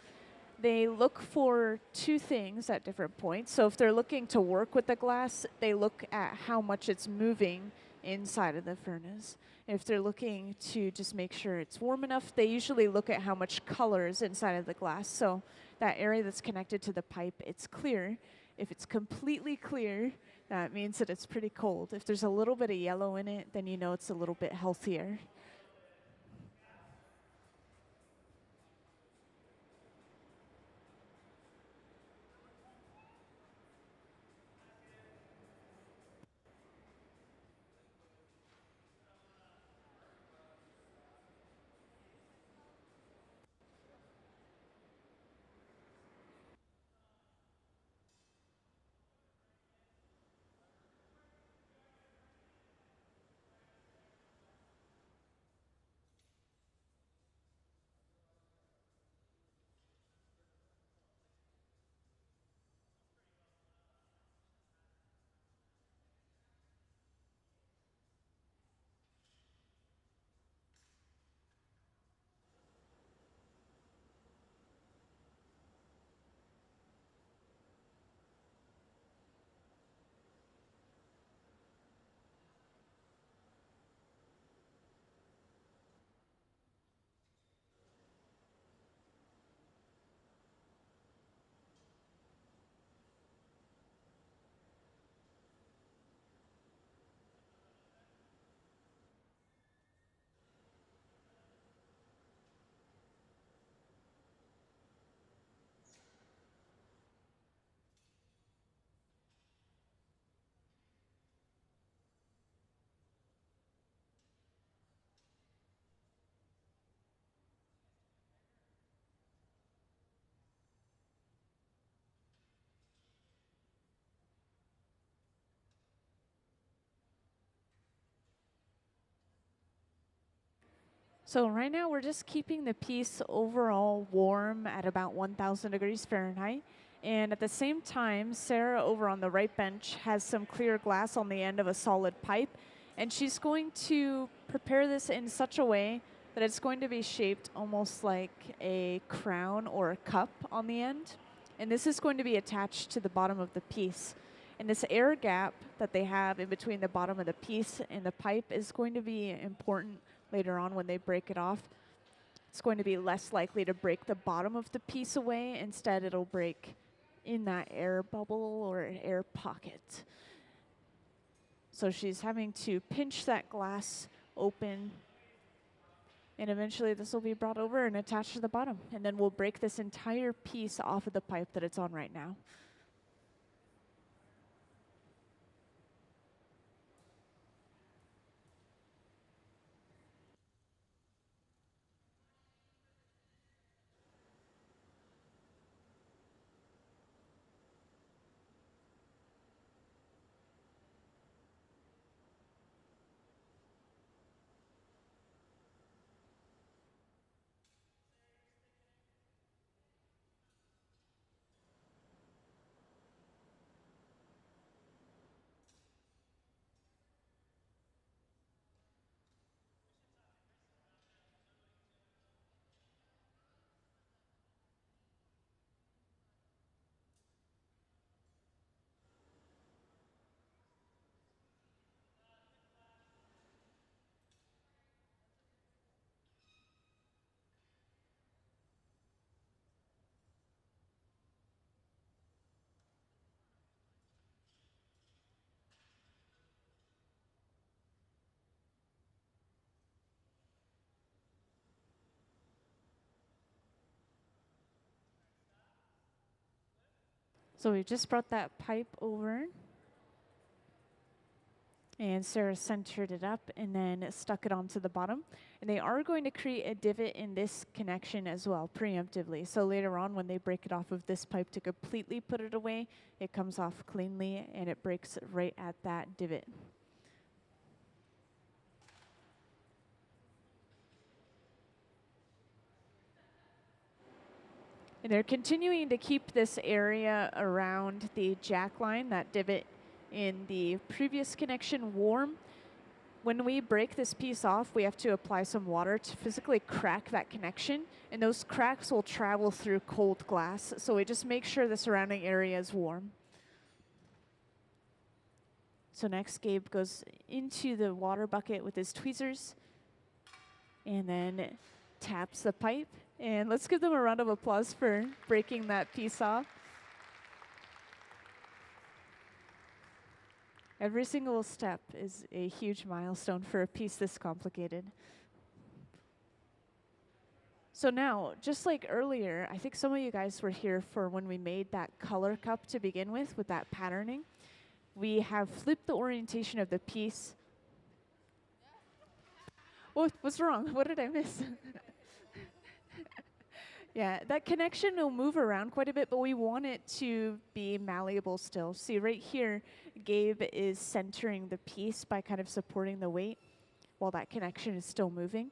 They look for two things at different points. So if they're looking to work with the glass, they look at how much it's moving inside of the furnace. If they're looking to just make sure it's warm enough, they usually look at how much color is inside of the glass. So that area that's connected to the pipe, it's clear. If it's completely clear, that means that it's pretty cold. If there's a little bit of yellow in it, then you know it's a little bit healthier. So right now we're just keeping the piece overall warm at about 1,000 degrees Fahrenheit. And at the same time, Sarah over on the right bench has some clear glass on the end of a solid pipe. And she's going to prepare this in such a way that it's going to be shaped almost like a crown or a cup on the end. And this is going to be attached to the bottom of the piece. And this air gap that they have in between the bottom of the piece and the pipe is going to be important later on when they break it off. It's going to be less likely to break the bottom of the piece away. Instead, it'll break in that air bubble or air pocket. So she's having to pinch that glass open, and eventually this will be brought over and attached to the bottom. And then we'll break this entire piece off of the pipe that it's on right now. So we just brought that pipe over, and Sarah centered it up and then stuck it onto the bottom. And they are going to create a divot in this connection as well, preemptively. So later on, when they break it off of this pipe to completely put it away, it comes off cleanly and it breaks right at that divot. And they're continuing to keep this area around the jack line, that divot in the previous connection, warm. When we break this piece off, we have to apply some water to physically crack that connection, and those cracks will travel through cold glass, so we just make sure the surrounding area is warm. So next, Gabe goes into the water bucket with his tweezers, and then taps the pipe. And let's give them a round of applause for breaking that piece off. Every single step is a huge milestone for a piece this complicated. So now, just like earlier, I think some of you guys were here for when we made that color cup to begin with that patterning. We have flipped the orientation of the piece. What's wrong? What did I miss? Yeah, that connection will move around quite a bit, but we want it to be malleable still. See, right here, Gabe is centering the piece by kind of supporting the weight while that connection is still moving.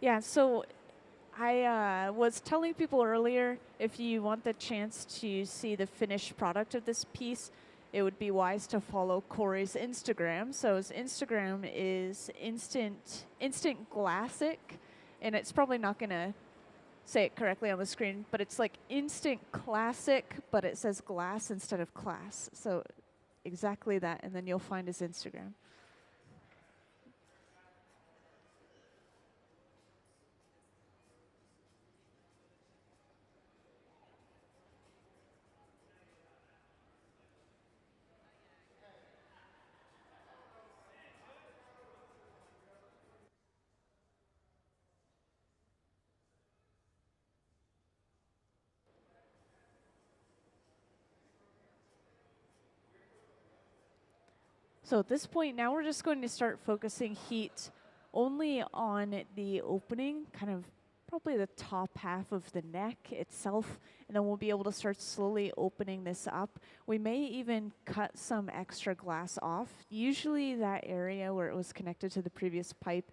Yeah, so I was telling people earlier, if you want the chance to see the finished product of this piece, it would be wise to follow Corey's Instagram. So his Instagram is instant glassic, and it's probably not going to say it correctly on the screen, but it's like instant classic, but it says glass instead of class. So exactly that, and then you'll find his Instagram. So at this point, now we're just going to start focusing heat only on the opening, kind of probably the top half of the neck itself, and then we'll be able to start slowly opening this up. We may even cut some extra glass off. Usually that area where it was connected to the previous pipe,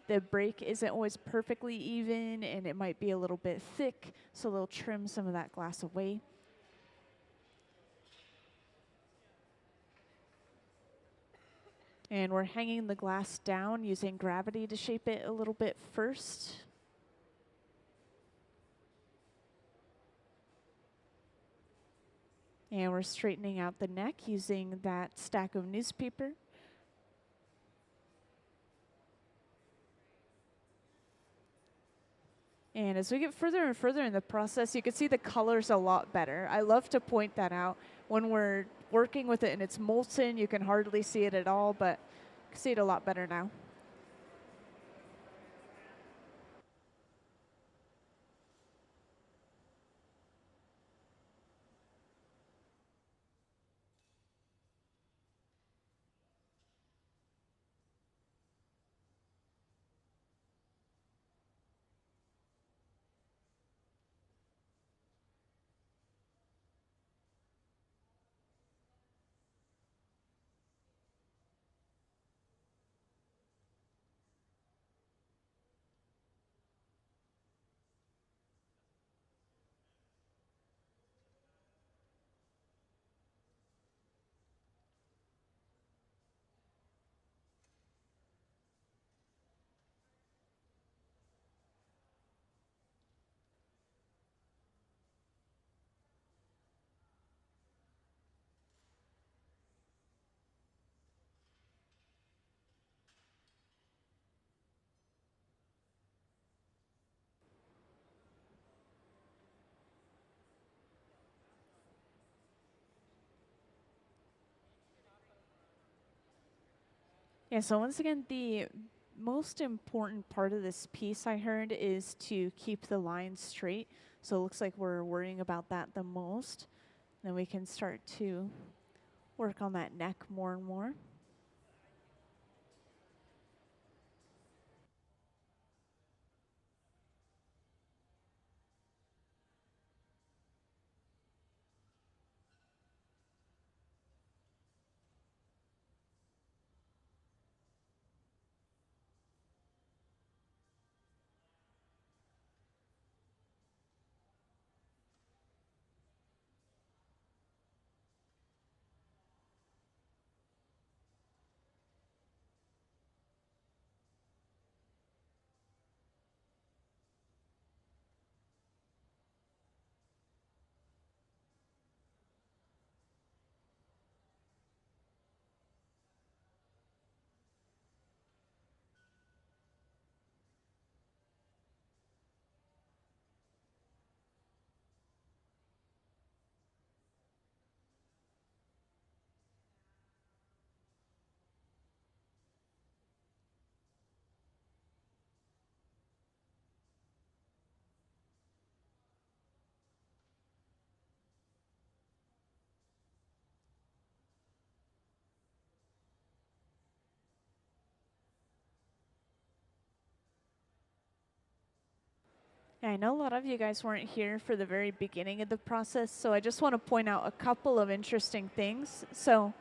the break isn't always perfectly even, and it might be a little bit thick, so they'll trim some of that glass away. And we're hanging the glass down using gravity to shape it a little bit first. And we're straightening out the neck using that stack of newspaper. And as we get further and further in the process, you can see the color's a lot better. I love to point that out. When we're working with it and it's molten, you can hardly see it at all, but you can see it a lot better now. Yeah, so once again, the most important part of this piece I heard is to keep the line straight. So it looks like we're worrying about that the most. Then we can start to work on that neck more and more. Yeah, I know a lot of you guys weren't here for the very beginning of the process, so I just want to point out a couple of interesting things. So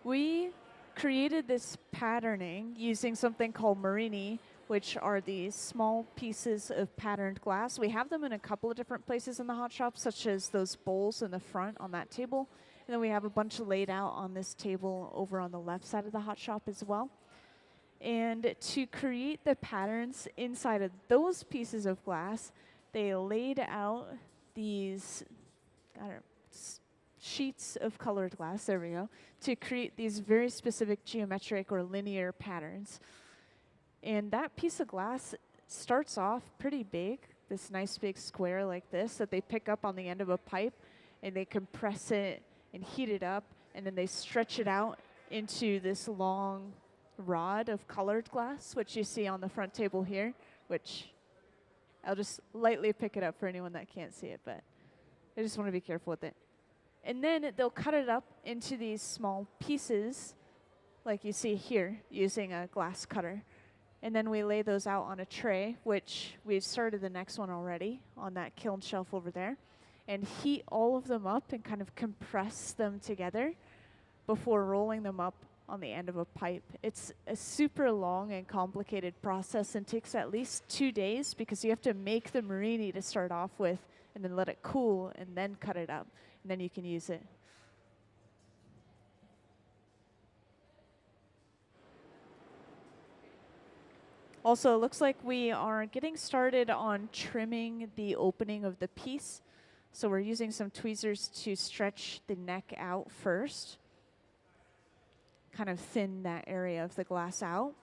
we created this patterning using something called Marini, which are these small pieces of patterned glass. We have them in a couple of different places in the hot shop, such as those bowls in the front on that table. And then we have a bunch laid out on this table over on the left side of the hot shop as well. And to create the patterns inside of those pieces of glass, they laid out these sheets of colored glass, there we go, to create these very specific geometric or linear patterns. And that piece of glass starts off pretty big, this nice big square like this that they pick up on the end of a pipe, and they compress it and heat it up, and then they stretch it out into this long rod of colored glass, which you see on the front table here, which I'll just lightly pick it up for anyone that can't see it, but I just want to be careful with it. And then they'll cut it up into these small pieces, like you see here, using a glass cutter. And then we lay those out on a tray, which we've started the next one already on that kiln shelf over there, and heat all of them up and kind of compress them together before rolling them up on the end of a pipe. It's a super long and complicated process and takes at least 2 days because you have to make the Marini to start off with and then let it cool and then cut it up, and then you can use it. Also, it looks like we are getting started on trimming the opening of the piece. So we're using some tweezers to stretch the neck out first, kind of thin that area of the glass out.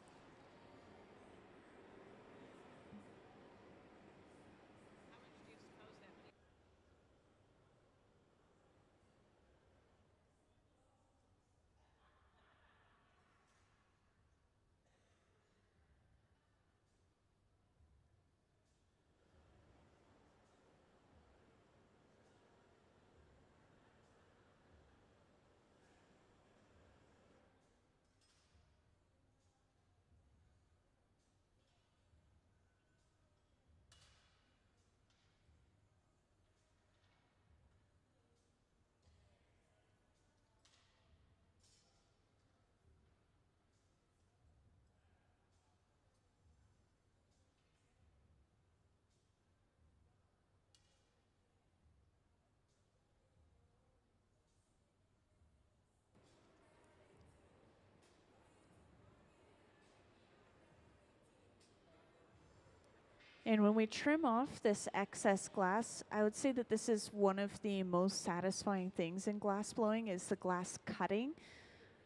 And when we trim off this excess glass, I would say that this is one of the most satisfying things in glass blowing is the glass cutting.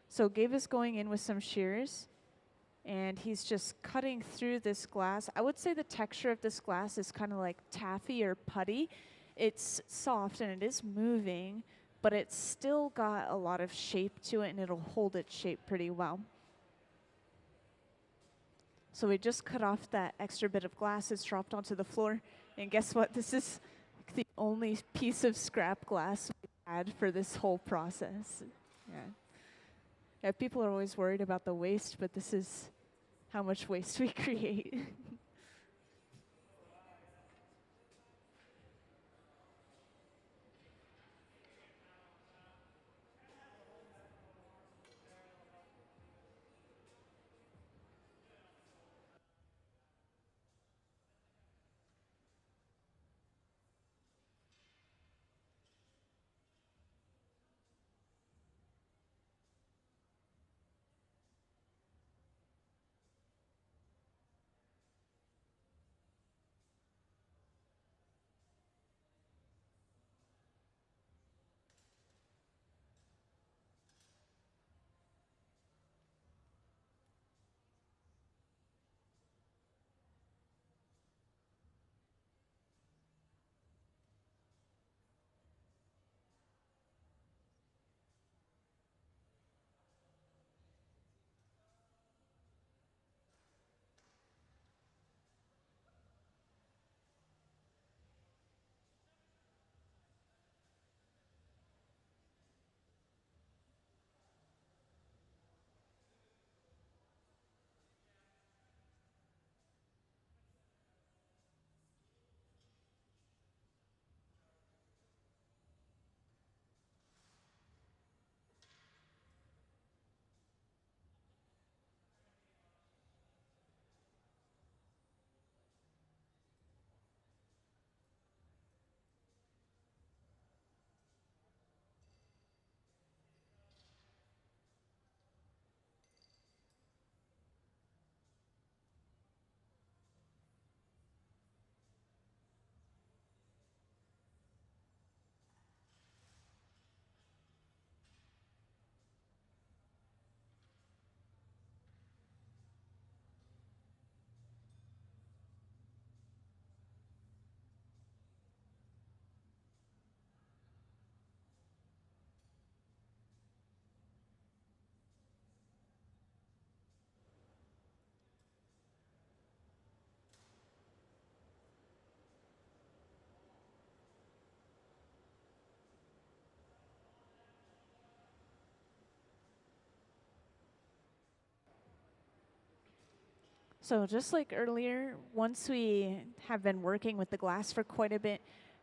So Gabe is going in with some shears, and he's just cutting through this glass. I would say the texture of this glass is kind of like taffy or putty. It's soft and it is moving, but it's still got a lot of shape to it, and it'll hold its shape pretty well. So we just cut off that extra bit of glass. It's dropped onto the floor. And guess what? This is the only piece of scrap glass we had for this whole process. Yeah. Yeah, people are always worried about the waste, but this is how much waste we create. So just like earlier, once we have been working with the glass for quite a bit,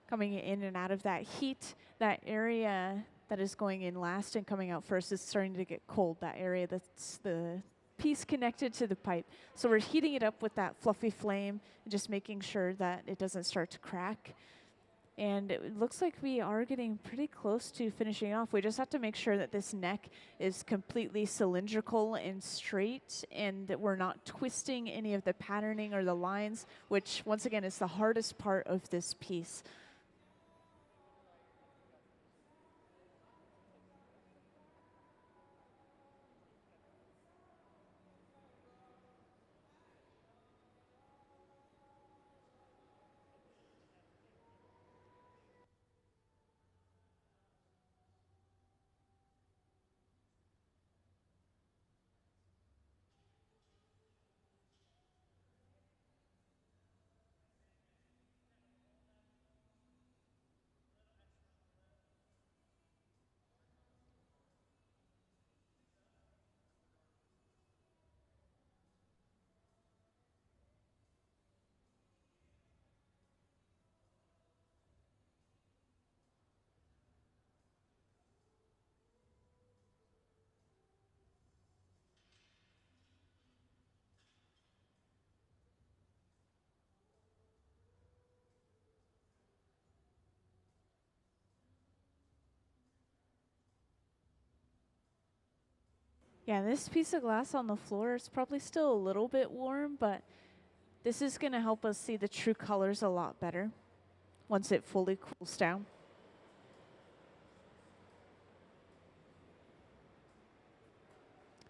coming in and out of that heat, that area that is going in last and coming out first is starting to get cold, that area that's the piece connected to the pipe. So we're heating it up with that fluffy flame, and just making sure that it doesn't start to crack. And it looks like we are getting pretty close to finishing off. We just have to make sure that this neck is completely cylindrical and straight, and that we're not twisting any of the patterning or the lines, which once again is the hardest part of this piece. Yeah, this piece of glass on the floor is probably still a little bit warm, but this is going to help us see the true colors a lot better once it fully cools down.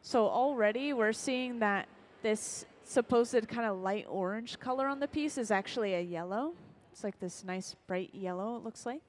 So already we're seeing that this supposed kind of light orange color on the piece is actually a yellow. It's like this nice bright yellow, it looks like.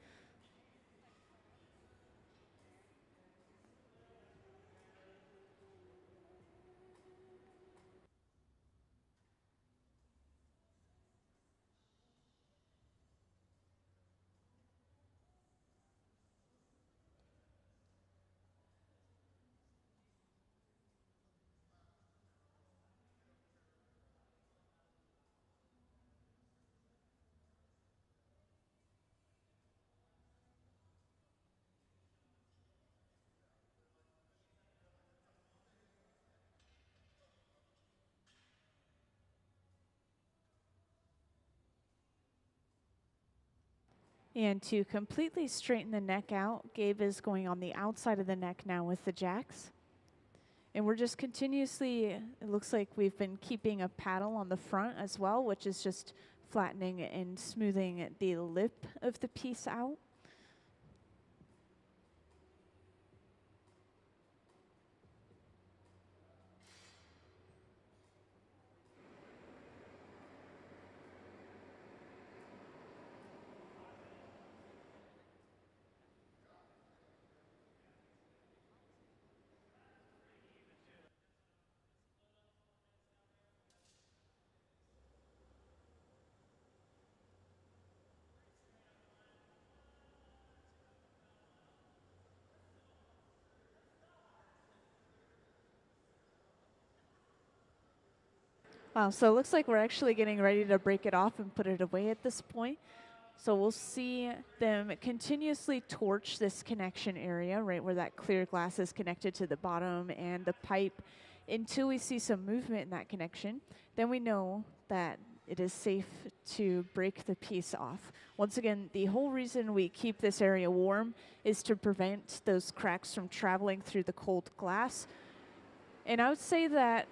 And to completely straighten the neck out, Gabe is going on the outside of the neck now with the jacks. And we're just continuously, it looks like we've been keeping a paddle on the front as well, which is just flattening and smoothing the lip of the piece out. Wow, so it looks like we're actually getting ready to break it off and put it away at this point. So we'll see them continuously torch this connection area, right where that clear glass is connected to the bottom and the pipe, until we see some movement in that connection. Then we know that it is safe to break the piece off. Once again, the whole reason we keep this area warm is to prevent those cracks from traveling through the cold glass. And I would say that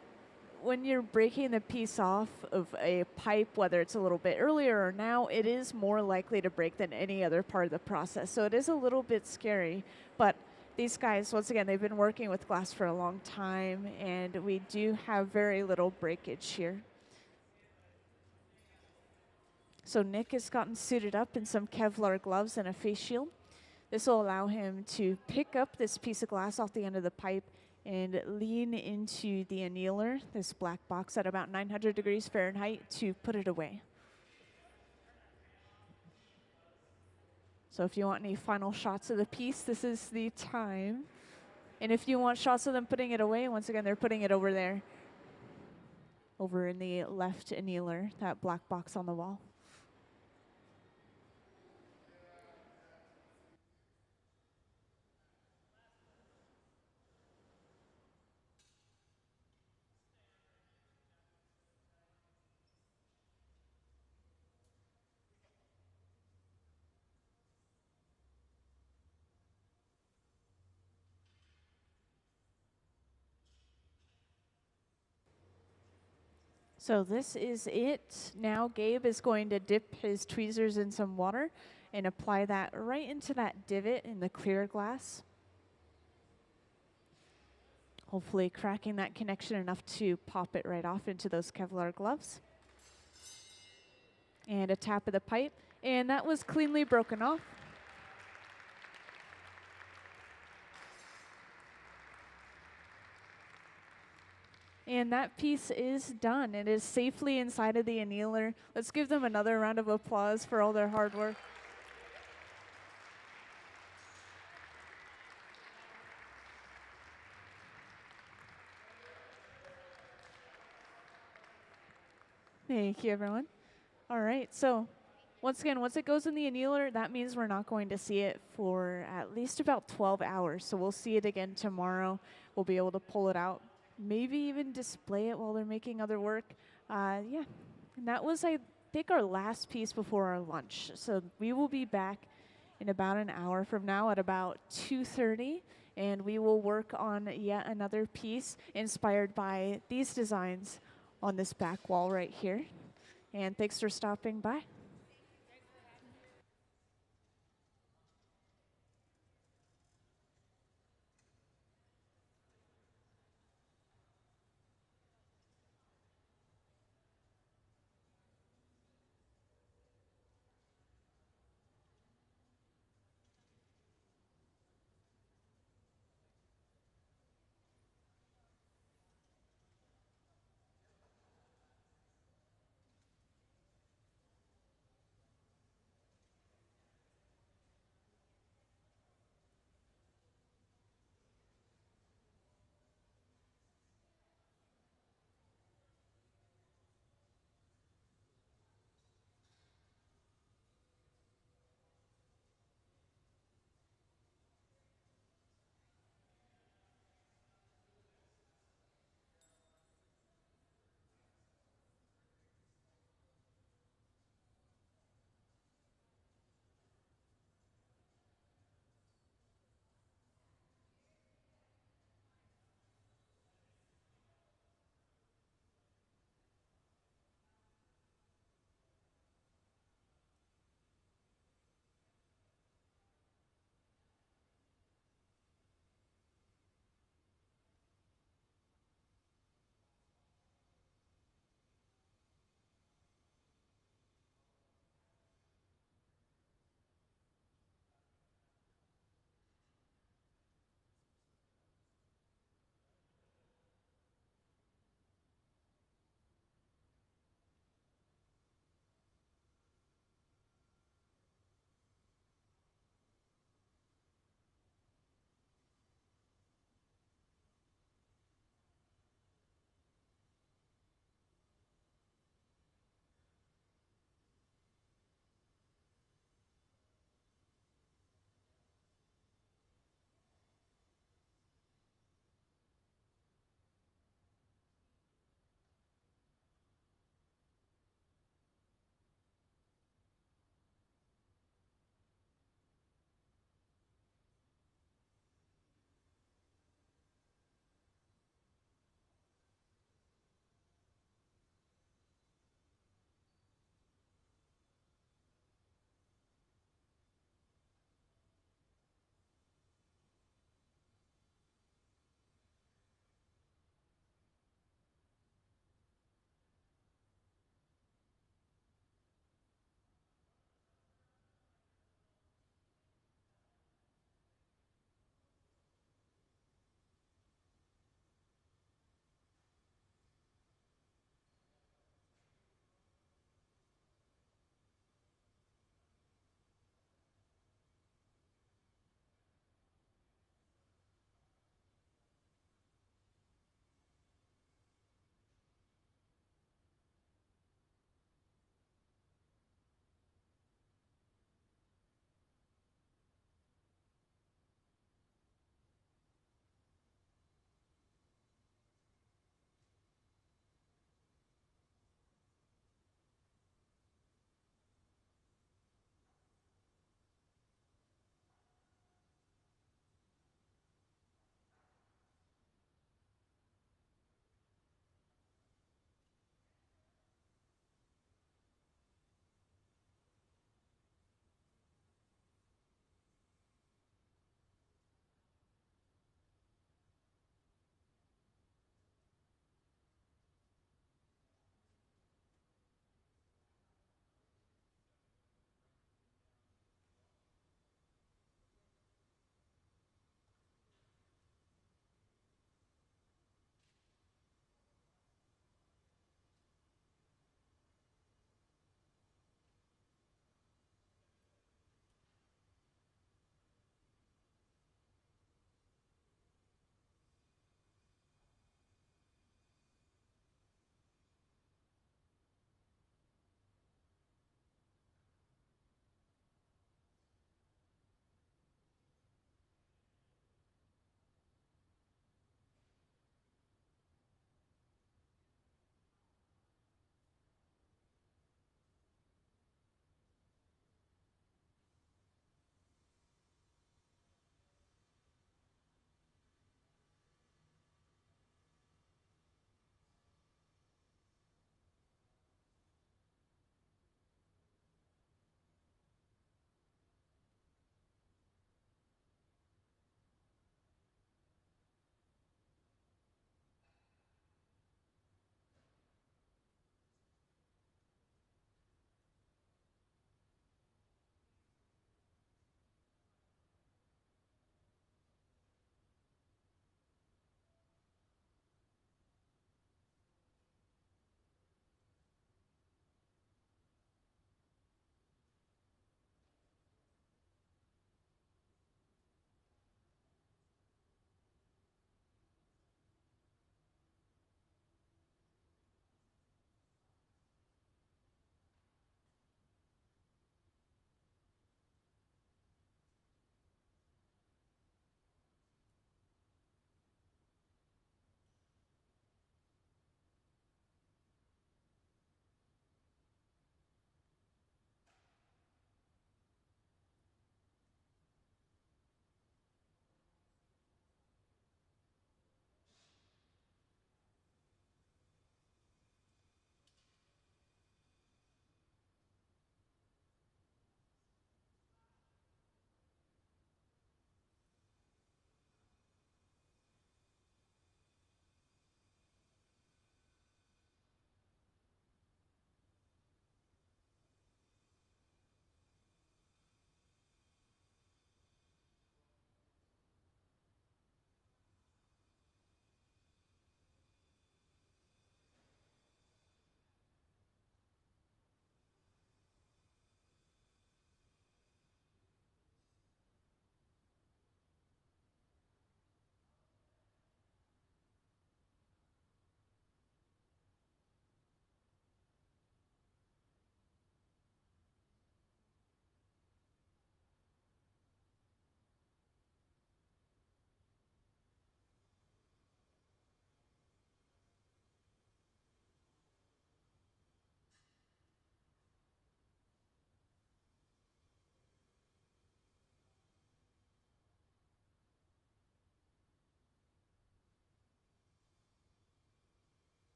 when you're breaking the piece off of a pipe, whether it's a little bit earlier or now, it is more likely to break than any other part of the process. So it is a little bit scary, but these guys, once again, they've been working with glass for a long time, and we do have very little breakage here. So Nick has gotten suited up in some Kevlar gloves and a face shield. This will allow him to pick up this piece of glass off the end of the pipe and lean into the annealer, this black box at about 900 degrees Fahrenheit, to put it away. So if you want any final shots of the piece, this is the time. And if you want shots of them putting it away, once again, they're putting it over there, over in the left annealer, that black box on the wall. So this is it. Now Gabe is going to dip his tweezers in some water and apply that right into that divot in the clear glass. Hopefully cracking that connection enough to pop it right off into those Kevlar gloves. And a tap of the pipe, and that was cleanly broken off. And that piece is done. It is safely inside of the annealer. Let's give them another round of applause for all their hard work. Thank you, everyone. All right, so once again, once it goes in the annealer, that means we're not going to see it for at least about 12 hours. So we'll see it again tomorrow. We'll be able to pull it out, maybe even display it while they're making other work. Yeah, and that was, I think, our last piece before our lunch. So we will be back in about an hour from now at about 2:30, and we will work on yet another piece inspired by these designs on this back wall right here. And thanks for stopping by.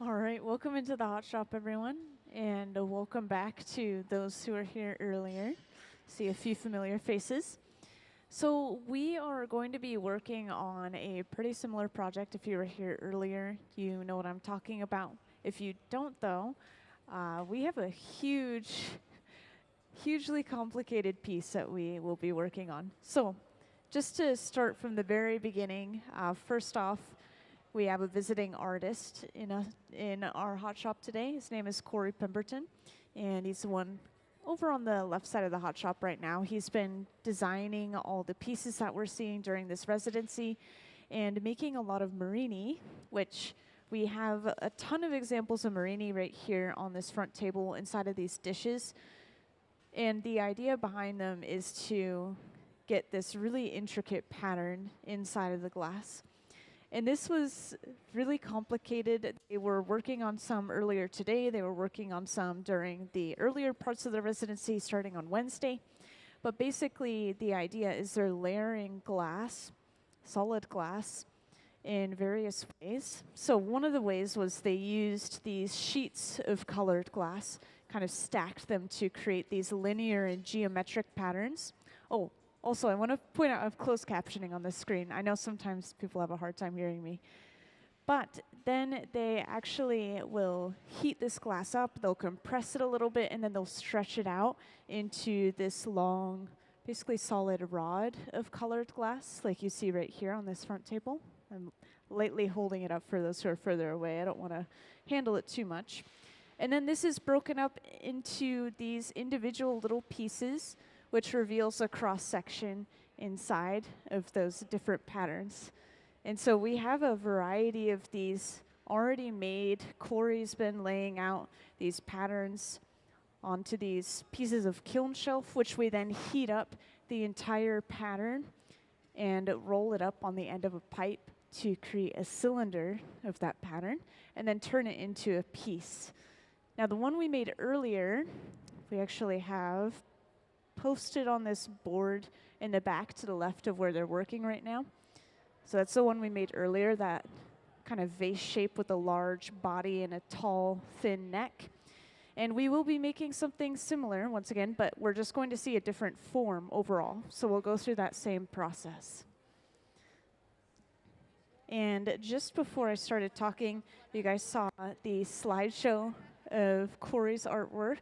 All right, welcome into the hot shop, everyone, and welcome back to those who were here earlier. See a few familiar faces. So we are going to be working on a pretty similar project. If you were here earlier, you know what I'm talking about. If you don't, though, we have a hugely complicated piece that we will be working on. So just to start from the very beginning, first off, we have a visiting artist in our hot shop today. His name is Pemberton, and he's the one over on the left side of the hot shop right now. He's been designing all the pieces that we're seeing during this residency and making a lot of Marini, which we have a ton of examples of Marini right here on this front table inside of these dishes. And the idea behind them is to get this really intricate pattern inside of the glass. And this was really complicated. They were working on some earlier today. They were working on some during the earlier parts of the residency starting on Wednesday. But basically, the idea is they're layering glass, solid glass, in various ways. So one of the ways was they used these sheets of colored glass, kind of stacked them to create these linear and geometric patterns. Oh, also, I want to point out I have closed captioning on the screen. I know sometimes people have a hard time hearing me. But then they actually will heat this glass up, they'll compress it a little bit, and then they'll stretch it out into this long, basically solid rod of colored glass, like you see right here on this front table. I'm lightly holding it up for those who are further away. I don't want to handle it too much. And then this is broken up into these individual little pieces, which reveals a cross-section inside of those different patterns. And so we have a variety of these already made. Corey's been laying out these patterns onto these pieces of kiln shelf, which we then heat up the entire pattern and roll it up on the end of a pipe to create a cylinder of that pattern, and then turn it into a piece. Now, the one we made earlier, we actually have posted on this board in the back to the left of where they're working right now. So that's the one we made earlier, that kind of vase shape with a large body and a tall, thin neck. And we will be making something similar once again, but we're just going to see a different form overall. So we'll go through that same process. And just before I started talking, you guys saw the slideshow of Corey's artwork.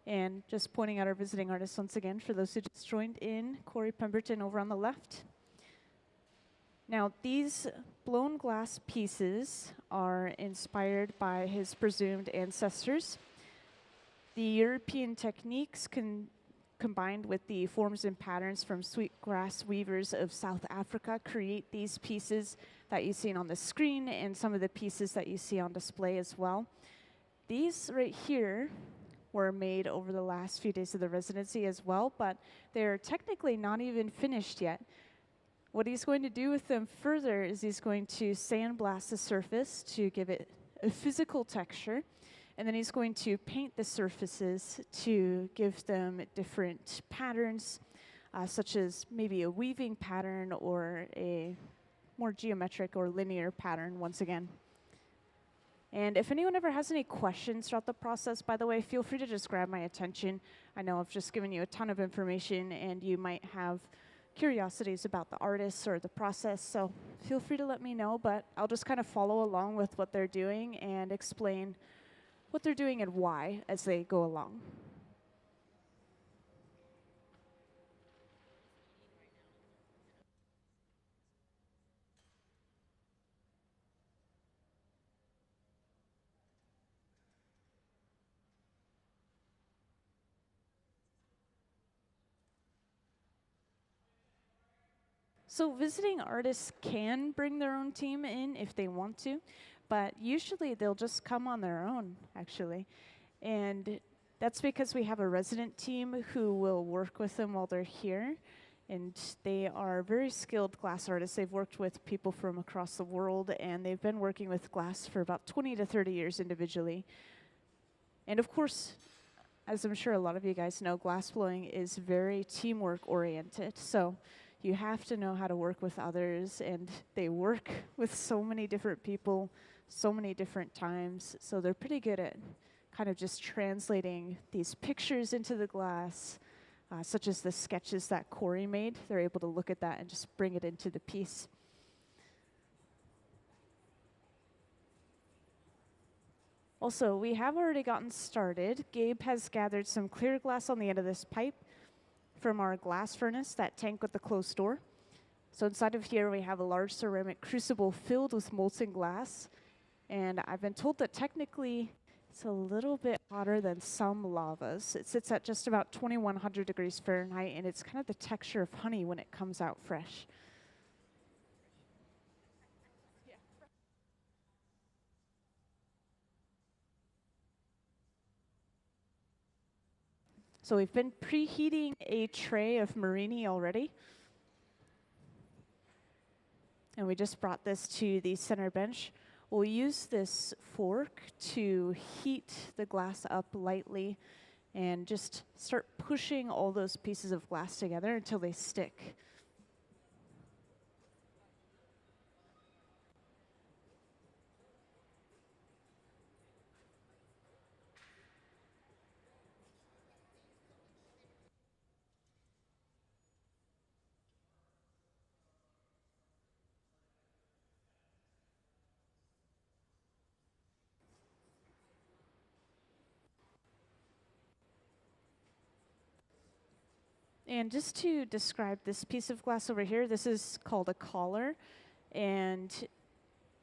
And just pointing out our visiting artist once again, for those who just joined in, Pemberton over on the left. Now, these blown glass pieces are inspired by his presumed ancestors. The European techniques combined with the forms and patterns from sweetgrass weavers of South Africa create these pieces that you've seen on the screen and some of the pieces that you see on display as well. These right here were made over the last few days of the residency as well, but they're technically not even finished yet. What he's going to do with them further is he's going to sandblast the surface to give it a physical texture, and then he's going to paint the surfaces to give them different patterns, such as maybe a weaving pattern or a more geometric or linear pattern once again. And if anyone ever has any questions throughout the process, by the way, feel free to just grab my attention. I know I've just given you a ton of information, and you might have curiosities about the artists or the process, so feel free to let me know, but I'll just kind of follow along with what they're doing and explain what they're doing and why as they go along. So visiting artists can bring their own team in if they want to, but usually they'll just come on their own, actually. And that's because we have a resident team who will work with them while they're here. And they are very skilled glass artists. They've worked with people from across the world, and they've been working with glass for about 20 to 30 years individually. And of course, as I'm sure a lot of you guys know, glass blowing is very teamwork oriented. So you have to know how to work with others, and they work with so many different people, so many different times. So they're pretty good at kind of just translating these pictures into the glass, such as the sketches that Corey made. They're able to look at that and just bring it into the piece. Also, we have already gotten started. Gabe has gathered some clear glass on the end of this pipe from our glass furnace, that tank with the closed door. So inside of here, we have a large ceramic crucible filled with molten glass. And I've been told that technically it's a little bit hotter than some lavas. It sits at just about 2100 degrees Fahrenheit, and it's kind of the texture of honey when it comes out fresh. So we've been preheating a tray of Marini already. And we just brought this to the center bench. We'll use this fork to heat the glass up lightly and just start pushing all those pieces of glass together until they stick. And just to describe this piece of glass over here, this is called a collar. And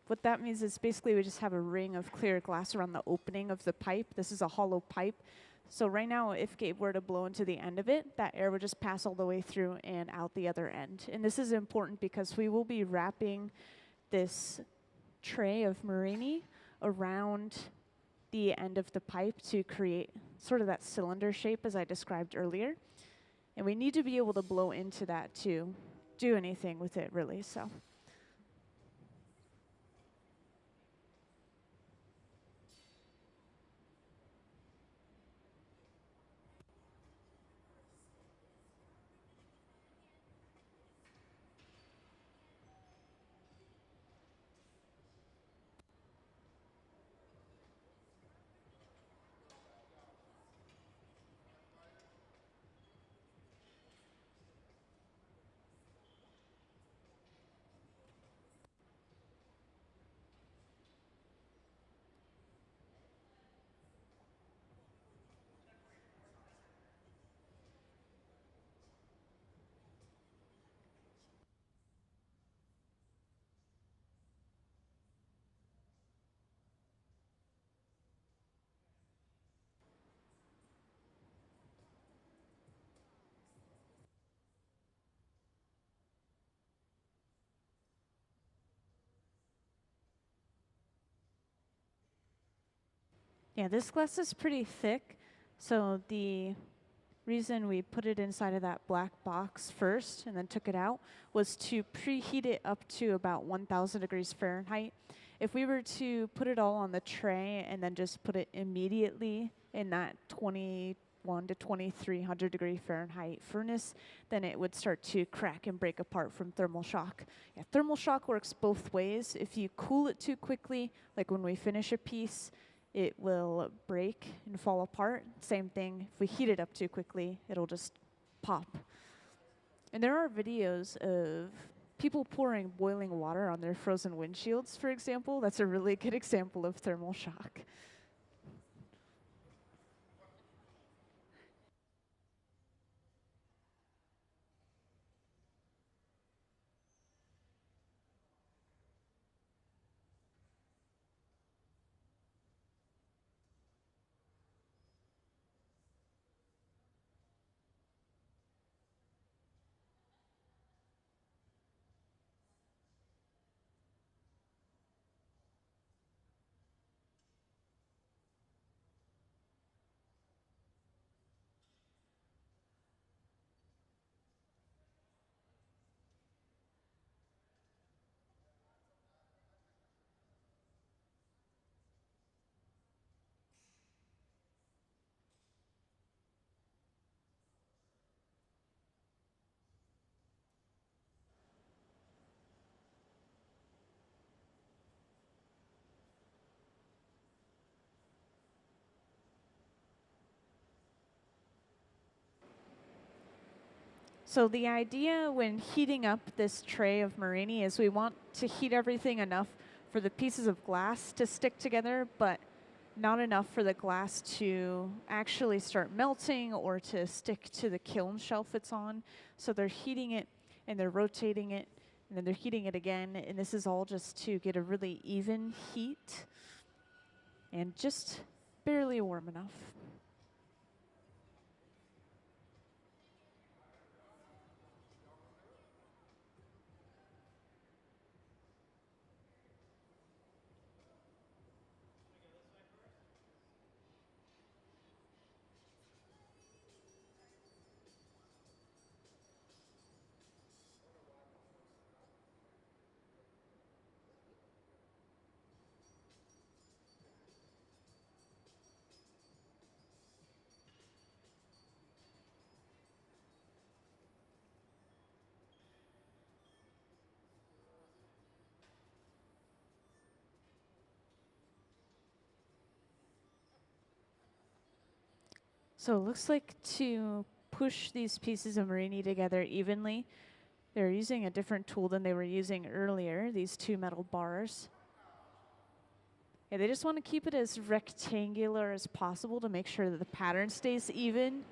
what that means is basically we just have a ring of clear glass around the opening of the pipe. This is a hollow pipe. So right now, if Gabe were to blow into the end of it, that air would just pass all the way through and out the other end. And this is important because we will be wrapping this tray of Marini around the end of the pipe to create sort of that cylinder shape as I described earlier. And we need to be able to blow into that to do anything with it, really. So. Yeah, this glass is pretty thick, so the reason we put it inside of that black box first and then took it out was to preheat it up to about 1000 degrees Fahrenheit. If we were to put it all on the tray and then just put it immediately in that 21 to 2300 degree Fahrenheit furnace, then it would start to crack and break apart from thermal shock. Yeah, thermal shock works both ways. If you cool it too quickly, like when we finish a piece, it will break and fall apart. Same thing, if we heat it up too quickly, it'll just pop. And there are videos of people pouring boiling water on their frozen windshields, for example. That's a really good example of thermal shock. So the idea when heating up this tray of Marini is we want to heat everything enough for the pieces of glass to stick together, but not enough for the glass to actually start melting or to stick to the kiln shelf it's on. So they're heating it and they're rotating it and then they're heating it again, and this is all just to get a really even heat and just barely warm enough. So it looks like to push these pieces of Marini together evenly, they're using a different tool than they were using earlier, these two metal bars. Yeah, they just want to keep it as rectangular as possible to make sure that the pattern stays even.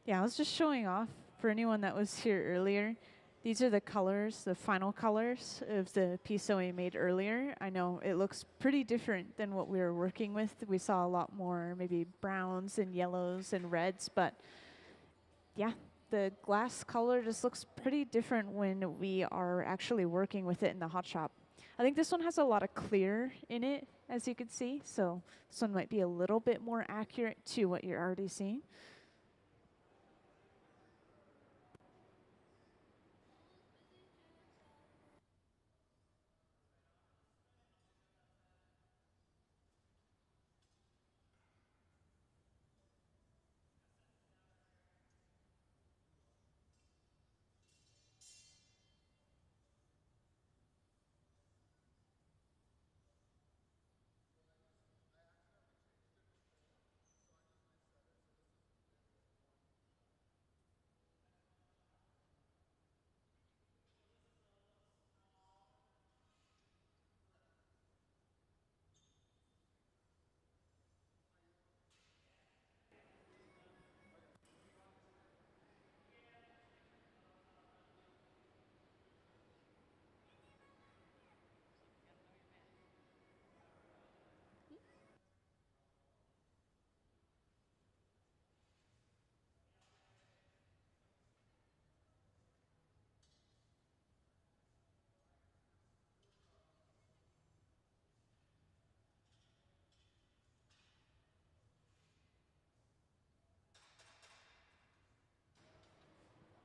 Yeah, I was just showing off for anyone that was here earlier. These are the colors, the final colors of the piece that we made earlier. I know it looks pretty different than what we were working with. We saw a lot more maybe browns and yellows and reds, but yeah, the glass color just looks pretty different when we are actually working with it in the hot shop. I think this one has a lot of clear in it, as you can see, so this one might be a little bit more accurate to what you're already seeing.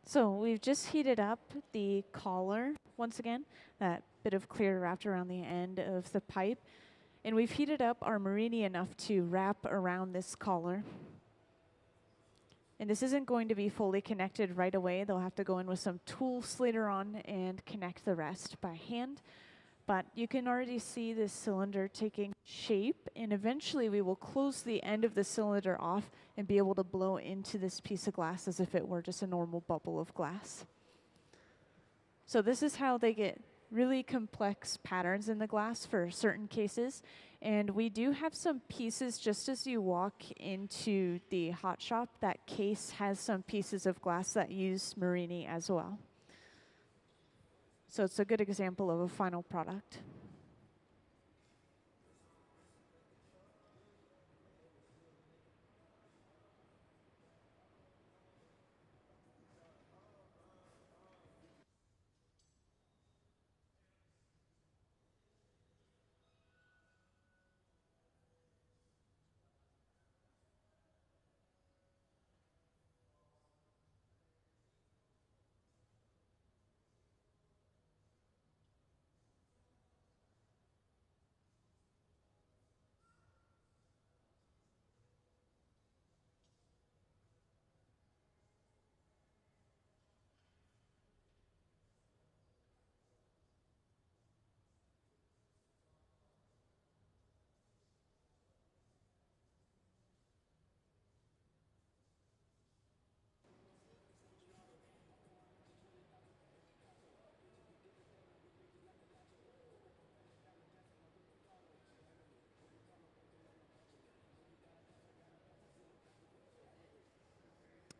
So we've just heated up the collar once again, that bit of clear wrapped around the end of the pipe. And we've heated up our Marini enough to wrap around this collar. And this isn't going to be fully connected right away. They'll have to go in with some tools later on and connect the rest by hand. But you can already see this cylinder taking shape, and eventually we will close the end of the cylinder off and be able to blow into this piece of glass as if it were just a normal bubble of glass. So this is how they get really complex patterns in the glass for certain cases. And we do have some pieces just as you walk into the hot shop. That case has some pieces of glass that use Marini as well. So it's a good example of a final product.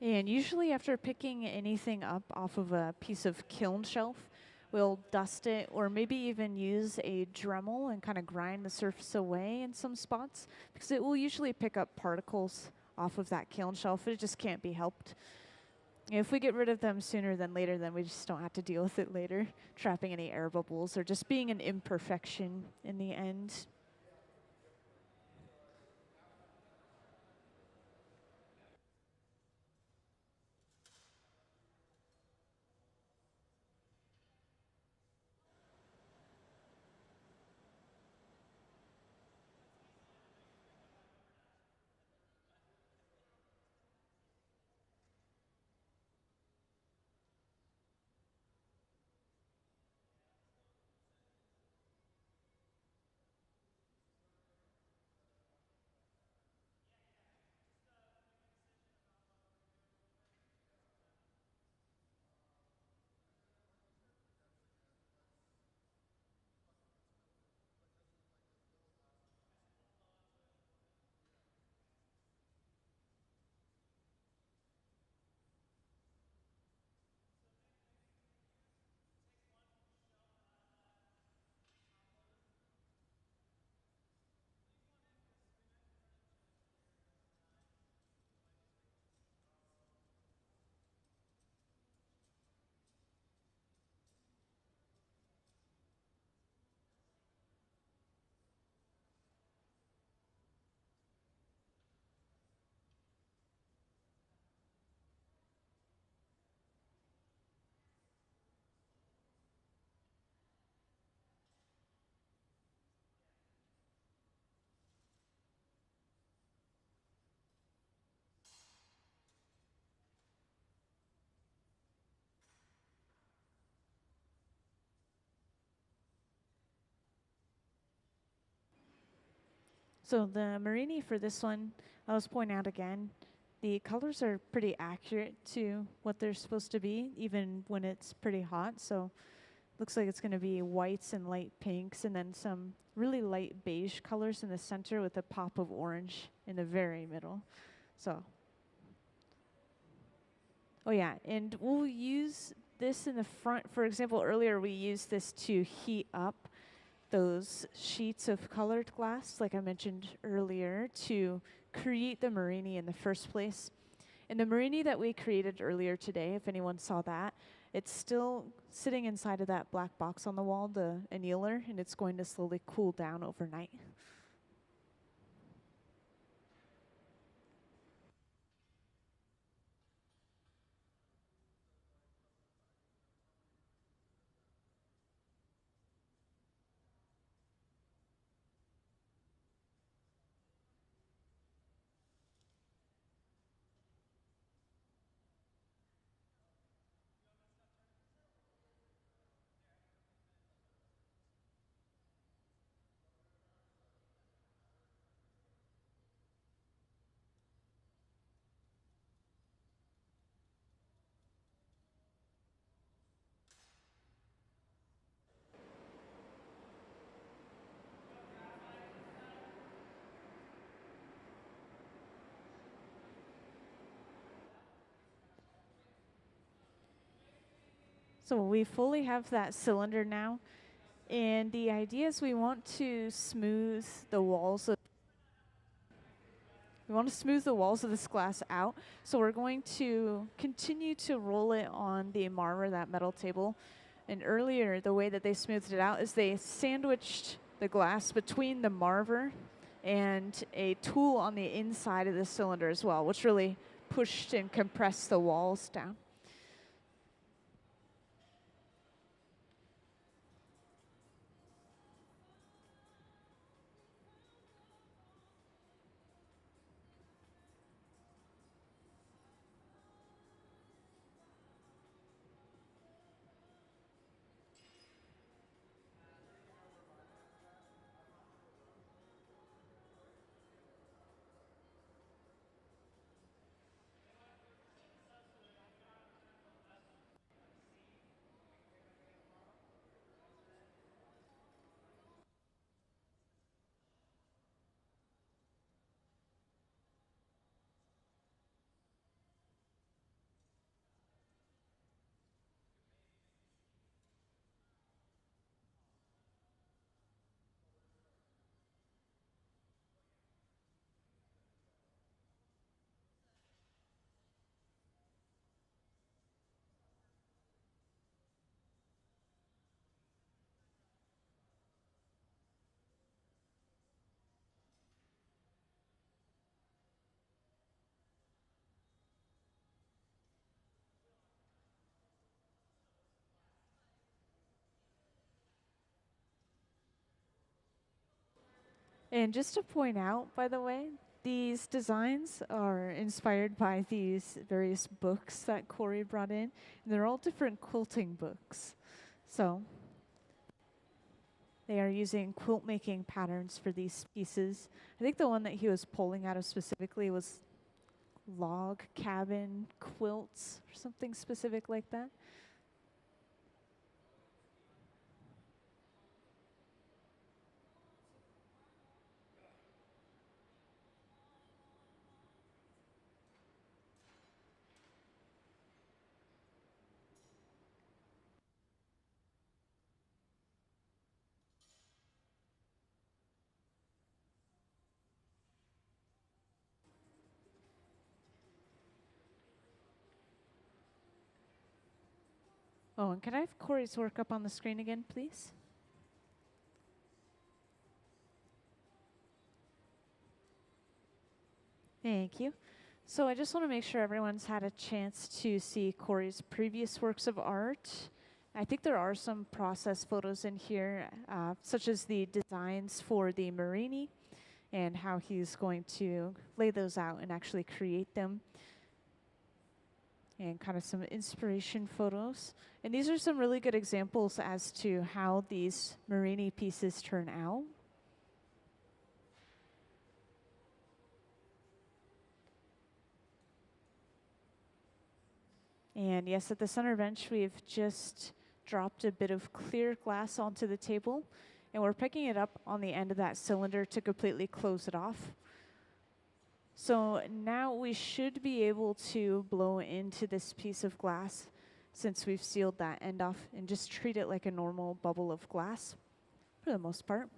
And usually after picking anything up off of a piece of kiln shelf, we'll dust it or maybe even use a Dremel and kind of grind the surface away in some spots because it will usually pick up particles off of that kiln shelf. It just can't be helped. If we get rid of them sooner than later, then we just don't have to deal with it later, trapping any air bubbles or just being an imperfection in the end. So the Marini for this one, I'll just point out again, the colors are pretty accurate to what they're supposed to be, even when it's pretty hot. So looks like it's going to be whites and light pinks, and then some really light beige colors in the center with a pop of orange in the very middle. So, oh yeah, and we'll use this in the front. For example, earlier we used this to heat up those sheets of colored glass, like I mentioned earlier, to create the Marini in the first place. And the Marini that we created earlier today, if anyone saw that, it's still sitting inside of that black box on the wall, the annealer, and it's going to slowly cool down overnight. So we fully have that cylinder now. And the idea is we want to smooth the walls of this glass out. So we're going to continue to roll it on the marmer, that metal table. And earlier, the way that they smoothed it out is they sandwiched the glass between the marver and a tool on the inside of the cylinder as well, which really pushed and compressed the walls down. And just to point out, by the way, these designs are inspired by these various books that Corey brought in. And they're all different quilting books. So they are using quilt making patterns for these pieces. I think the one that he was pulling out of specifically was log cabin quilts or something specific like that. Oh, and can I have Corey's work up on the screen again, please? Thank you. So I just want to make sure everyone's had a chance to see Corey's previous works of art. I think there are some process photos in here, such as the designs for the Marini and how he's going to lay those out and actually create them. And kind of some inspiration photos. And these are some really good examples as to how these Marini pieces turn out. And yes, at the center bench, we've just dropped a bit of clear glass onto the table, and we're picking it up on the end of that cylinder to completely close it off. So now we should be able to blow into this piece of glass since we've sealed that end off and just treat it like a normal bubble of glass for the most part.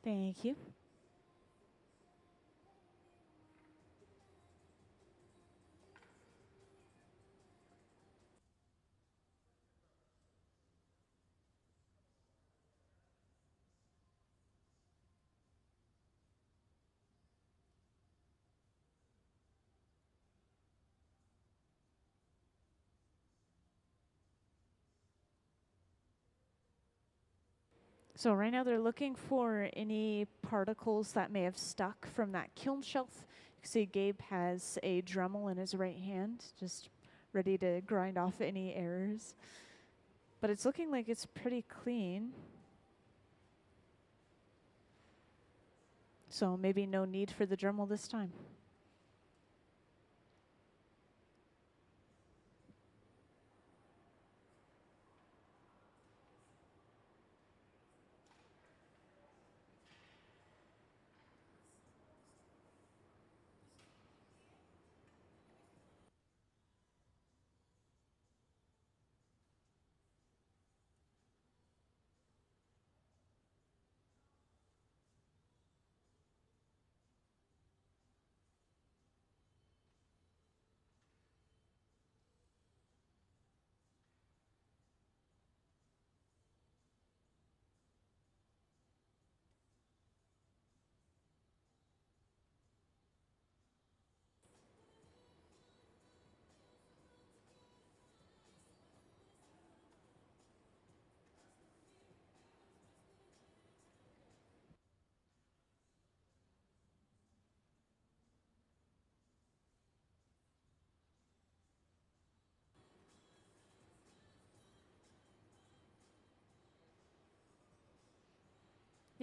Thank you. So right now they're looking for any particles that may have stuck from that kiln shelf. You can see Gabe has a Dremel in his right hand, just ready to grind off any errors. But it's looking like it's pretty clean. So maybe no need for the Dremel this time.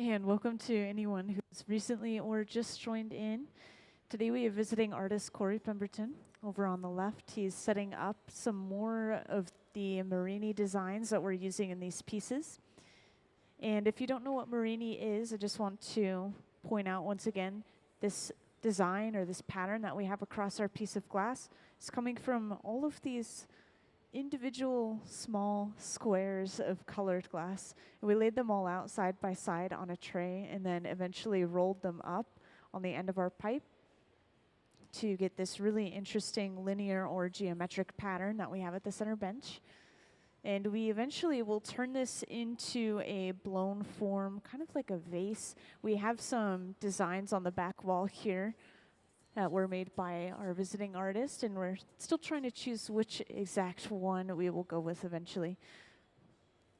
And welcome to anyone who's recently or just joined in. Today we are visiting artist Corey Pemberton. Over on the left, he's setting up some more of the Marini designs that we're using in these pieces. And if you don't know what Marini is, I just want to point out once again, this design or this pattern that we have across our piece of glass is coming from all of these individual small squares of colored glass. And we laid them all out side by side on a tray and then eventually rolled them up on the end of our pipe to get this really interesting linear or geometric pattern that we have at the center bench. And we eventually will turn this into a blown form, kind of like a vase. We have some designs on the back wall here that were made by our visiting artist, and we're still trying to choose which exact one we will go with eventually.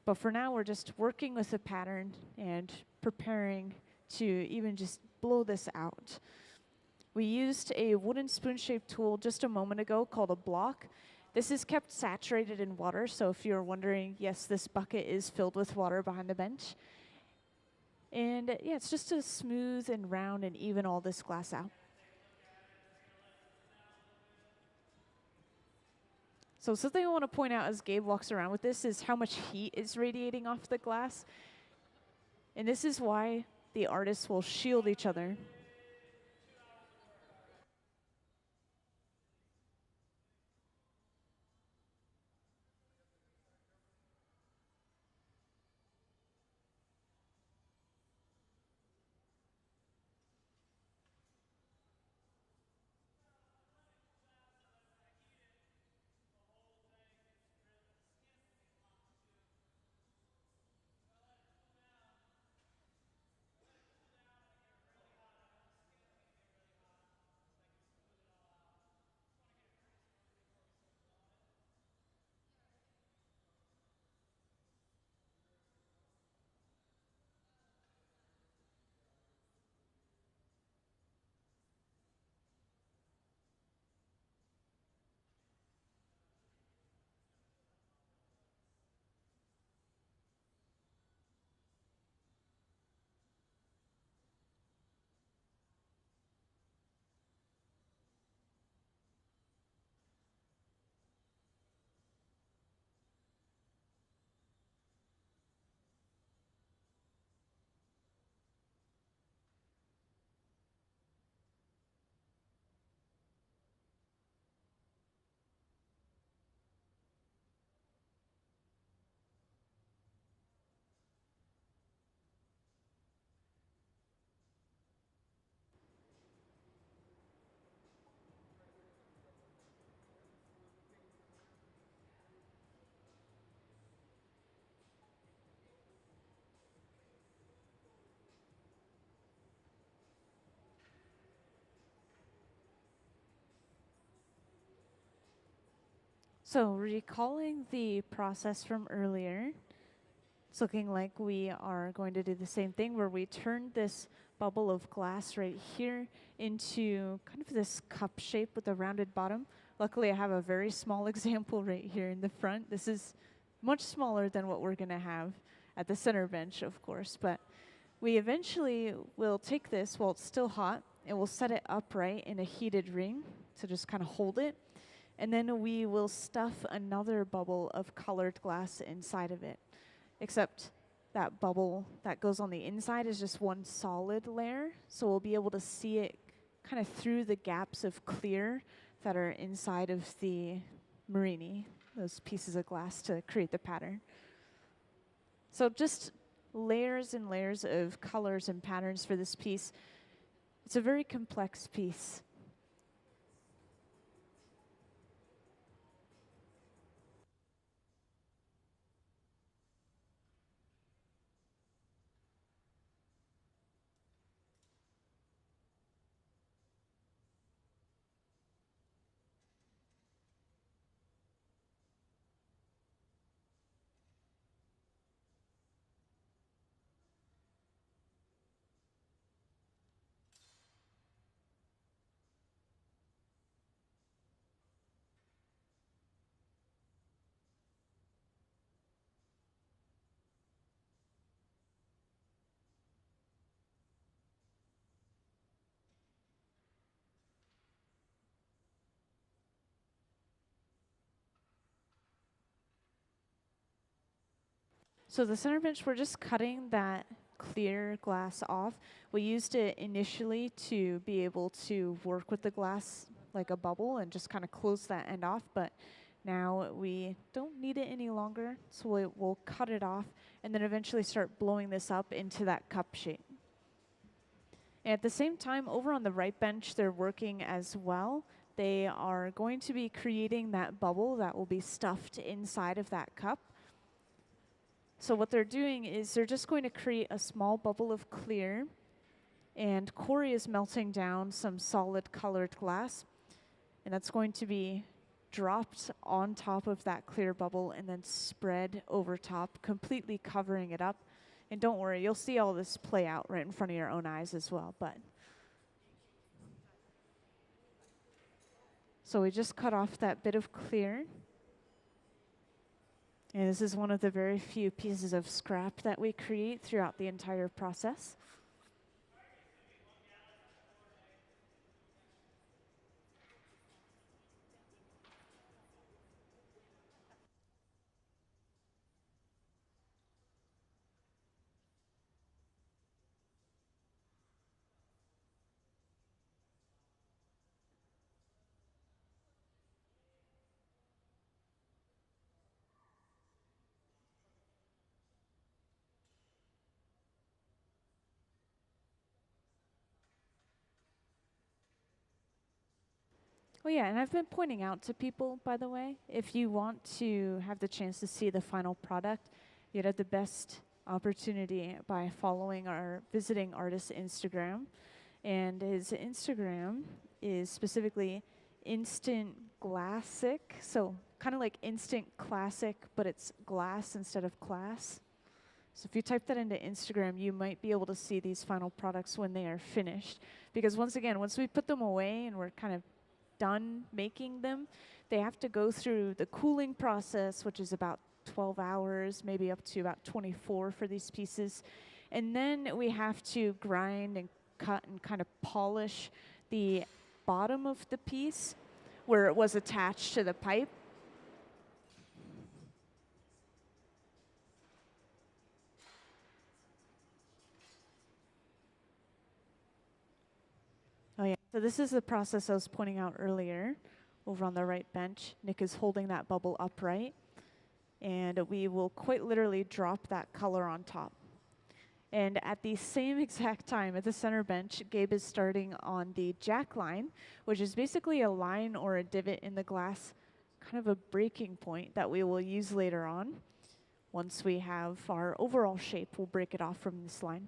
But for now, we're just working with the pattern and preparing to even just blow this out. We used a wooden spoon-shaped tool just a moment ago called a block. This is kept saturated in water, so if you're wondering, yes, this bucket is filled with water behind the bench. And yeah, it's just to smooth and round and even all this glass out. So something I want to point out as Gabe walks around with this is how much heat is radiating off the glass. And this is why the artists will shield each other. So recalling the process from earlier, it's looking like we are going to do the same thing where we turn this bubble of glass right here into kind of this cup shape with a rounded bottom. Luckily, I have a very small example right here in the front. This is much smaller than what we're going to have at the center bench, of course. But we eventually will take this while it's still hot, and we'll set it upright in a heated ring to just kind of hold it. And then we will stuff another bubble of colored glass inside of it. Except that bubble that goes on the inside is just one solid layer. So we'll be able to see it kind of through the gaps of clear that are inside of the Marini, those pieces of glass to create the pattern. So just layers and layers of colors and patterns for this piece. It's a very complex piece. So the center bench, we're just cutting that clear glass off. We used it initially to be able to work with the glass like a bubble and just kind of close that end off, but now we don't need it any longer, so we'll cut it off and then eventually start blowing this up into that cup shape. And at the same time, over on the right bench, they're working as well. They are going to be creating that bubble that will be stuffed inside of that cup. So what they're doing is they're just going to create a small bubble of clear, and Corey is melting down some solid colored glass, and that's going to be dropped on top of that clear bubble and then spread over top, completely covering it up. And don't worry, you'll see all this play out right in front of your own eyes as well. So we just cut off that bit of clear. And this is one of the very few pieces of scrap that we create throughout the entire process. Oh yeah, and I've been pointing out to people, by the way, if you want to have the chance to see the final product, you'd have the best opportunity by following or visiting artist's Instagram. And his Instagram is specifically Instant Glassic, so kind of like Instant Classic, but it's glass instead of class. So if you type that into Instagram, you might be able to see these final products when they are finished. Because once again, once we put them away and we're kind of done making them, they have to go through the cooling process, which is about 12 hours, maybe up to about 24 for these pieces. And then we have to grind and cut and kind of polish the bottom of the piece where it was attached to the pipe. Oh yeah, so this is the process I was pointing out earlier over on the right bench. Nick is holding that bubble upright, and we will quite literally drop that color on top. And at the same exact time, at the center bench, Gabe is starting on the jack line, which is basically a line or a divot in the glass, kind of a breaking point that we will use later on. Once we have our overall shape, we'll break it off from this line.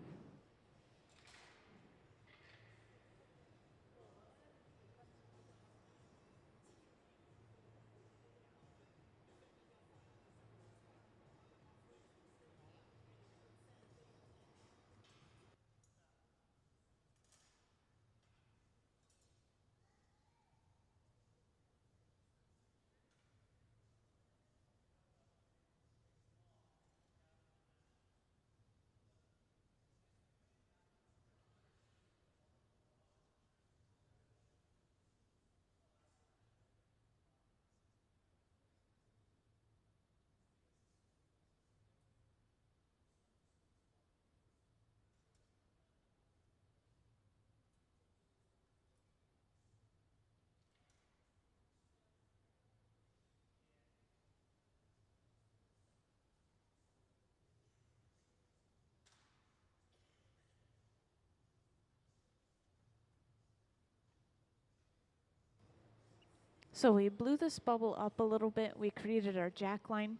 So we blew this bubble up a little bit. We created our jack line,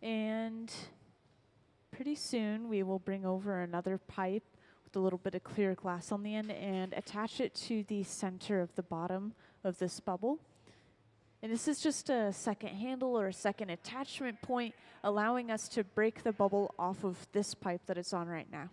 and pretty soon we will bring over another pipe with a little bit of clear glass on the end and attach it to the center of the bottom of this bubble. And this is just a second handle or a second attachment point, allowing us to break the bubble off of this pipe that it's on right now.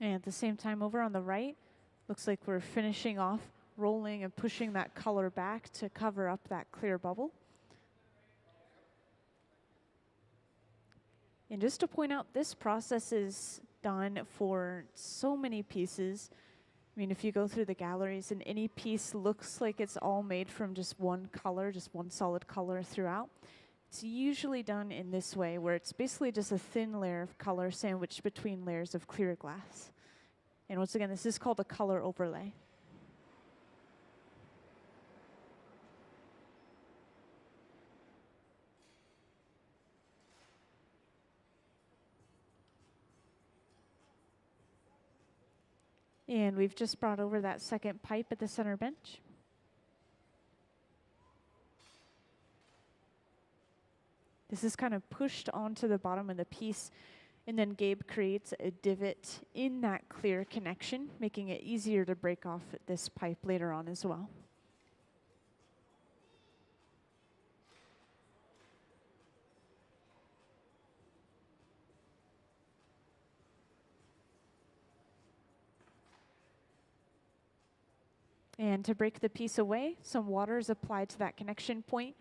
And at the same time, over on the right, looks like we're finishing off rolling and pushing that color back to cover up that clear bubble. And just to point out, this process is done for so many pieces. I mean, if you go through the galleries and any piece looks like it's all made from just one color, just one solid color throughout, it's usually done in this way, where it's basically just a thin layer of color sandwiched between layers of clear glass. And once again, this is called a color overlay. And we've just brought over that second pipe at the center bench. This is kind of pushed onto the bottom of the piece, and then Gabe creates a divot in that clear connection, making it easier to break off this pipe later on as well. And to break the piece away, some water is applied to that connection point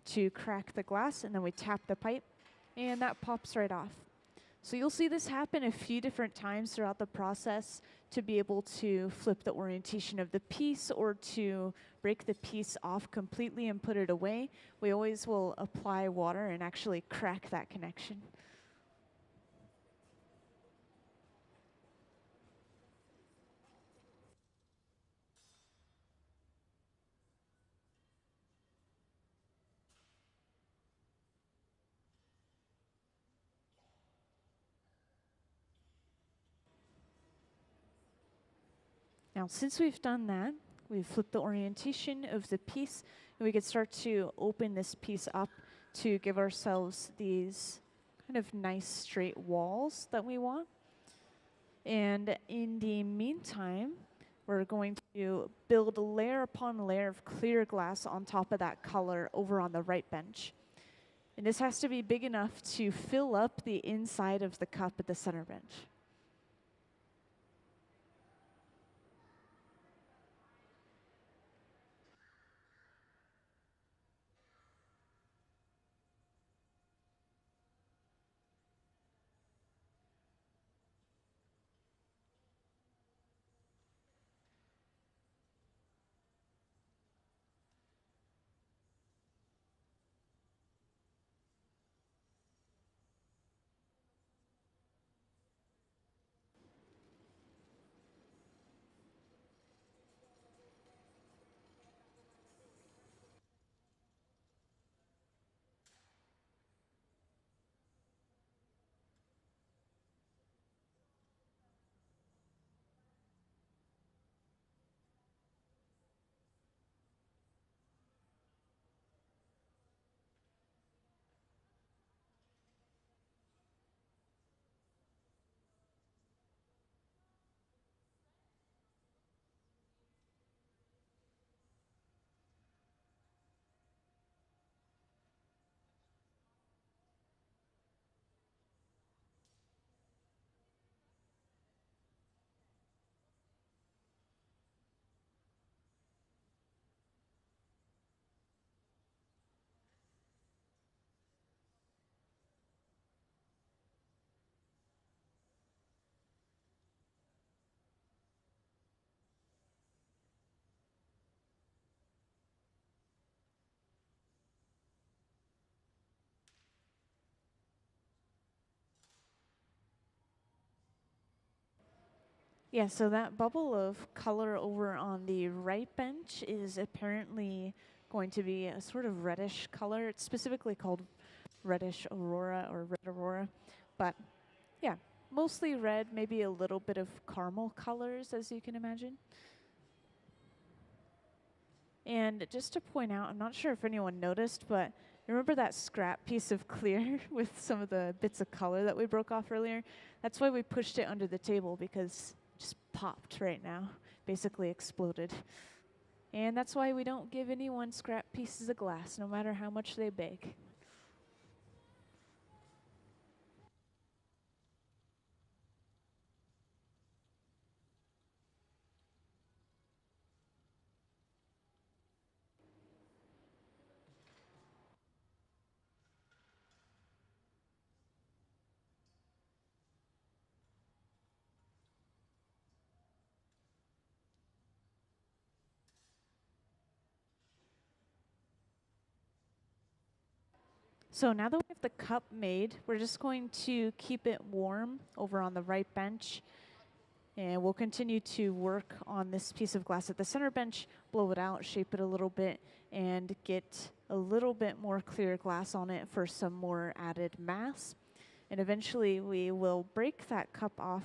to crack the glass, and then we tap the pipe, and that pops right off. So you'll see this happen a few different times throughout the process to be able to flip the orientation of the piece or to break the piece off completely and put it away. We always will apply water and actually crack that connection. Now, since we've done that, we've flipped the orientation of the piece, and we can start to open this piece up to give ourselves these kind of nice straight walls that we want. And in the meantime, we're going to build layer upon layer of clear glass on top of that color over on the right bench. And this has to be big enough to fill up the inside of the cup at the center bench. Yeah, so that bubble of color over on the right bench is apparently going to be a sort of reddish color. It's specifically called reddish aurora or red aurora. But yeah, mostly red, maybe a little bit of caramel colors, as you can imagine. And just to point out, I'm not sure if anyone noticed, but remember that scrap piece of clear with some of the bits of color that we broke off earlier? That's why we pushed it under the table, because it just popped right now, basically exploded. And that's why we don't give anyone scrap pieces of glass, no matter how much they bake. So now that we have the cup made, we're just going to keep it warm over on the right bench. And we'll continue to work on this piece of glass at the center bench, blow it out, shape it a little bit, and get a little bit more clear glass on it for some more added mass. And eventually we will break that cup off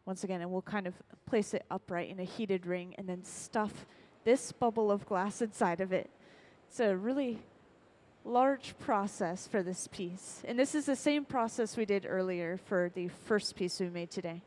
once again, and we'll kind of place it upright in a heated ring and then stuff this bubble of glass inside of it. It's a really large process for this piece. And this is the same process we did earlier for the first piece we made today.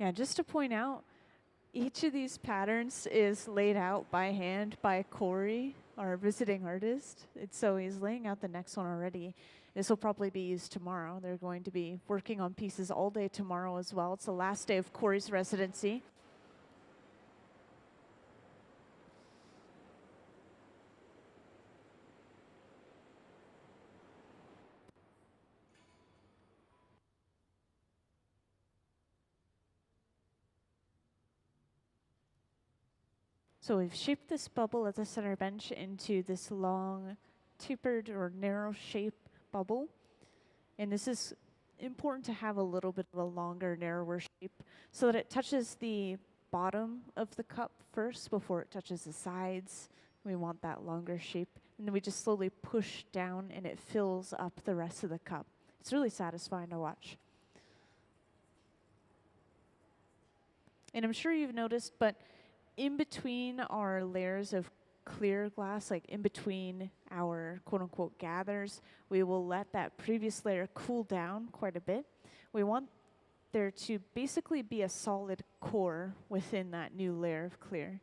Yeah, just to point out, each of these patterns is laid out by hand by Corey, our visiting artist. So he's laying out the next one already. This will probably be used tomorrow. They're going to be working on pieces all day tomorrow as well. It's the last day of Corey's residency. So we've shaped this bubble at the center bench into this long, tapered or narrow shape bubble. And this is important to have a little bit of a longer, narrower shape so that it touches the bottom of the cup first before it touches the sides. We want that longer shape. And then we just slowly push down and it fills up the rest of the cup. It's really satisfying to watch. And I'm sure you've noticed, but in between our layers of clear glass, like in between our quote-unquote gathers, we will let that previous layer cool down quite a bit. We want there to basically be a solid core within that new layer of clear.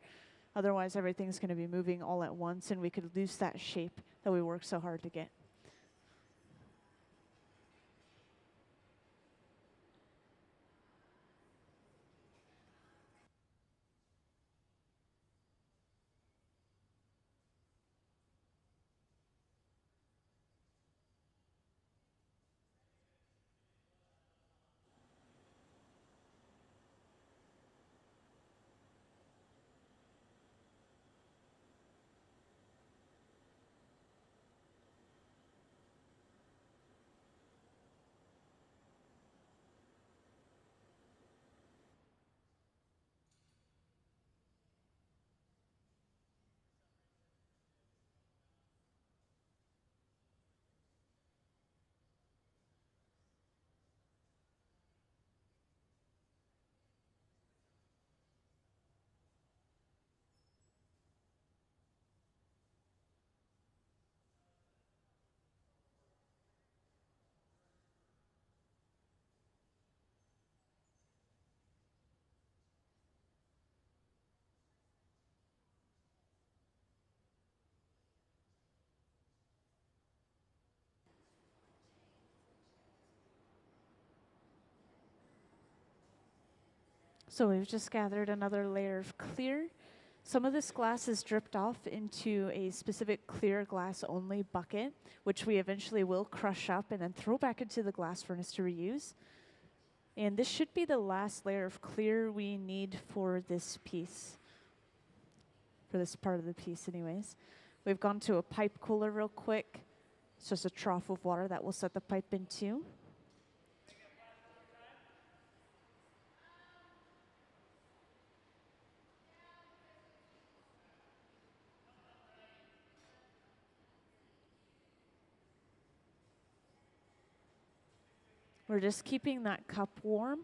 Otherwise, everything's going to be moving all at once, and we could lose that shape that we worked so hard to get. So we've just gathered another layer of clear. Some of this glass is dripped off into a specific clear glass only bucket, which we eventually will crush up and then throw back into the glass furnace to reuse. And this should be the last layer of clear we need for this piece, for this part of the piece anyways. We've gone to a pipe cooler real quick. It's just a trough of water that we'll set the pipe into. We're just keeping that cup warm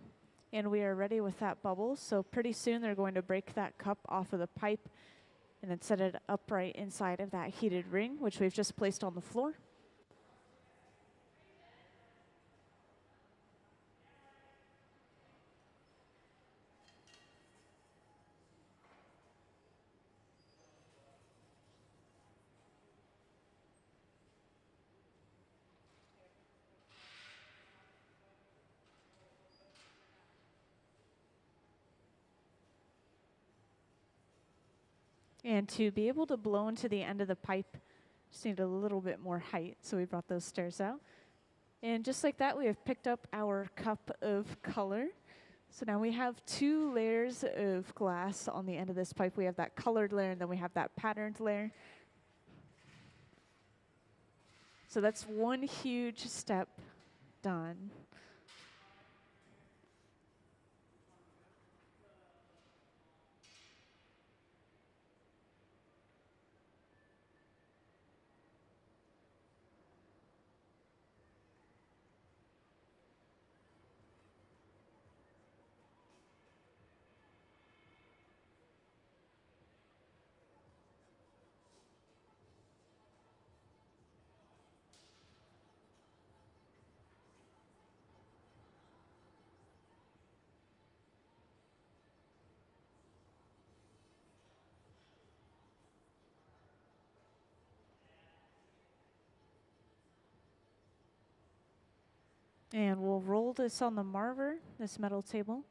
And we are ready with that bubble. So pretty soon they're going to break that cup off of the pipe and then set it upright inside of that heated ring, which we've just placed on the floor. And to be able to blow into the end of the pipe, just need a little bit more height, so we brought those stairs out. And just like that, we have picked up our cup of color. So now we have 2 layers of glass on the end of this pipe. We have that colored layer, and then we have that patterned layer. So that's one huge step done. And we'll roll this on the marver, this metal table,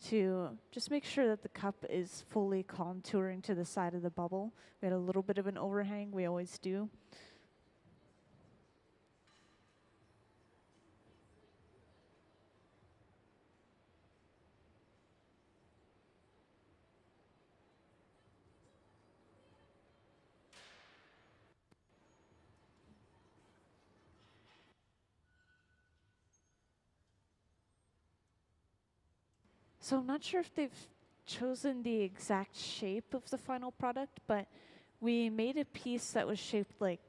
to just make sure that the cup is fully contouring to the side of the bubble. We had a little bit of an overhang, we always do. So I'm not sure if they've chosen the exact shape of the final product, but we made a piece that was shaped like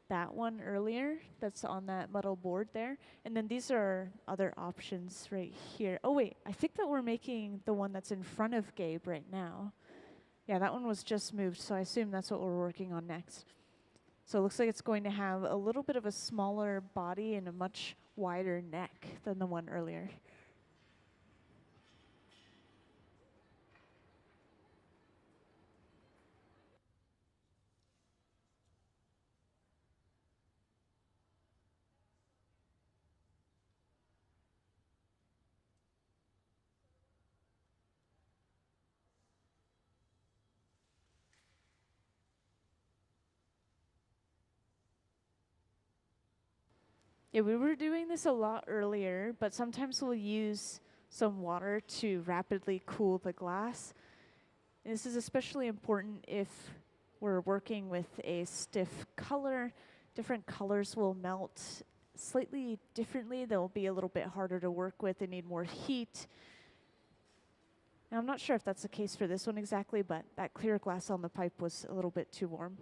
that one earlier that's on that metal board there. And then these are other options right here. Oh wait, I think that we're making the one that's in front of Gabe right now. Yeah, that one was just moved, so I assume that's what we're working on next. So it looks like it's going to have a little bit of a smaller body and a much wider neck than the one earlier. Yeah, we were doing this a lot earlier, but sometimes we'll use some water to rapidly cool the glass. And this is especially important if we're working with a stiff color. Different colors will melt slightly differently. They'll be a little bit harder to work with. They need more heat. Now, I'm not sure if that's the case for this one exactly, but that clear glass on the pipe was a little bit too warm.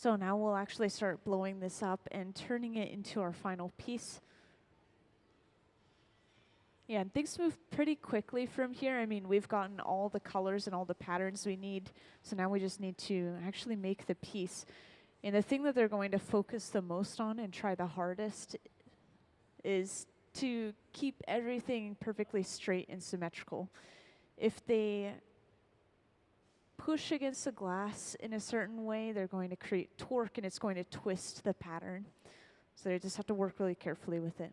So now we'll actually start blowing this up and turning it into our final piece. Yeah, and things move pretty quickly from here. I mean, we've gotten all the colors and all the patterns we need, so now we just need to actually make the piece. And the thing that they're going to focus the most on and try the hardest is to keep everything perfectly straight and symmetrical. If they push against the glass in a certain way, they're going to create torque and it's going to twist the pattern. So they just have to work really carefully with it.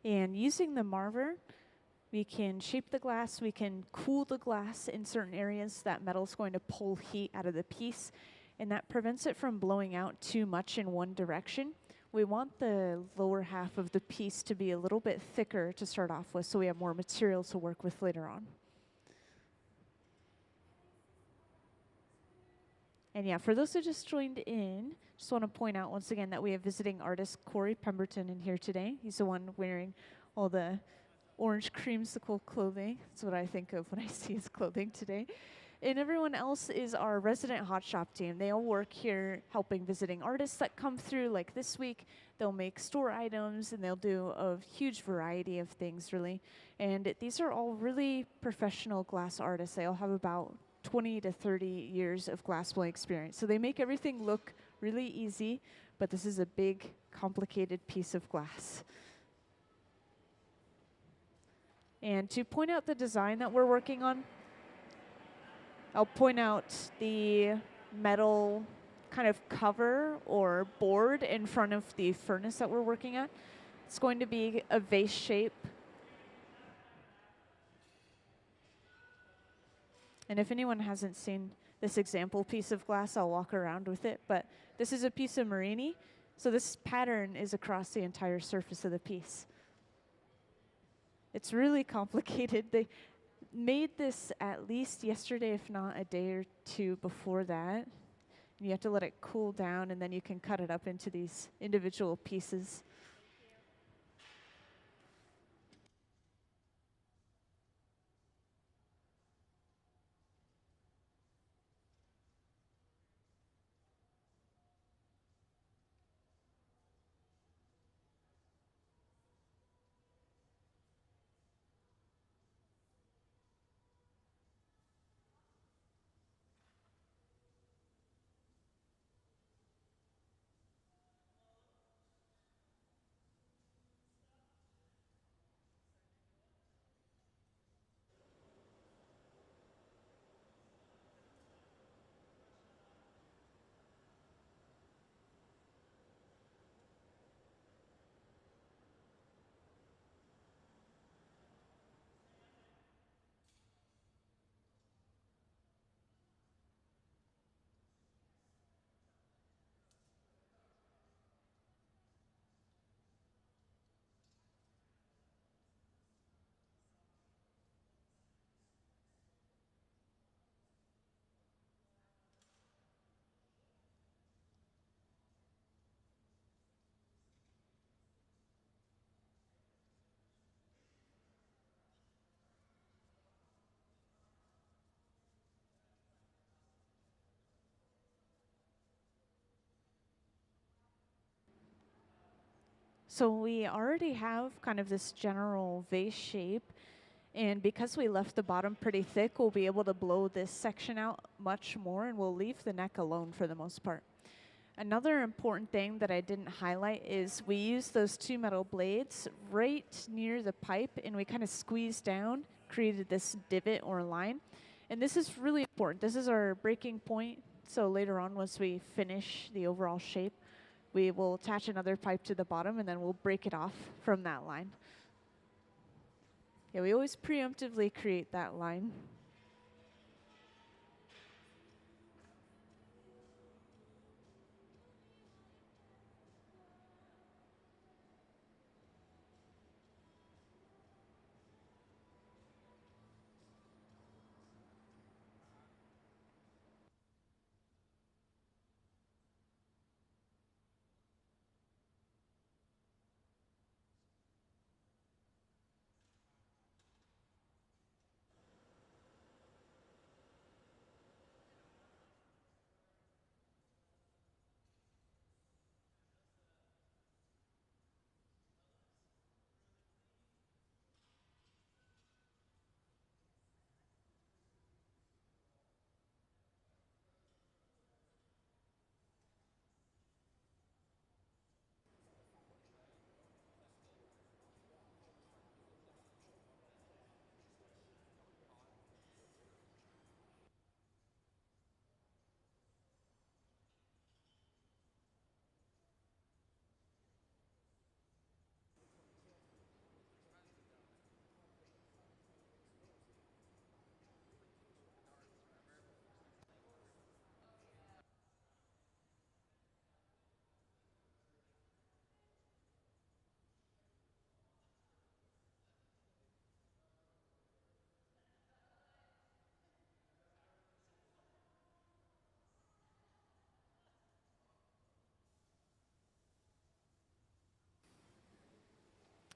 And using the marver, we can shape the glass, we can cool the glass in certain areas. That metal is going to pull heat out of the piece. and that prevents it from blowing out too much in one direction. We want the lower half of the piece to be a little bit thicker to start off with so we have more material to work with later on. And yeah, for those who just joined in, just want to point out once again that we have visiting artist Corey Pemberton in here today. He's the one wearing all the orange creamsicle clothing. That's what I think of when I see his clothing today. And everyone else is our resident hot shop team. They all work here helping visiting artists that come through. Like this week, they'll make store items and they'll do a huge variety of things, really. And these are all really professional glass artists. They all have about 20 to 30 years of glassblowing experience. So they make everything look really easy, but this is a big, complicated piece of glass. And to point out the design that we're working on, I'll point out the metal kind of cover or board in front of the furnace that we're working at. It's going to be a vase shape. And if anyone hasn't seen this example piece of glass, I'll walk around with it. But this is a piece of Marini. So this pattern is across the entire surface of the piece. It's really complicated. They made this at least yesterday, if not a day or two before that. And you have to let it cool down, and then you can cut it up into these individual pieces. So we already have kind of this general vase shape, and because we left the bottom pretty thick, we'll be able to blow this section out much more, and we'll leave the neck alone for the most part. Another important thing that I didn't highlight is we use those two metal blades right near the pipe, and we kind of squeezed down, created this divot or line. And this is really important. This is our breaking point. So later on, once we finish the overall shape, we will attach another pipe to the bottom, and then we'll break it off from that line. Yeah, we always preemptively create that line.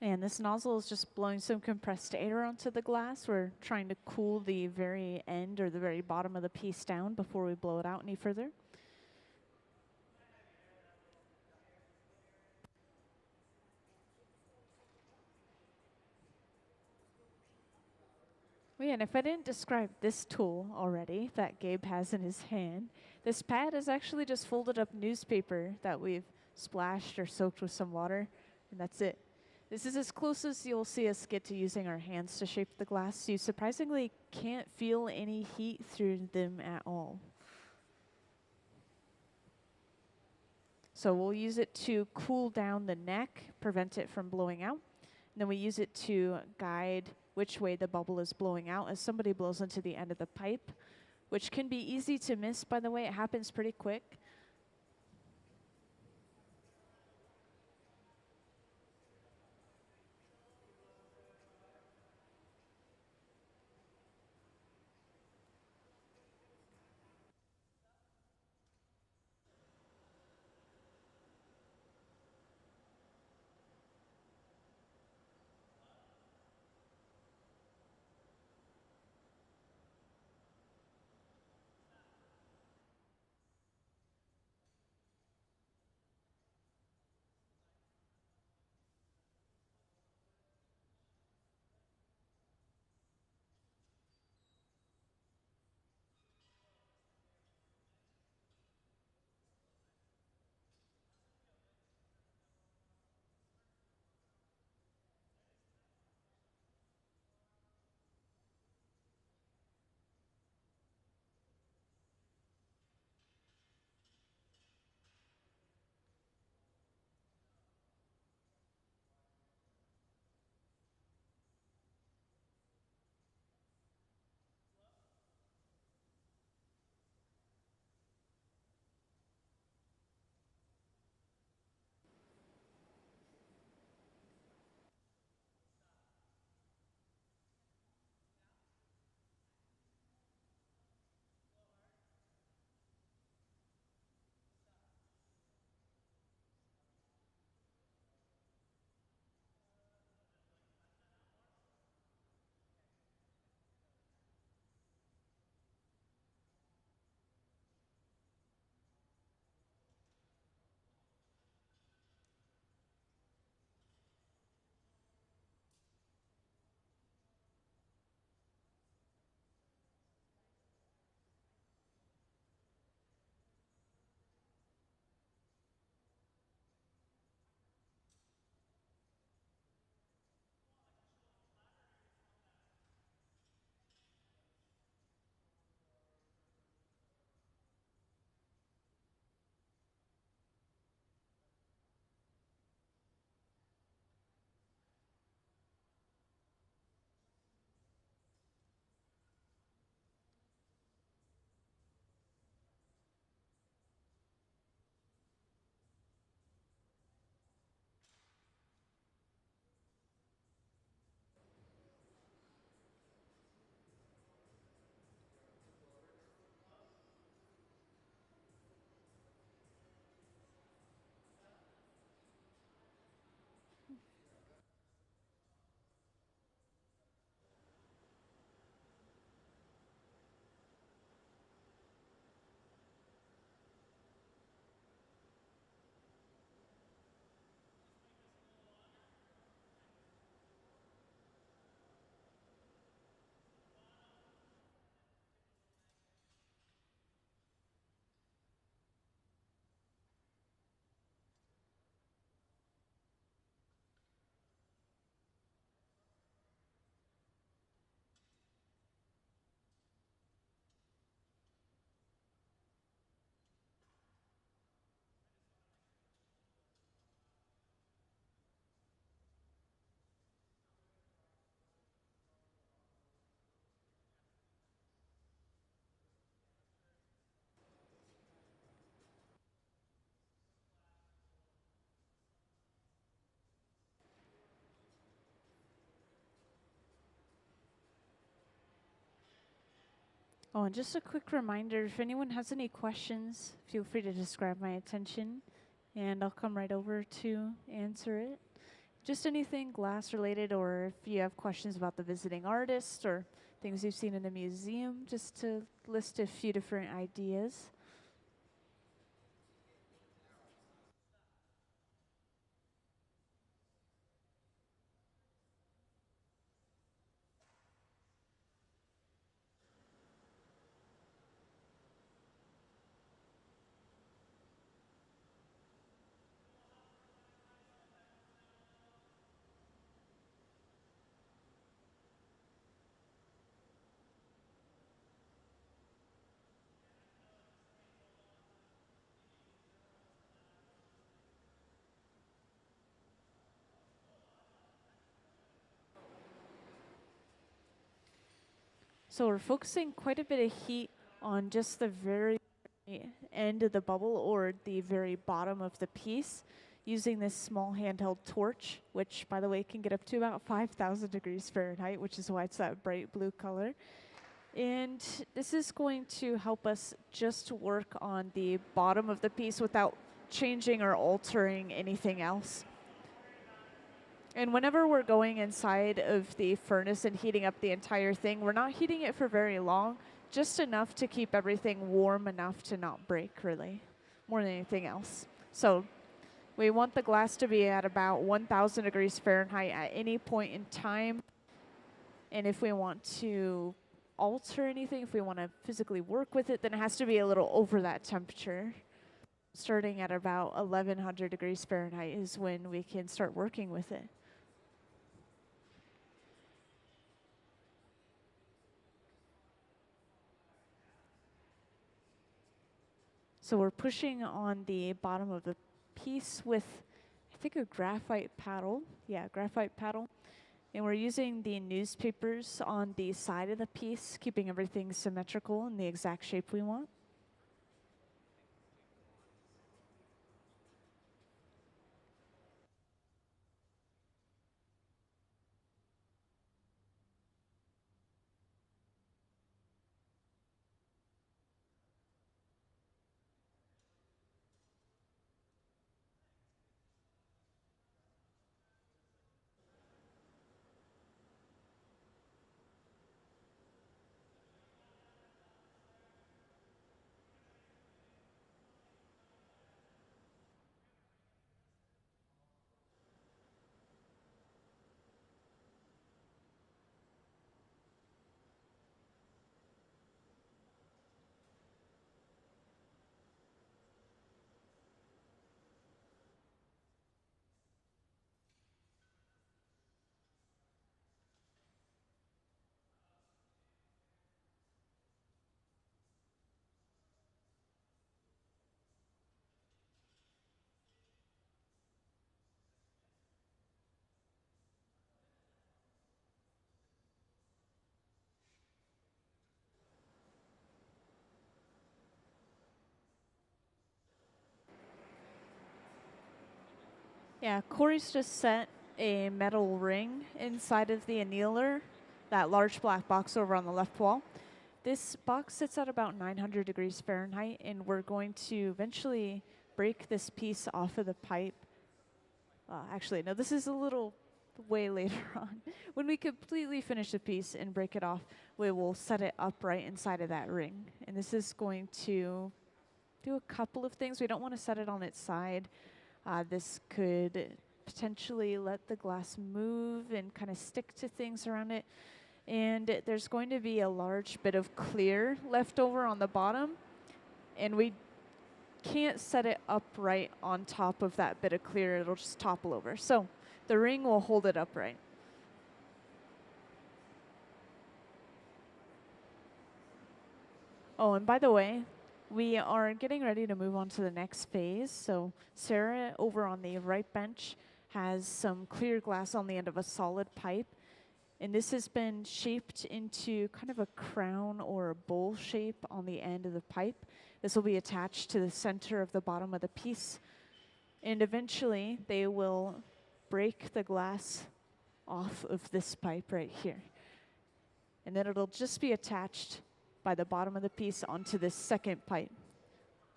And this nozzle is just blowing some compressed air onto the glass. We're trying to cool the very end or the very bottom of the piece down before we blow it out any further. Oh yeah, and if I didn't describe this tool already that Gabe has in his hand, this pad is actually just folded up newspaper that we've splashed or soaked with some water, and that's it. This is as close as you'll see us get to using our hands to shape the glass. You surprisingly can't feel any heat through them at all. So we'll use it to cool down the neck, prevent it from blowing out. And then we use it to guide which way the bubble is blowing out as somebody blows into the end of the pipe, which can be easy to miss, by the way. It happens pretty quick. Oh, and just a quick reminder, if anyone has any questions, feel free to just grab my attention, and I'll come right over to answer it. Just anything glass related, or if you have questions about the visiting artist or things you've seen in the museum, just to list a few different ideas. So we're focusing quite a bit of heat on just the very end of the bubble or the very bottom of the piece using this small handheld torch, which, by the way, can get up to about 5,000 degrees Fahrenheit, which is why it's that bright blue color. And this is going to help us just work on the bottom of the piece without changing or altering anything else. And whenever we're going inside of the furnace and heating up the entire thing, we're not heating it for very long, just enough to keep everything warm enough to not break, really, more than anything else. So we want the glass to be at about 1,000 degrees Fahrenheit at any point in time. And if we want to alter anything, if we want to physically work with it, then it has to be a little over that temperature. Starting at about 1,100 degrees Fahrenheit is when we can start working with it. So we're pushing on the bottom of the piece with, I think, a graphite paddle. Yeah, graphite paddle. And we're using the newspapers on the side of the piece, keeping everything symmetrical in the exact shape we want. Yeah, Corey's just set a metal ring inside of the annealer, that large black box over on the left wall. This box sits at about 900 degrees Fahrenheit, and we're going to eventually break this piece off of the pipe. Actually, no, this is a little way later on. When we completely finish the piece and break it off, we will set it upright inside of that ring. And this is going to do a couple of things. We don't want to set it on its side. This could potentially let the glass move and kind of stick to things around it. And there's going to be a large bit of clear left over on the bottom. And we can't set it upright on top of that bit of clear. It'll just topple over. So the ring will hold it upright. Oh, and by the way, we are getting ready to move on to the next phase. So Sarah over on the right bench has some clear glass on the end of a solid pipe. And this has been shaped into kind of a crown or a bowl shape on the end of the pipe. This will be attached to the center of the bottom of the piece. And eventually they will break the glass off of this pipe right here. And then it'll just be attached by the bottom of the piece onto this second pipe.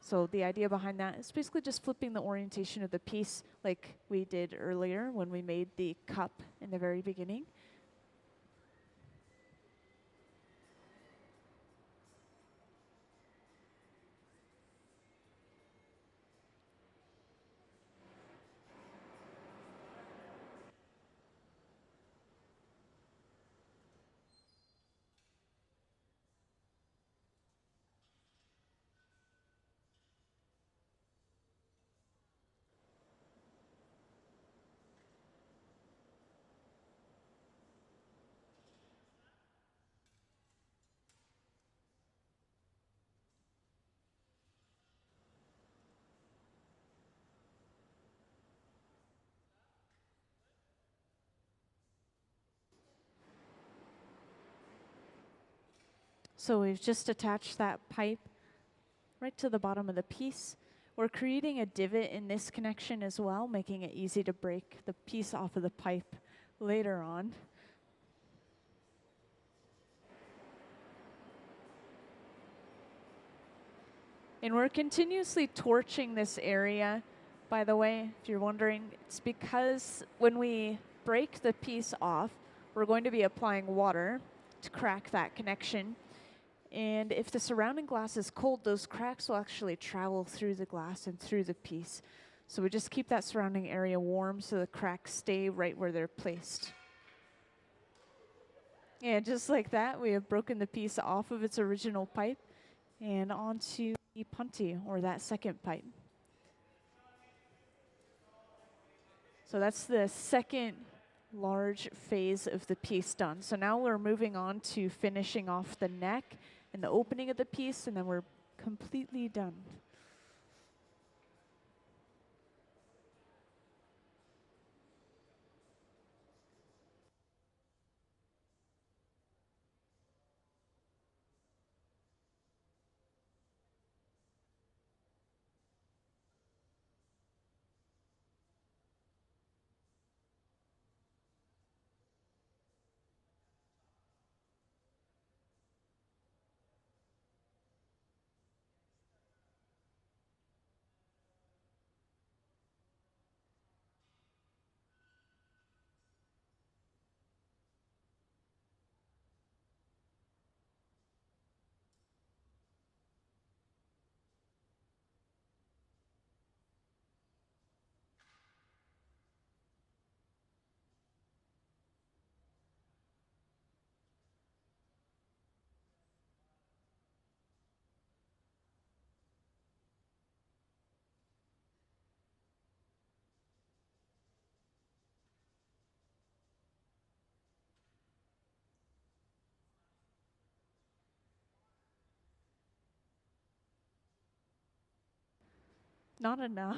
So the idea behind that is basically just flipping the orientation of the piece like we did earlier when we made the cup in the very beginning. So we've just attached that pipe right to the bottom of the piece. We're creating a divot in this connection as well, making it easy to break the piece off of the pipe later on. And we're continuously torching this area, by the way, if you're wondering. It's because when we break the piece off, we're going to be applying water to crack that connection. And if the surrounding glass is cold, those cracks will actually travel through the glass and through the piece. So we just keep that surrounding area warm so the cracks stay right where they're placed. And just like that, we have broken the piece off of its original pipe and onto the punty, or that second pipe. So that's the second large phase of the piece done. So now we're moving on to finishing off the neck and the opening of the piece, and then we're completely done. Not enough.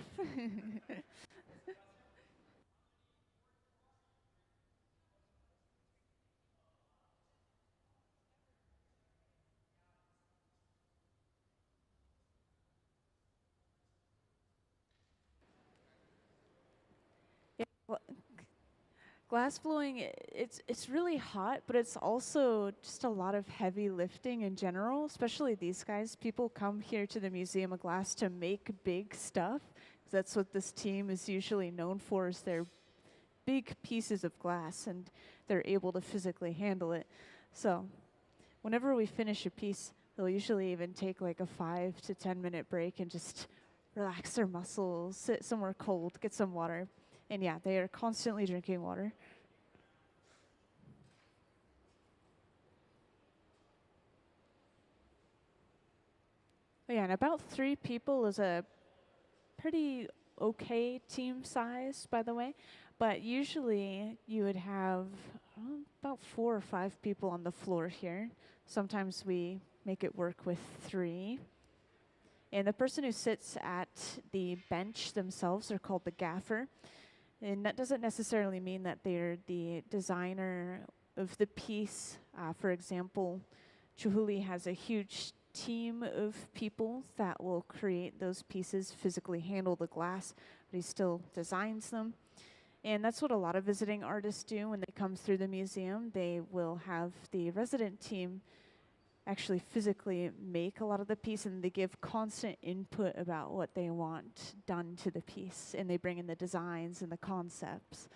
Yeah, well, glass blowing, it's really hot, but it's also just a lot of heavy lifting in general, especially these guys. People come here to the Museum of Glass to make big stuff. That's what this team is usually known for, is their big pieces of glass, and they're able to physically handle it. So whenever we finish a piece, they'll usually even take like a 5 to 10 minute break and just relax their muscles, sit somewhere cold, get some water. And yeah, they are constantly drinking water. But yeah, and about 3 people is a pretty okay team size, by the way. But usually you would have about 4 or 5 people on the floor here. Sometimes we make it work with 3. And the person who sits at the bench themselves are called the gaffer. And that doesn't necessarily mean that they're the designer of the piece. For example, Chuhuli has a huge team of people that will create those pieces, physically handle the glass, but he still designs them. And that's what a lot of visiting artists do when they come through the museum. They will have the resident team actually physically make a lot of the piece, and they give constant input about what they want done to the piece, and they bring in the designs and the concepts.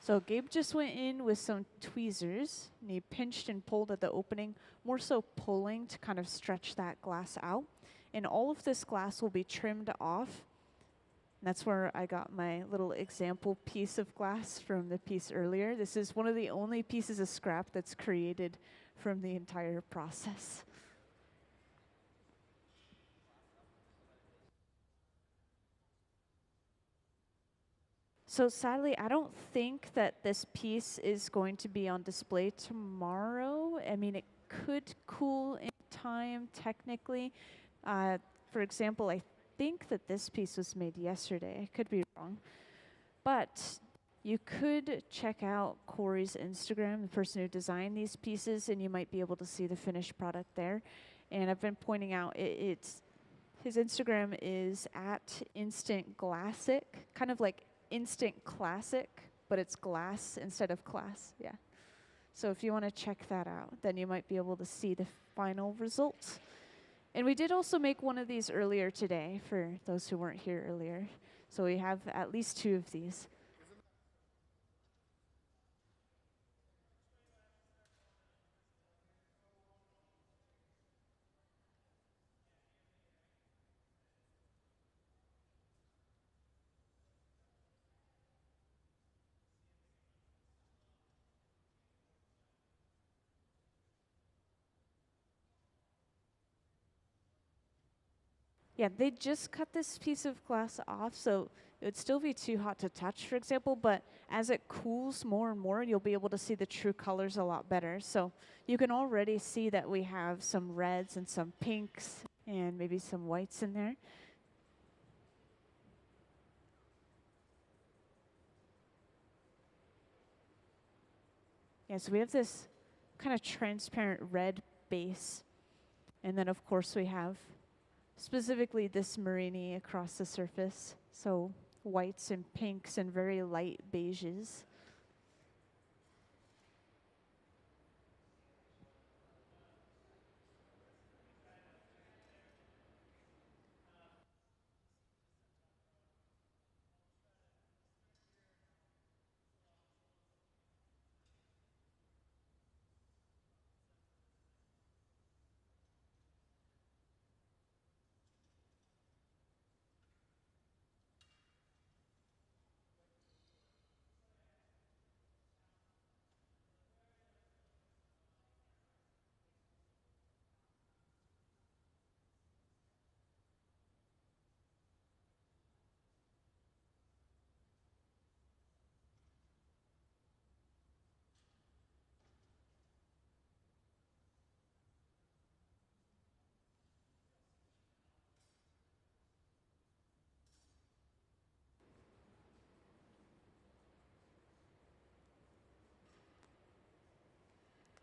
So Gabe just went in with some tweezers, and he pinched and pulled at the opening, more so pulling to kind of stretch that glass out. And all of this glass will be trimmed off. And that's where I got my little example piece of glass from the piece earlier. This is one of the only pieces of scrap that's created from the entire process. So sadly, I don't think that this piece is going to be on display tomorrow. I mean, it could cool in time technically. For example, I think that this piece was made yesterday. I could be wrong. But you could check out Corey's Instagram, the person who designed these pieces, and you might be able to see the finished product there. And I've been pointing out his Instagram is at Instant Glassic, kind of like Instant Classic, but it's glass instead of class. Yeah. So if you want to check that out, then you might be able to see the final results. And we did also make one of these earlier today for those who weren't here earlier. So we have at least 2 of these. Yeah, they just cut this piece of glass off, so it would still be too hot to touch, for example, but as it cools more and more, you'll be able to see the true colors a lot better. So you can already see that we have some reds and some pinks and maybe some whites in there. Yeah, so we have this kind of transparent red base. And then, of course, we have specifically this marini across the surface. So whites and pinks and very light beiges.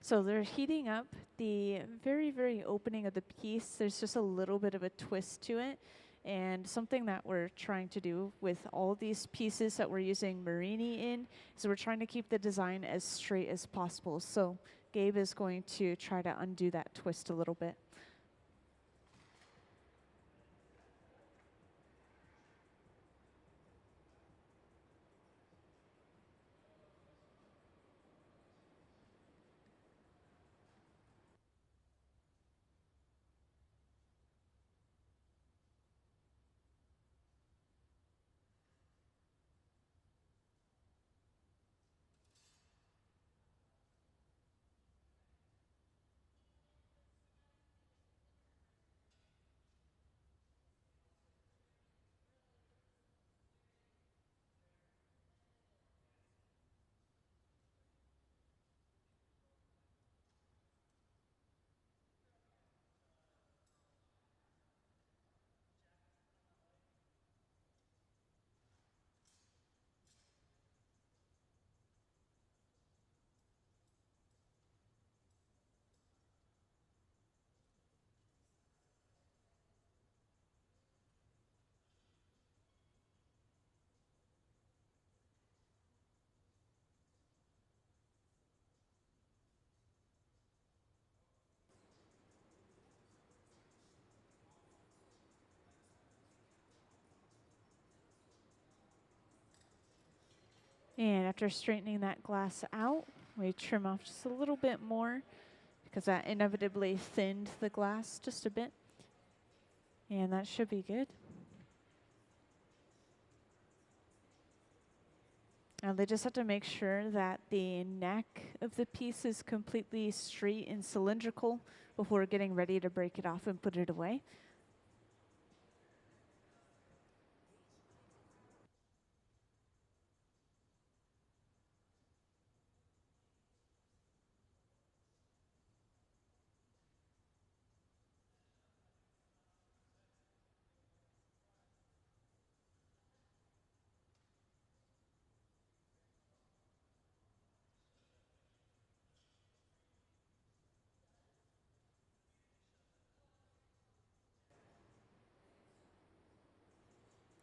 So they're heating up the very, very opening of the piece. There's just a little bit of a twist to it. And something that we're trying to do with all these pieces that we're using marini in is we're trying to keep the design as straight as possible. So Gabe is going to try to undo that twist a little bit. And after straightening that glass out, we trim off just a little bit more because that inevitably thinned the glass just a bit. And that should be good. Now they just have to make sure that the neck of the piece is completely straight and cylindrical before getting ready to break it off and put it away.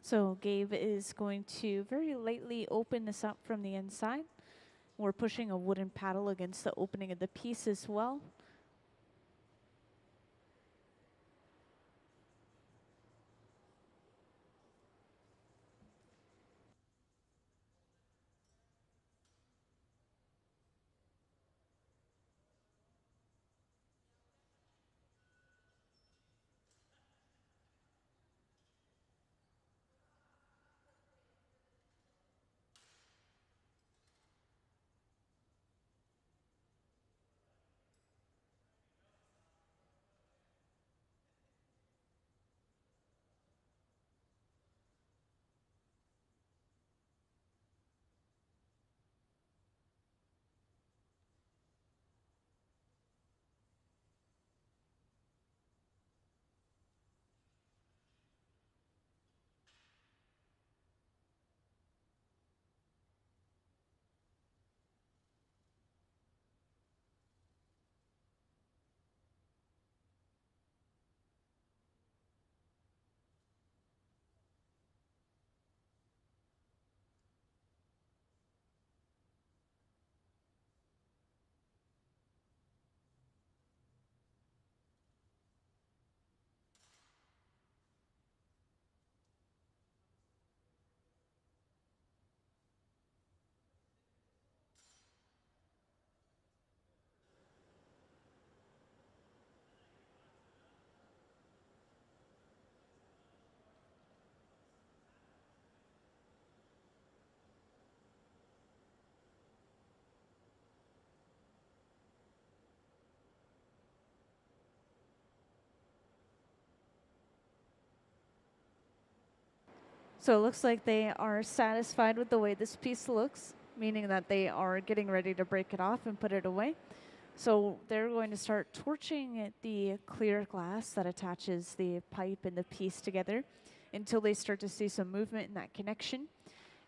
So Gabe is going to very lightly open this up from the inside. We're pushing a wooden paddle against the opening of the piece as well. So it looks like they are satisfied with the way this piece looks, meaning that they are getting ready to break it off and put it away. So they're going to start torching the clear glass that attaches the pipe and the piece together until they start to see some movement in that connection.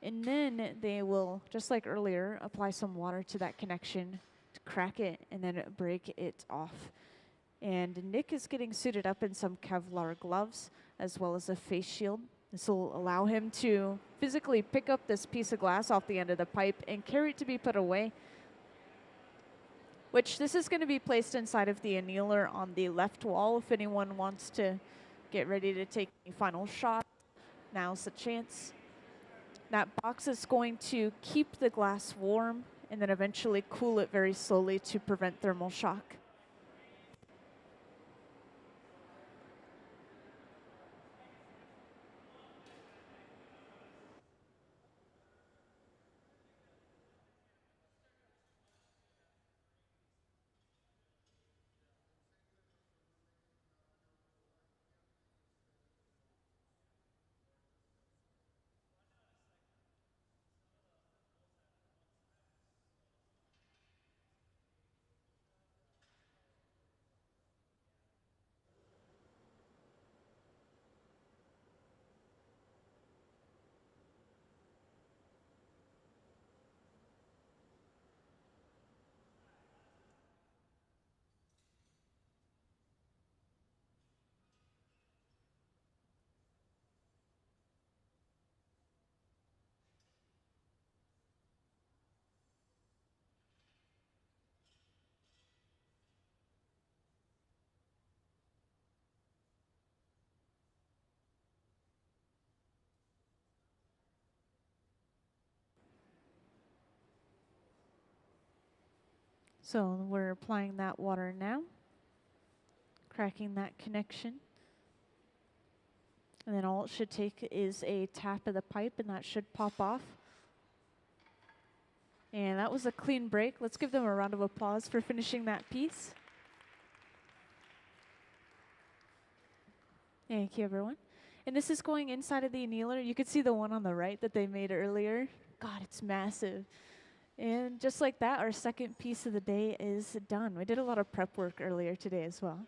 And then they will, just like earlier, apply some water to that connection to crack it and then break it off. And Nick is getting suited up in some Kevlar gloves as well as a face shield. This will allow him to physically pick up this piece of glass off the end of the pipe and carry it to be put away, which this is going to be placed inside of the annealer on the left wall. If anyone wants to get ready to take a final shot, now's the chance. That box is going to keep the glass warm and then eventually cool it very slowly to prevent thermal shock. So we're applying that water now, cracking that connection. And then all it should take is a tap of the pipe and that should pop off. And that was a clean break. Let's give them a round of applause for finishing that piece. Thank you, everyone. And this is going inside of the annealer. You could see the one on the right that they made earlier. God, it's massive. And just like that, our second piece of the day is done. We did a lot of prep work earlier today as well.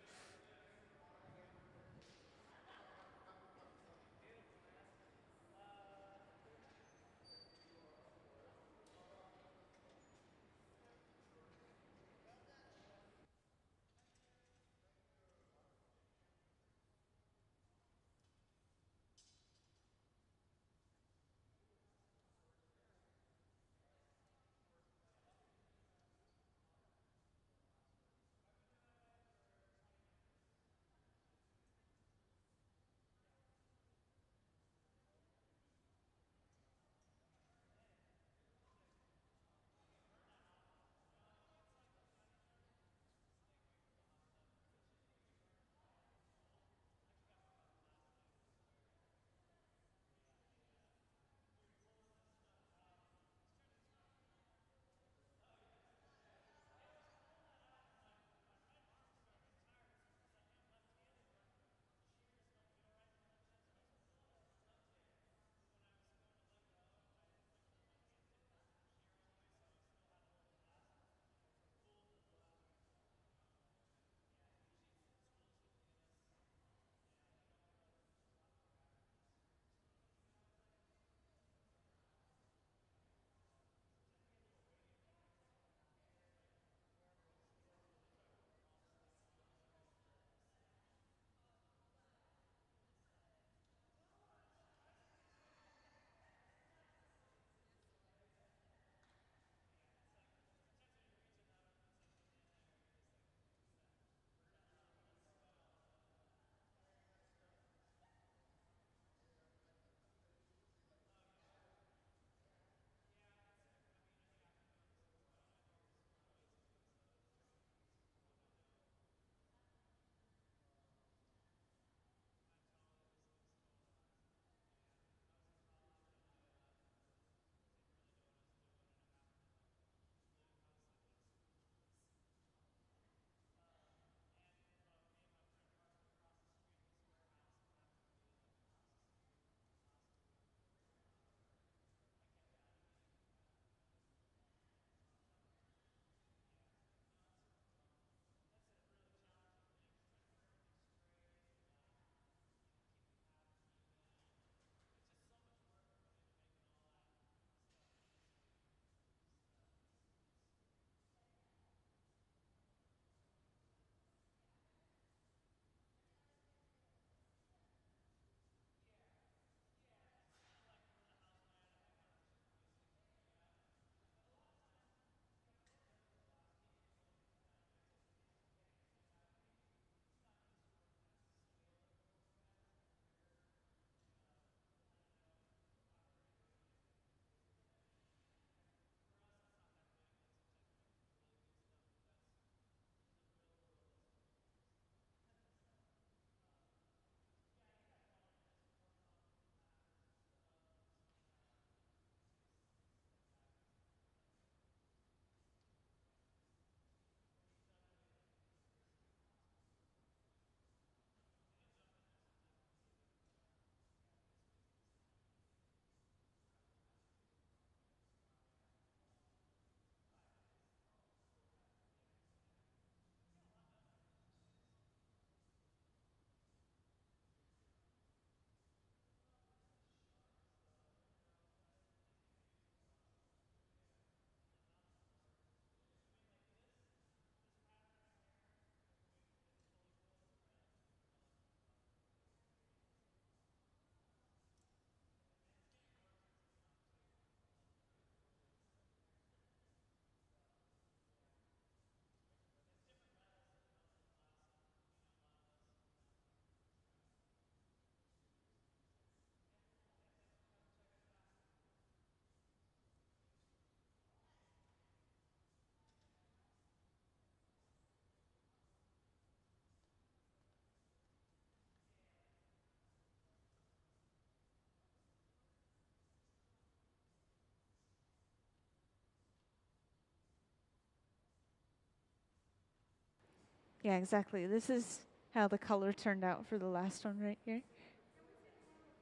Yeah, exactly. This is how the color turned out for the last one right here.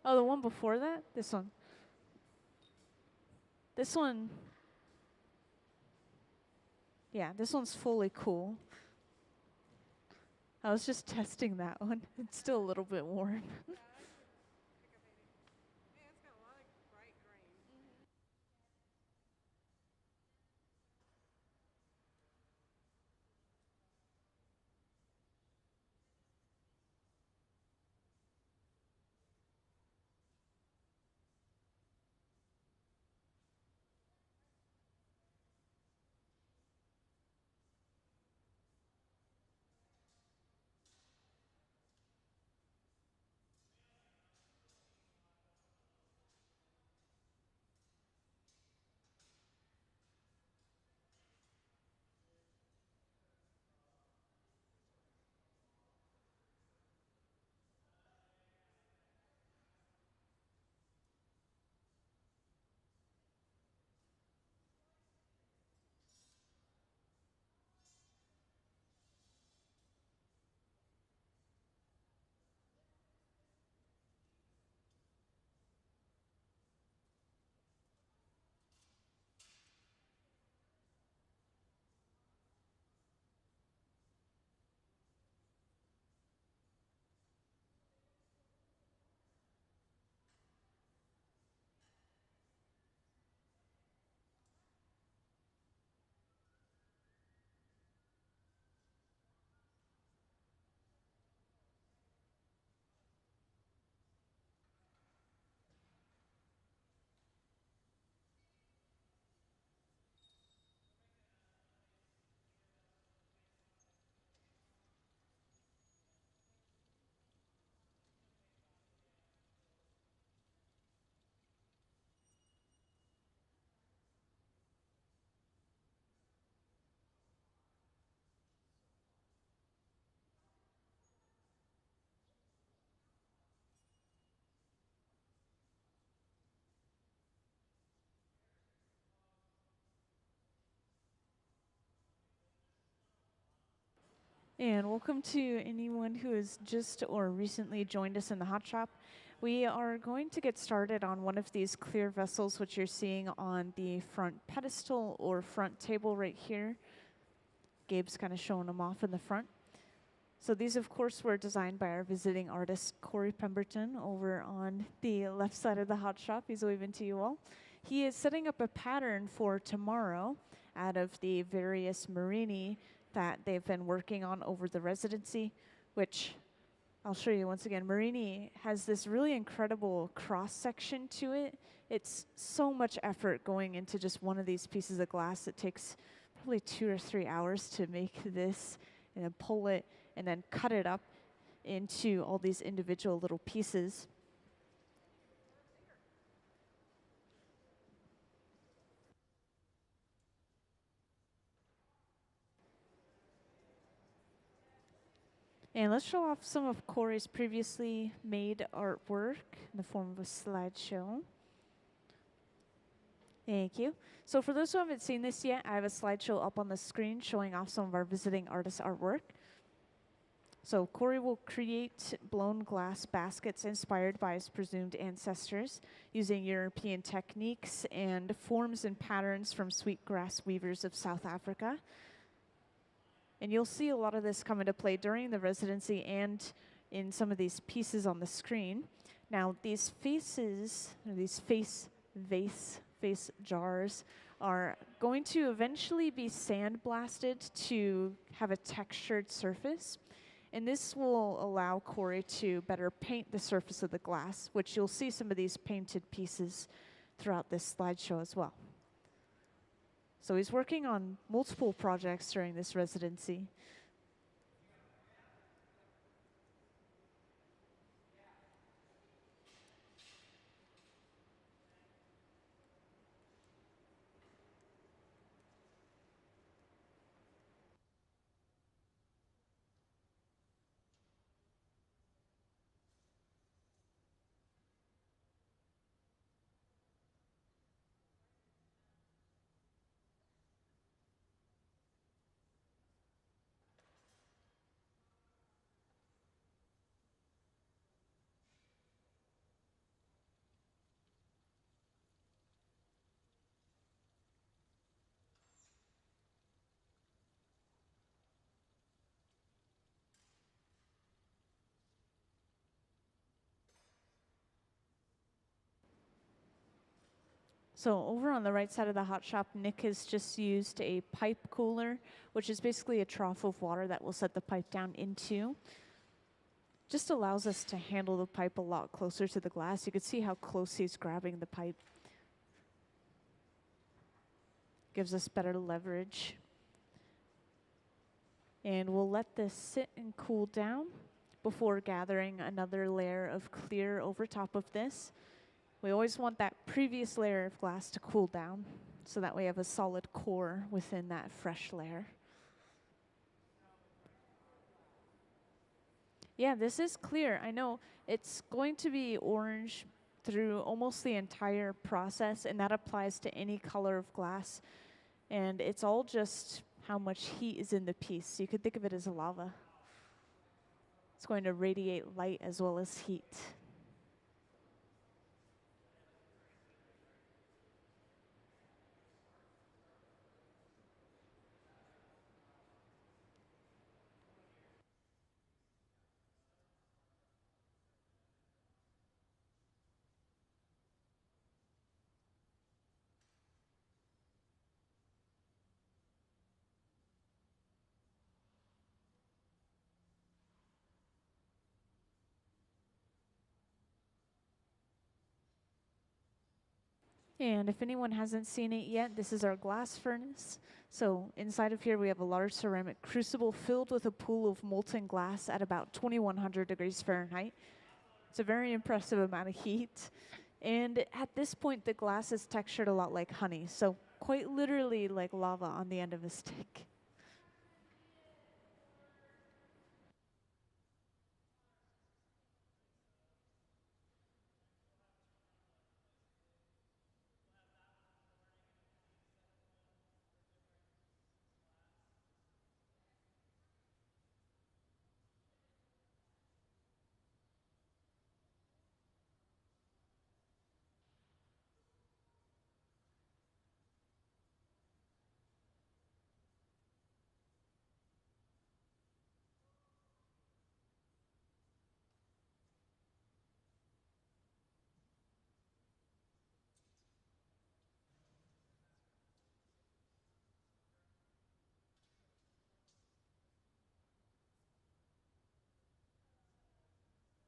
Oh, the one before that? This one. This one. Yeah, this one's fully cool. I was just testing that one. It's still a little bit warm. And welcome to anyone who has just or recently joined us in the hot shop. We are going to get started on one of these clear vessels, which you're seeing on the front pedestal or front table right here. Gabe's kind of showing them off in the front. So these, of course, were designed by our visiting artist, Corey Pemberton, over on the left side of the hot shop. He's waving to you all. He is setting up a pattern for tomorrow out of the various marini that they've been working on over the residency, which I'll show you once again. Marini has this really incredible cross-section to it. It's so much effort going into just one of these pieces of glass. It takes probably 2 or 3 hours to make this and then pull it and then cut it up into all these individual little pieces. And let's show off some of Corey's previously made artwork in the form of a slideshow. Thank you. So for those who haven't seen this yet, I have a slideshow up on the screen showing off some of our visiting artist artwork. So Corey will create blown glass baskets inspired by his presumed ancestors using European techniques and forms and patterns from sweetgrass weavers of South Africa. And you'll see a lot of this come into play during the residency and in some of these pieces on the screen. Now, these faces, or these face jars, are going to eventually be sandblasted to have a textured surface. And this will allow Corey to better paint the surface of the glass, which you'll see some of these painted pieces throughout this slideshow as well. So he's working on multiple projects during this residency. So over on the right side of the hot shop, Nick has just used a pipe cooler, which is basically a trough of water that we'll set the pipe down into. Just allows us to handle the pipe a lot closer to the glass. You can see how close he's grabbing the pipe. Gives us better leverage. And we'll let this sit and cool down before gathering another layer of clear over top of this. We always want that previous layer of glass to cool down so that we have a solid core within that fresh layer. Yeah, this is clear. I know it's going to be orange through almost the entire process, and that applies to any color of glass. And it's all just how much heat is in the piece. So you could think of it as lava. It's going to radiate light as well as heat. And if anyone hasn't seen it yet, this is our glass furnace. So inside of here we have a large ceramic crucible filled with a pool of molten glass at about 2100 degrees Fahrenheit. It's a very impressive amount of heat. And at this point the glass is textured a lot like honey, so quite literally like lava on the end of a stick.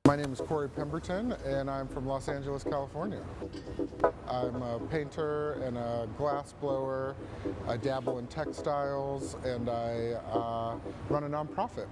My name is Corey Pemberton, and I'm from Los Angeles, California. I'm a painter and a glass blower. I dabble in textiles, and I run a nonprofit.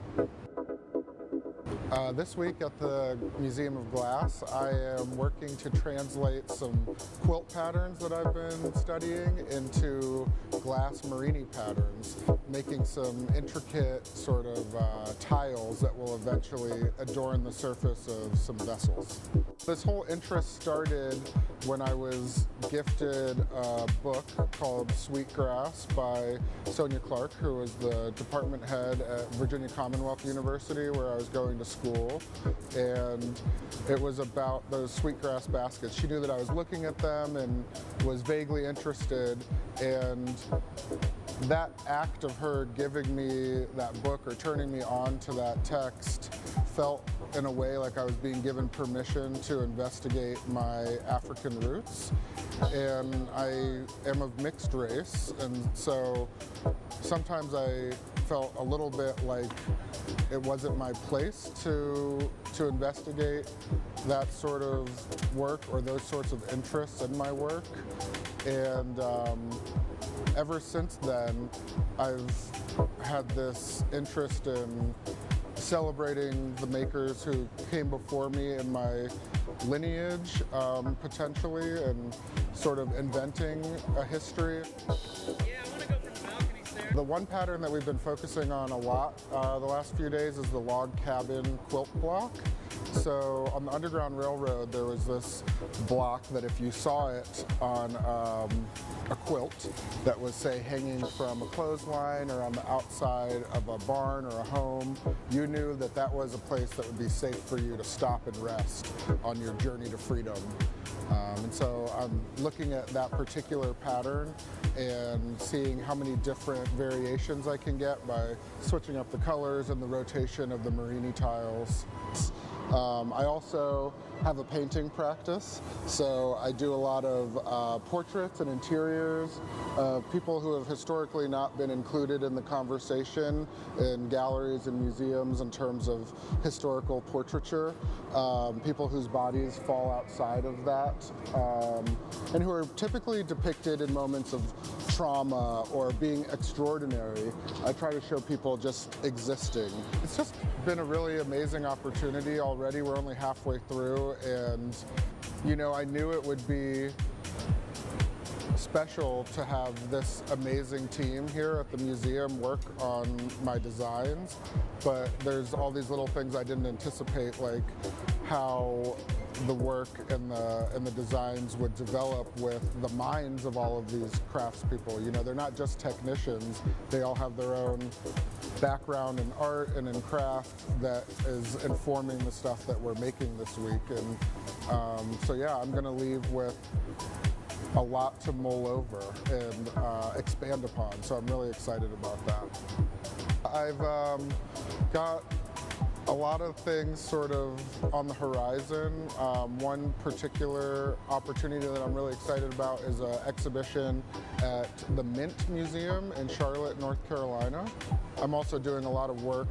This week at the Museum of Glass, I am working to translate some quilt patterns that I've been studying into glass Marini patterns, making some intricate sort of tiles that will eventually adorn the surface of some vessels. This whole interest started when I was gifted a book called Sweetgrass by Sonia Clark, who was the department head at Virginia Commonwealth University, where I was going to school, and it was about those sweetgrass baskets. She knew that I was looking at them and was vaguely interested, and that act of her giving me that book or turning me on to that text felt in a way like I was being given permission to investigate my African roots. And I am of mixed race, and so sometimes I felt a little bit like it wasn't my place to investigate that sort of work or those sorts of interests in my work. And ever since then, I've had this interest in celebrating the makers who came before me in my lineage, potentially, and sort of inventing a history. The one pattern that we've been focusing on a lot the last few days is the log cabin quilt block. So on the Underground Railroad, there was this block that if you saw it on a quilt that was, say, hanging from a clothesline or on the outside of a barn or a home, you knew that that was a place that would be safe for you to stop and rest on your journey to freedom. And so I'm looking at that particular pattern and seeing how many different variations I can get by switching up the colors and the rotation of the Marini tiles. I also have a painting practice, so I do a lot of portraits and interiors of people who have historically not been included in the conversation in galleries and museums in terms of historical portraiture, people whose bodies fall outside of that, and who are typically depicted in moments of trauma or being extraordinary. I try to show people just existing. It's just been a really amazing opportunity already. We're only halfway through, and you know, I knew it would be special to have this amazing team here at the museum work on my designs, but there's all these little things I didn't anticipate, like how the work and the designs would develop with the minds of all of these craftspeople. You know, they're not just technicians, they all have their own background in art and in craft that is informing the stuff that we're making this week. And so yeah, I'm gonna leave with a lot to mull over and expand upon, so I'm really excited about that. I've got a lot of things sort of on the horizon. One particular opportunity that I'm really excited about is an exhibition at the Mint Museum in Charlotte, North Carolina. I'm also doing a lot of work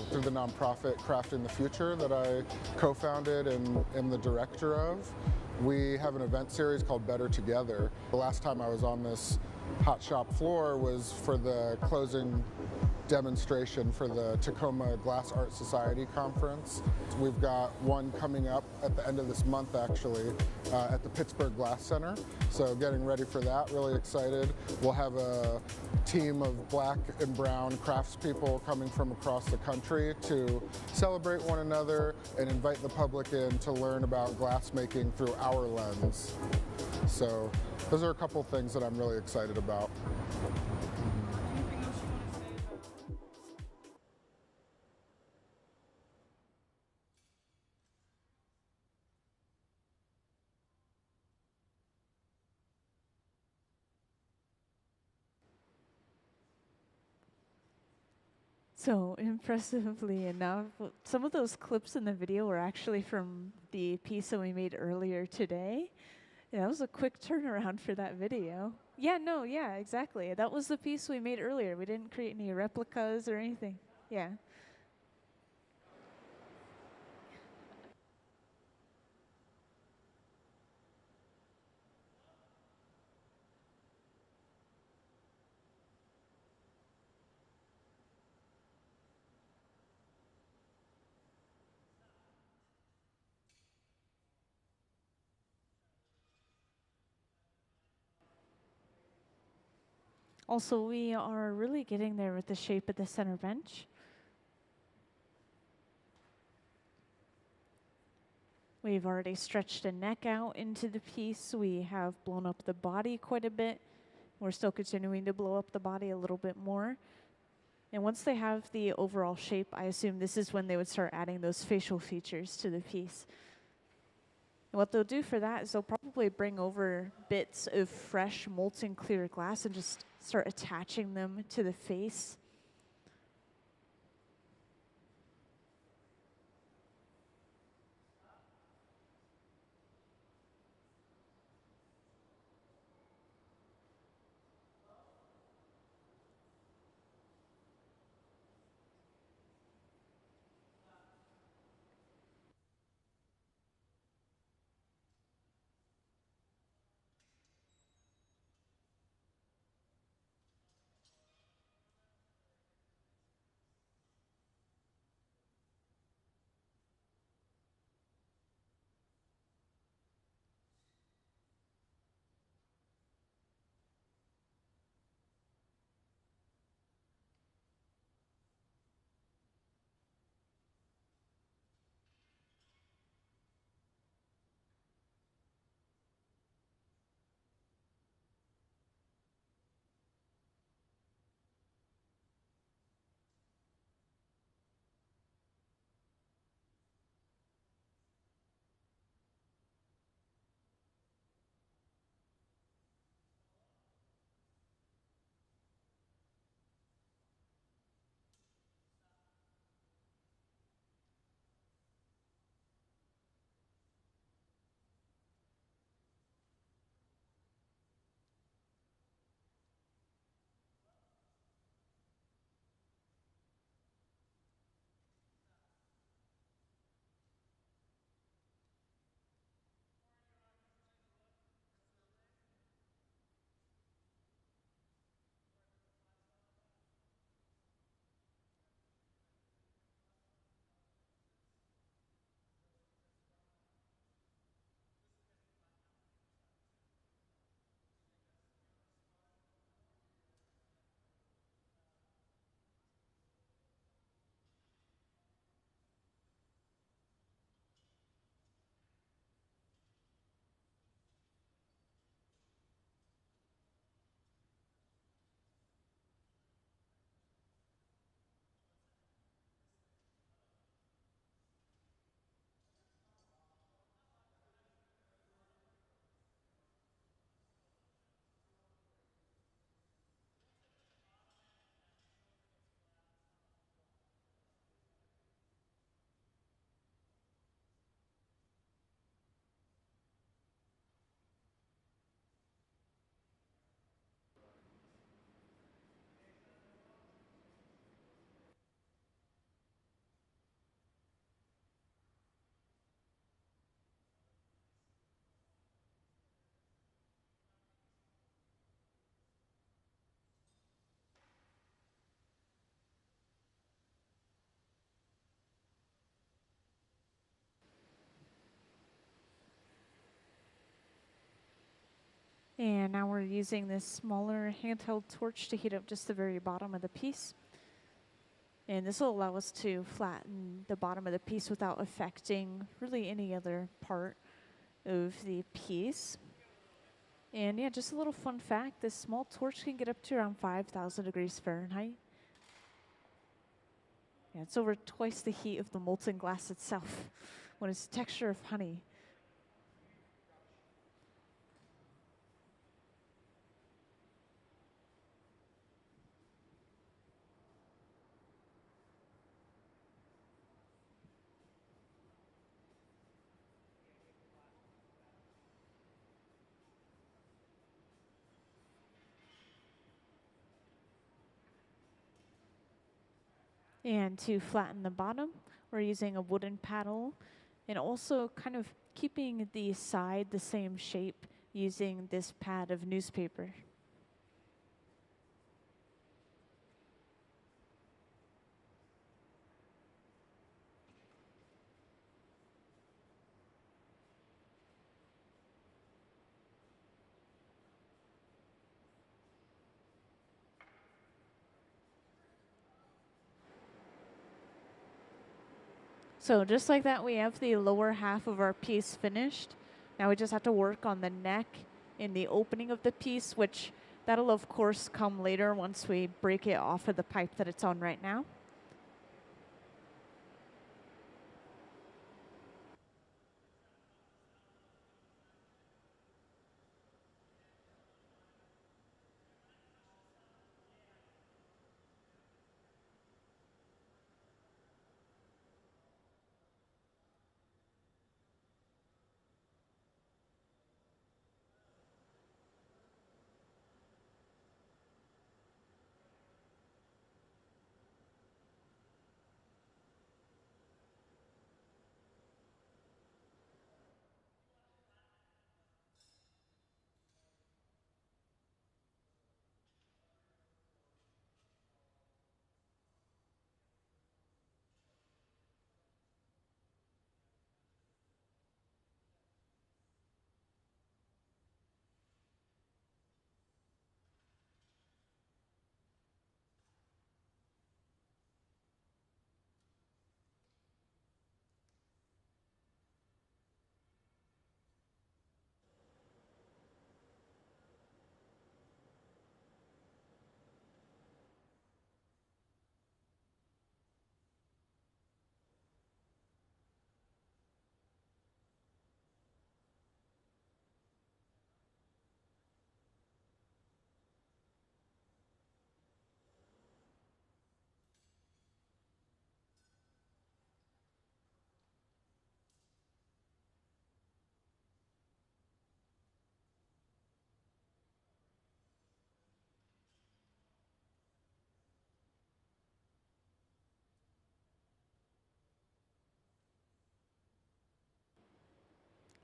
through the nonprofit Crafting the Future that I co-founded and am the director of. We have an event series called Better Together. The last time I was on this hot shop floor was for the closing demonstration for the Tacoma Glass Art Society conference. We've got one coming up at the end of this month, actually, at the Pittsburgh Glass Center. So getting ready for that, really excited. We'll have a team of black and brown craftspeople coming from across the country to celebrate one another and invite the public in to learn about glass making through our lens. So those are a couple things that I'm really excited about. So impressively enough, some of those clips in the video were actually from the piece that we made earlier today. Yeah, that was a quick turnaround for that video. Yeah, no, yeah, exactly. That was the piece we made earlier. We didn't create any replicas or anything. Yeah. Also, we are really getting there with the shape of the center bench. We've already stretched the neck out into the piece. We have blown up the body quite a bit. We're still continuing to blow up the body a little bit more. And once they have the overall shape, I assume this is when they would start adding those facial features to the piece. And what they'll do for that is they'll probably bring over bits of fresh molten clear glass and just start attaching them to the face. And now we're using this smaller handheld torch to heat up just the very bottom of the piece. And this will allow us to flatten the bottom of the piece without affecting really any other part of the piece. And yeah, just a little fun fact, this small torch can get up to around 5,000 degrees Fahrenheit. Yeah, it's over twice the heat of the molten glass itself when it's texture of honey. And to flatten the bottom, we're using a wooden paddle and also kind of keeping the side the same shape using this pad of newspaper. So just like that, we have the lower half of our piece finished. Now we just have to work on the neck and the opening of the piece, which that'll of course come later once we break it off of the pipe that it's on right now.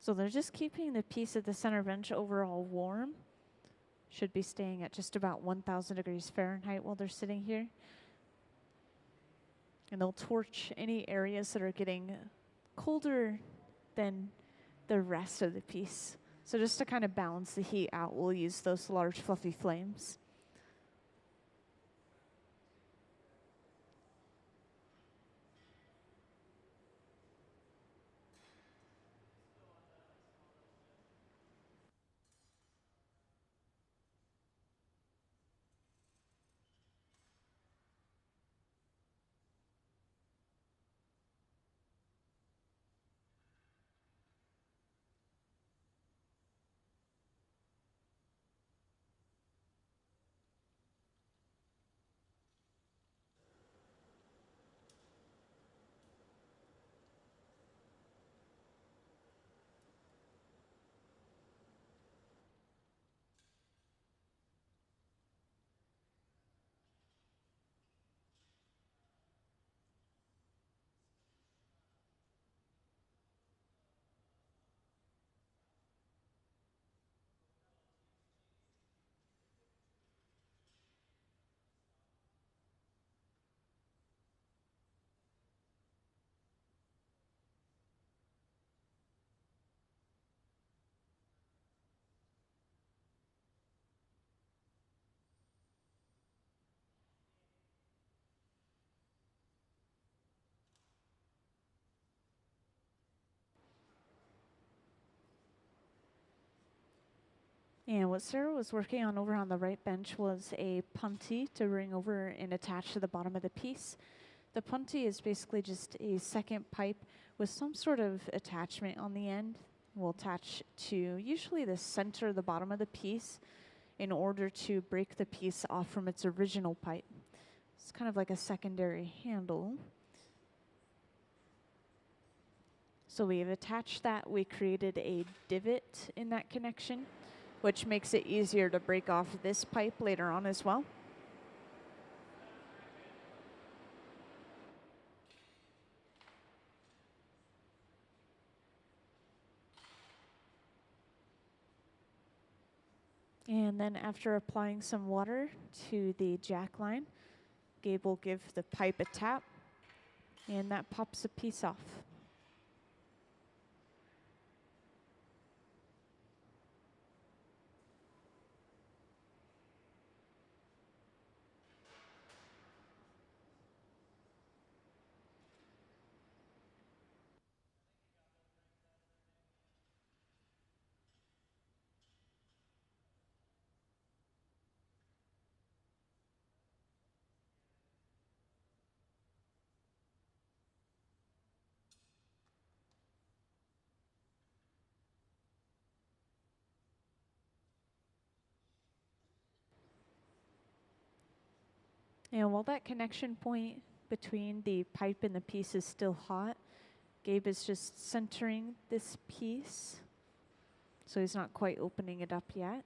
So they're just keeping the piece at the center bench overall warm. Should be staying at just about 1,000 degrees Fahrenheit while they're sitting here. And they'll torch any areas that are getting colder than the rest of the piece. So just to kind of balance the heat out, we'll use those large fluffy flames. And what Sarah was working on over on the right bench was a punty to bring over and attach to the bottom of the piece. The punty is basically just a second pipe with some sort of attachment on the end. We'll attach to usually the center of the bottom of the piece in order to break the piece off from its original pipe. It's kind of like a secondary handle. So we've attached that. We created a divot in that connection, which makes it easier to break off this pipe later on as well. And then after applying some water to the jack line, Gabe will give the pipe a tap, and that pops the piece off. And while that connection point between the pipe and the piece is still hot, Gabe is just centering this piece, so he's not quite opening it up yet.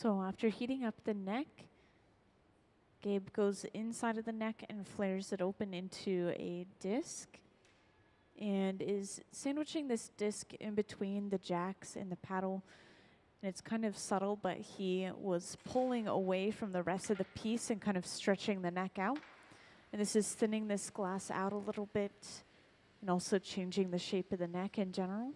So after heating up the neck, Gabe goes inside of the neck and flares it open into a disc and is sandwiching this disc in between the jacks and the paddle. And it's kind of subtle, but he was pulling away from the rest of the piece and kind of stretching the neck out. And this is thinning this glass out a little bit and also changing the shape of the neck in general.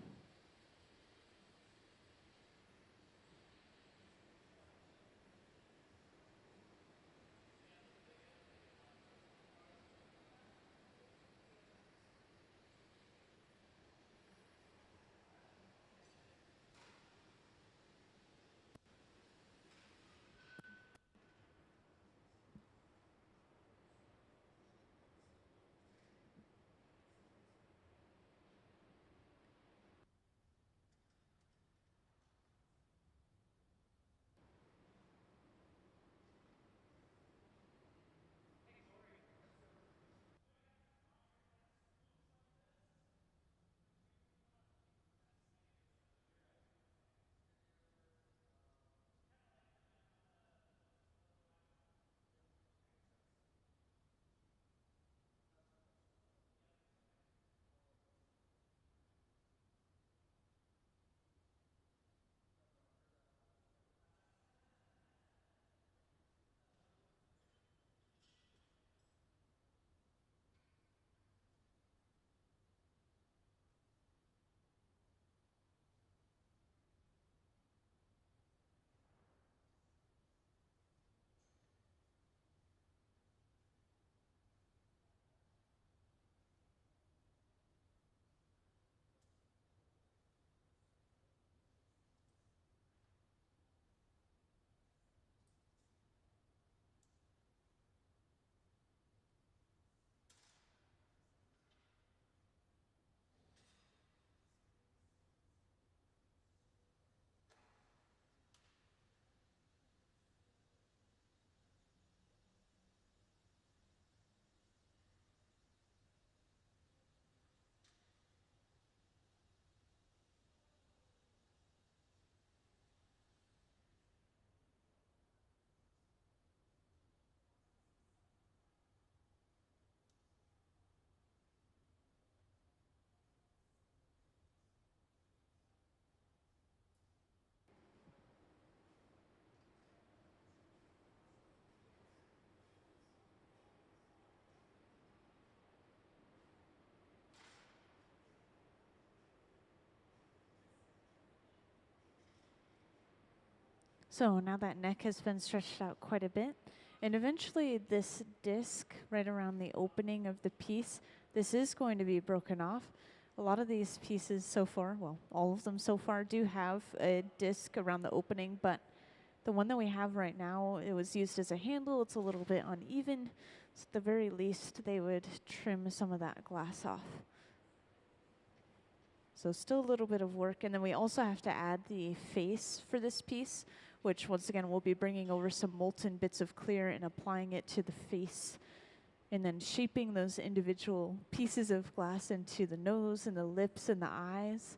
So now that neck has been stretched out quite a bit, and eventually this disc right around the opening of the piece, this is going to be broken off. A lot of these pieces so far, well, all of them so far do have a disc around the opening, but the one that we have right now, it was used as a handle. It's a little bit uneven. So at the very least, they would trim some of that glass off. So still a little bit of work. And then we also have to add the face for this piece, which once again, we'll be bringing over some molten bits of clear and applying it to the face, and then shaping those individual pieces of glass into the nose and the lips and the eyes.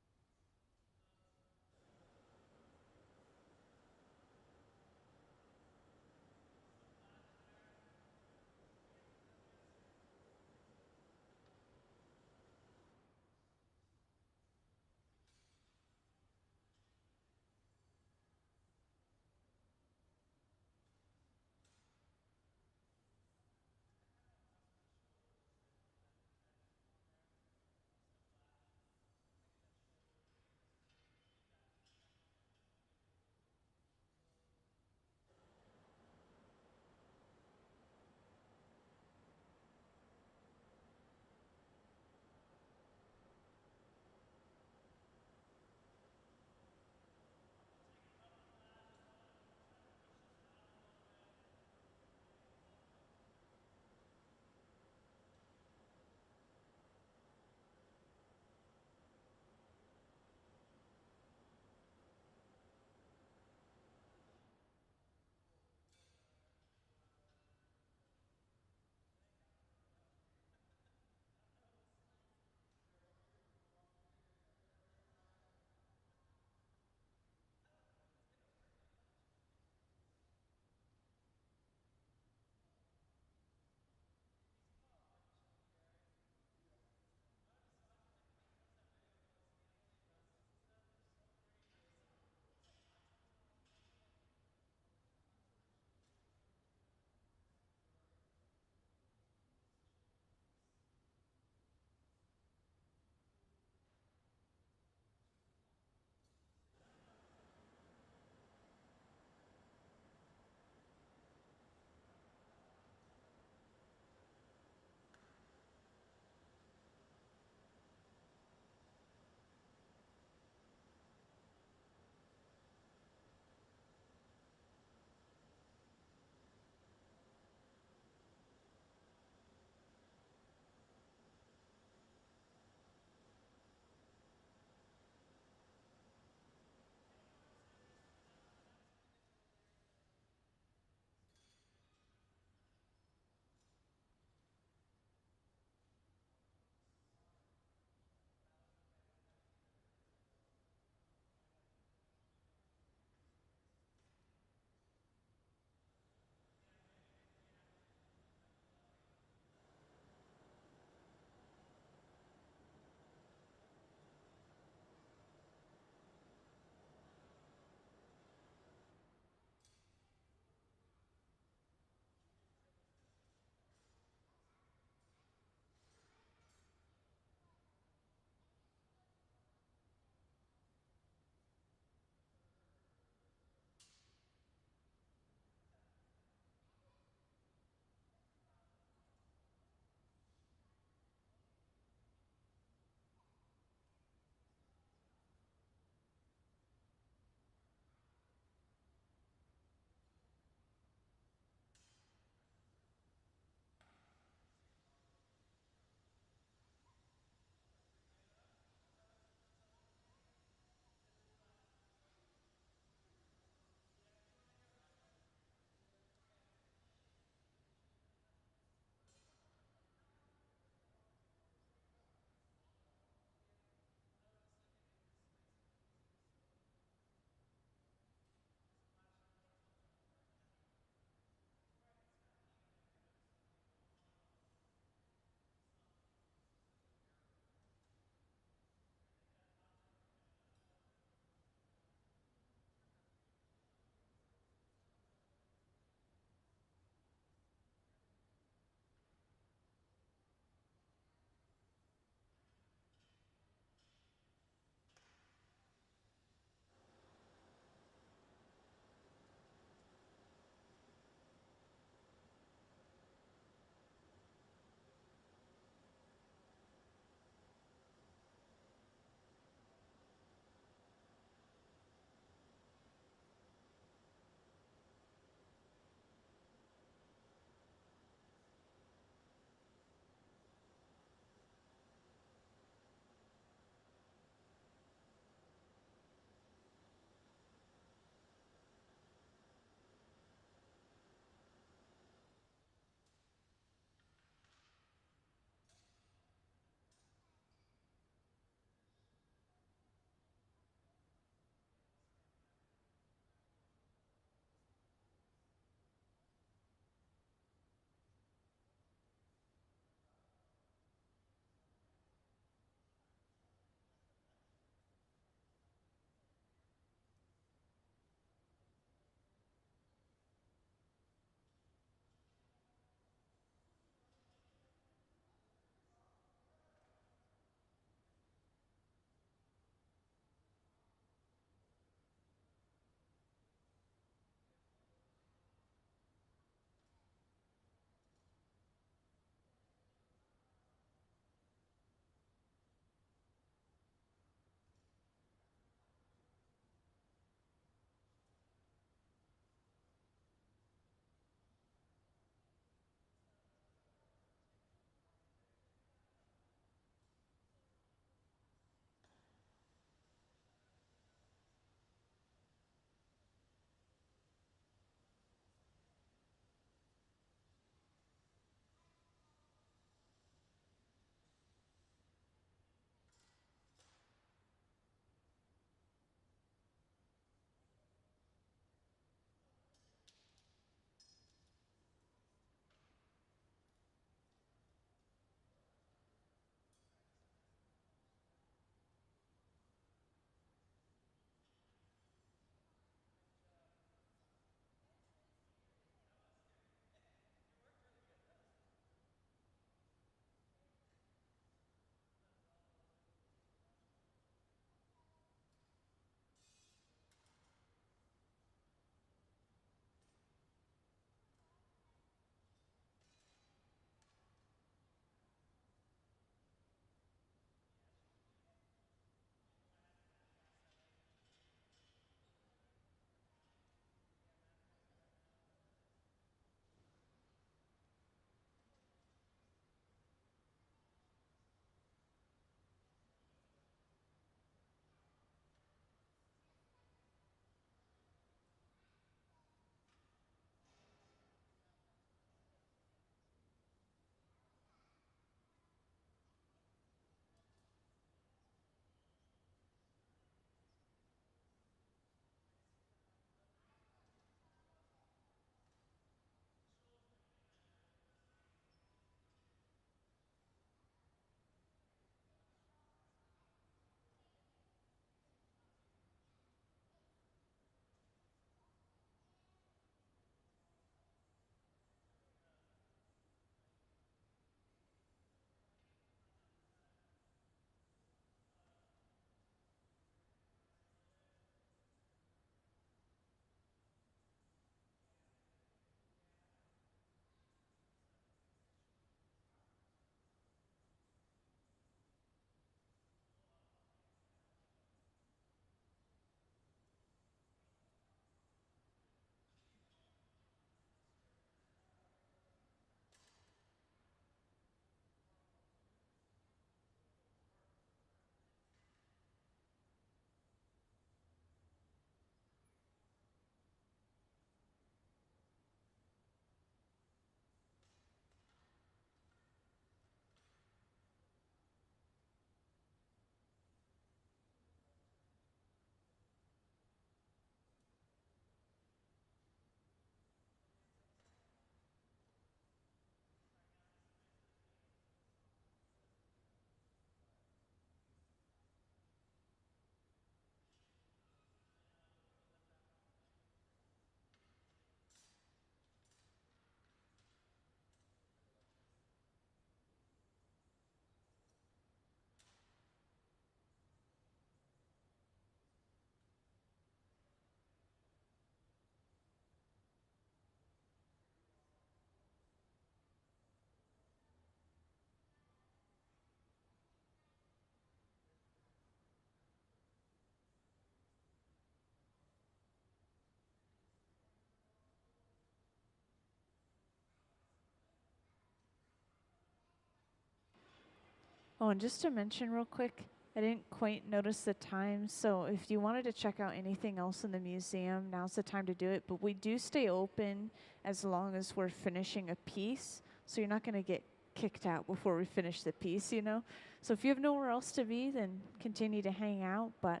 Oh, and just to mention real quick, I didn't quite notice the time, so if you wanted to check out anything else in the museum, now's the time to do it. But we do stay open as long as we're finishing a piece, so you're not going to get kicked out before we finish the piece, you know? So if you have nowhere else to be, then continue to hang out, but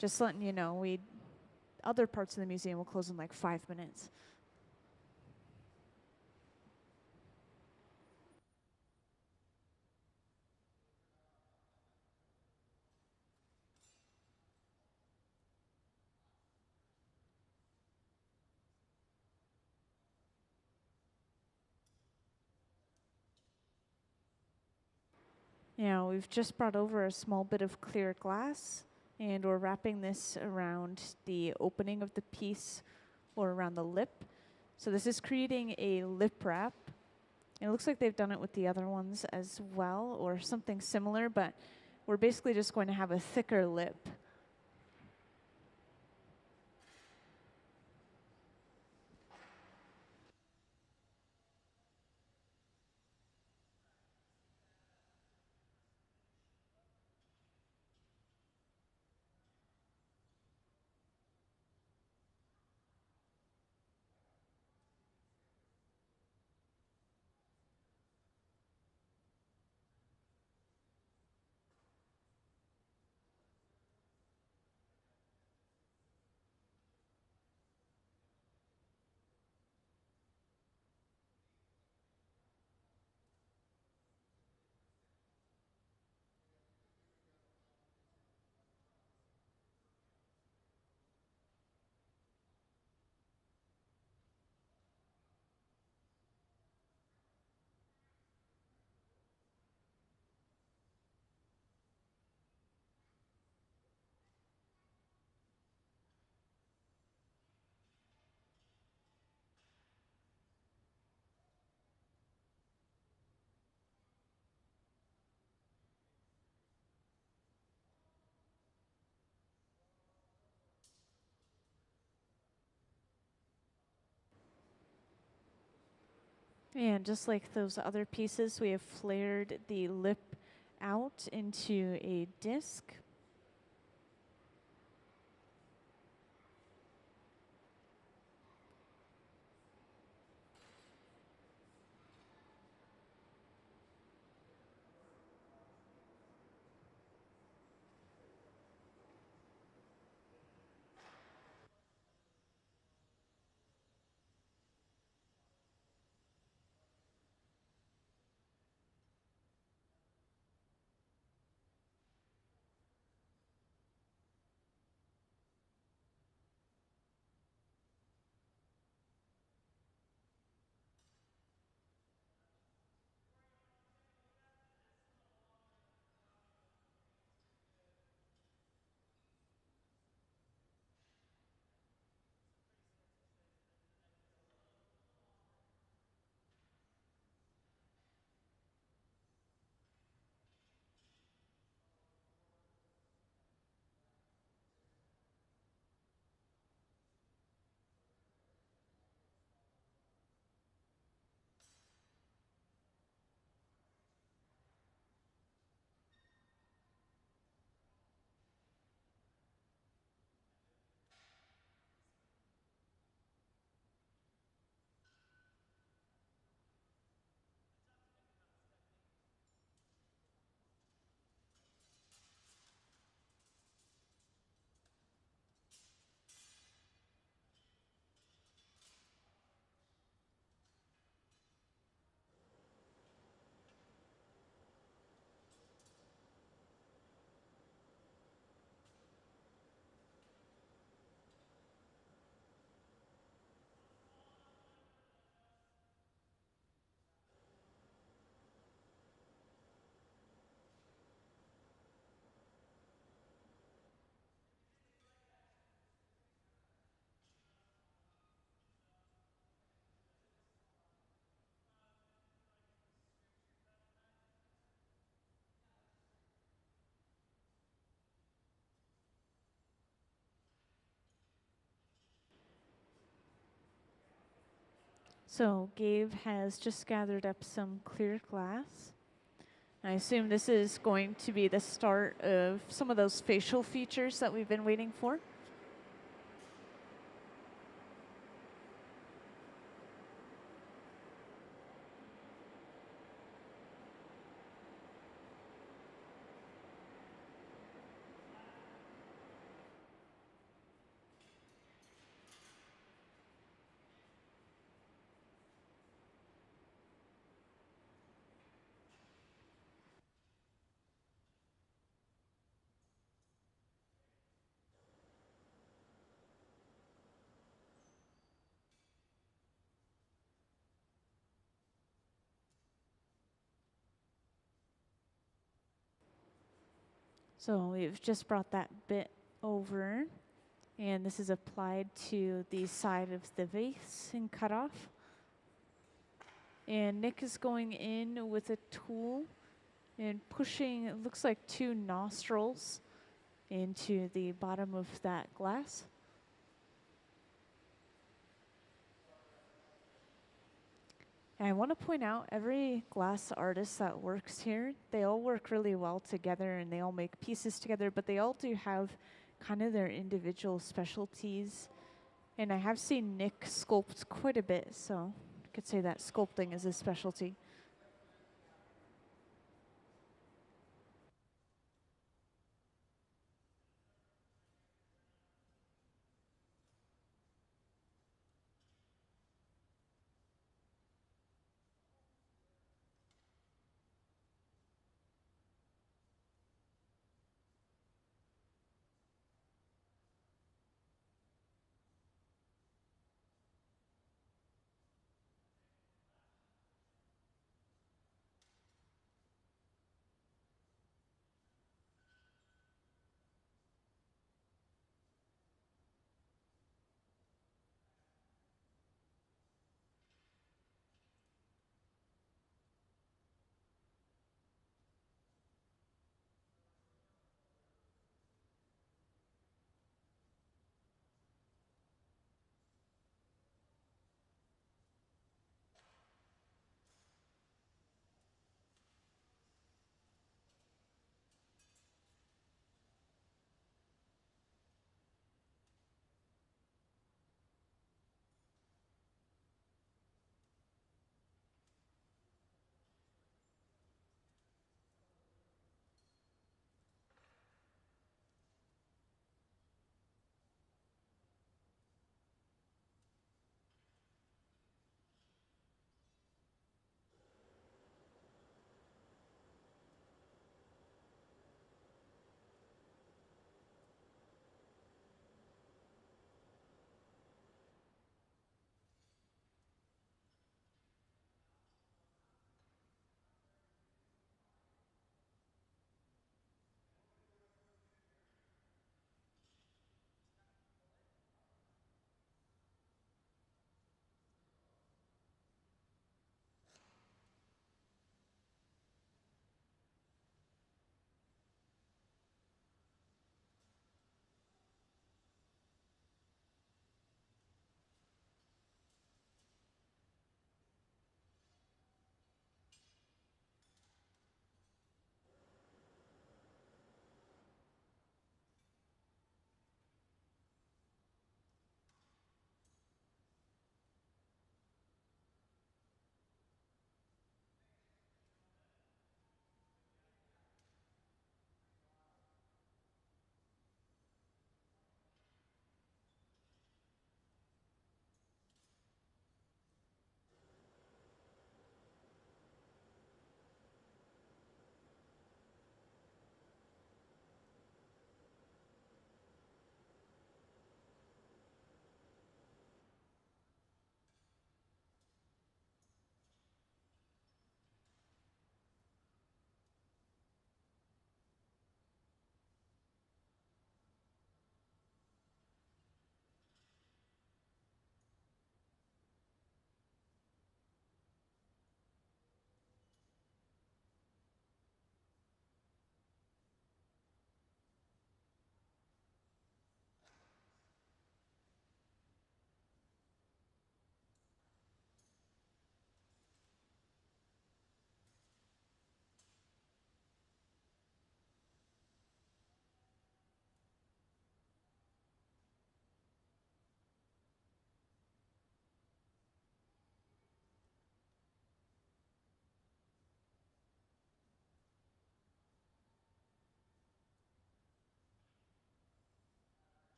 just letting you know, other parts of the museum will close in like 5 minutes. Yeah, we've just brought over a small bit of clear glass, and we're wrapping this around the opening of the piece or around the lip. So this is creating a lip wrap. And it looks like they've done it with the other ones as well, or something similar, but we're basically just going to have a thicker lip. And just like those other pieces, we have flared the lip out into a disc. So Gabe has just gathered up some clear glass, I assume this is going to be the start of some of those facial features that we've been waiting for. So we've just brought that bit over, and this is applied to the side of the vase and cut off. And Nick is going in with a tool and pushing, it looks like 2 nostrils into the bottom of that glass. And I want to point out every glass artist that works here, they all work really well together and they all make pieces together, but they all do have kind of their individual specialties. And I have seen Nick sculpt quite a bit, so I could say that sculpting is his specialty.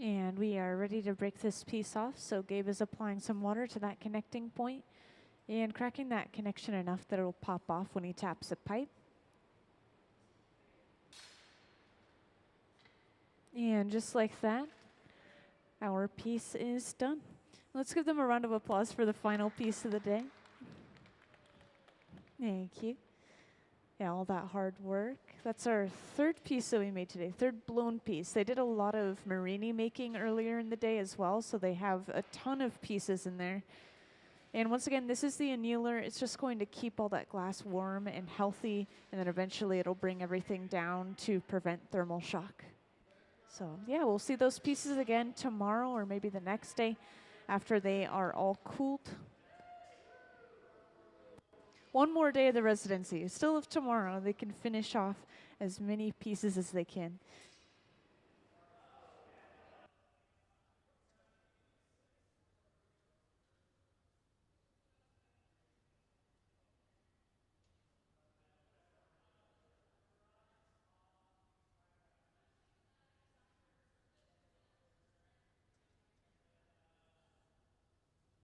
And we are ready to break this piece off. So Gabe is applying some water to that connecting point and cracking that connection enough that it'll pop off when he taps the pipe. And just like that, our piece is done. Let's give them a round of applause for the final piece of the day. Thank you. Yeah, all that hard work. That's our third piece that we made today, third blown piece. They did a lot of marini making earlier in the day as well, so they have a ton of pieces in there. And once again, this is the annealer. It's just going to keep all that glass warm and healthy, and then eventually it'll bring everything down to prevent thermal shock. So yeah, we'll see those pieces again tomorrow or maybe the next day after they are all cooled. One more day of the residency. Still of tomorrow, they can finish off as many pieces as they can.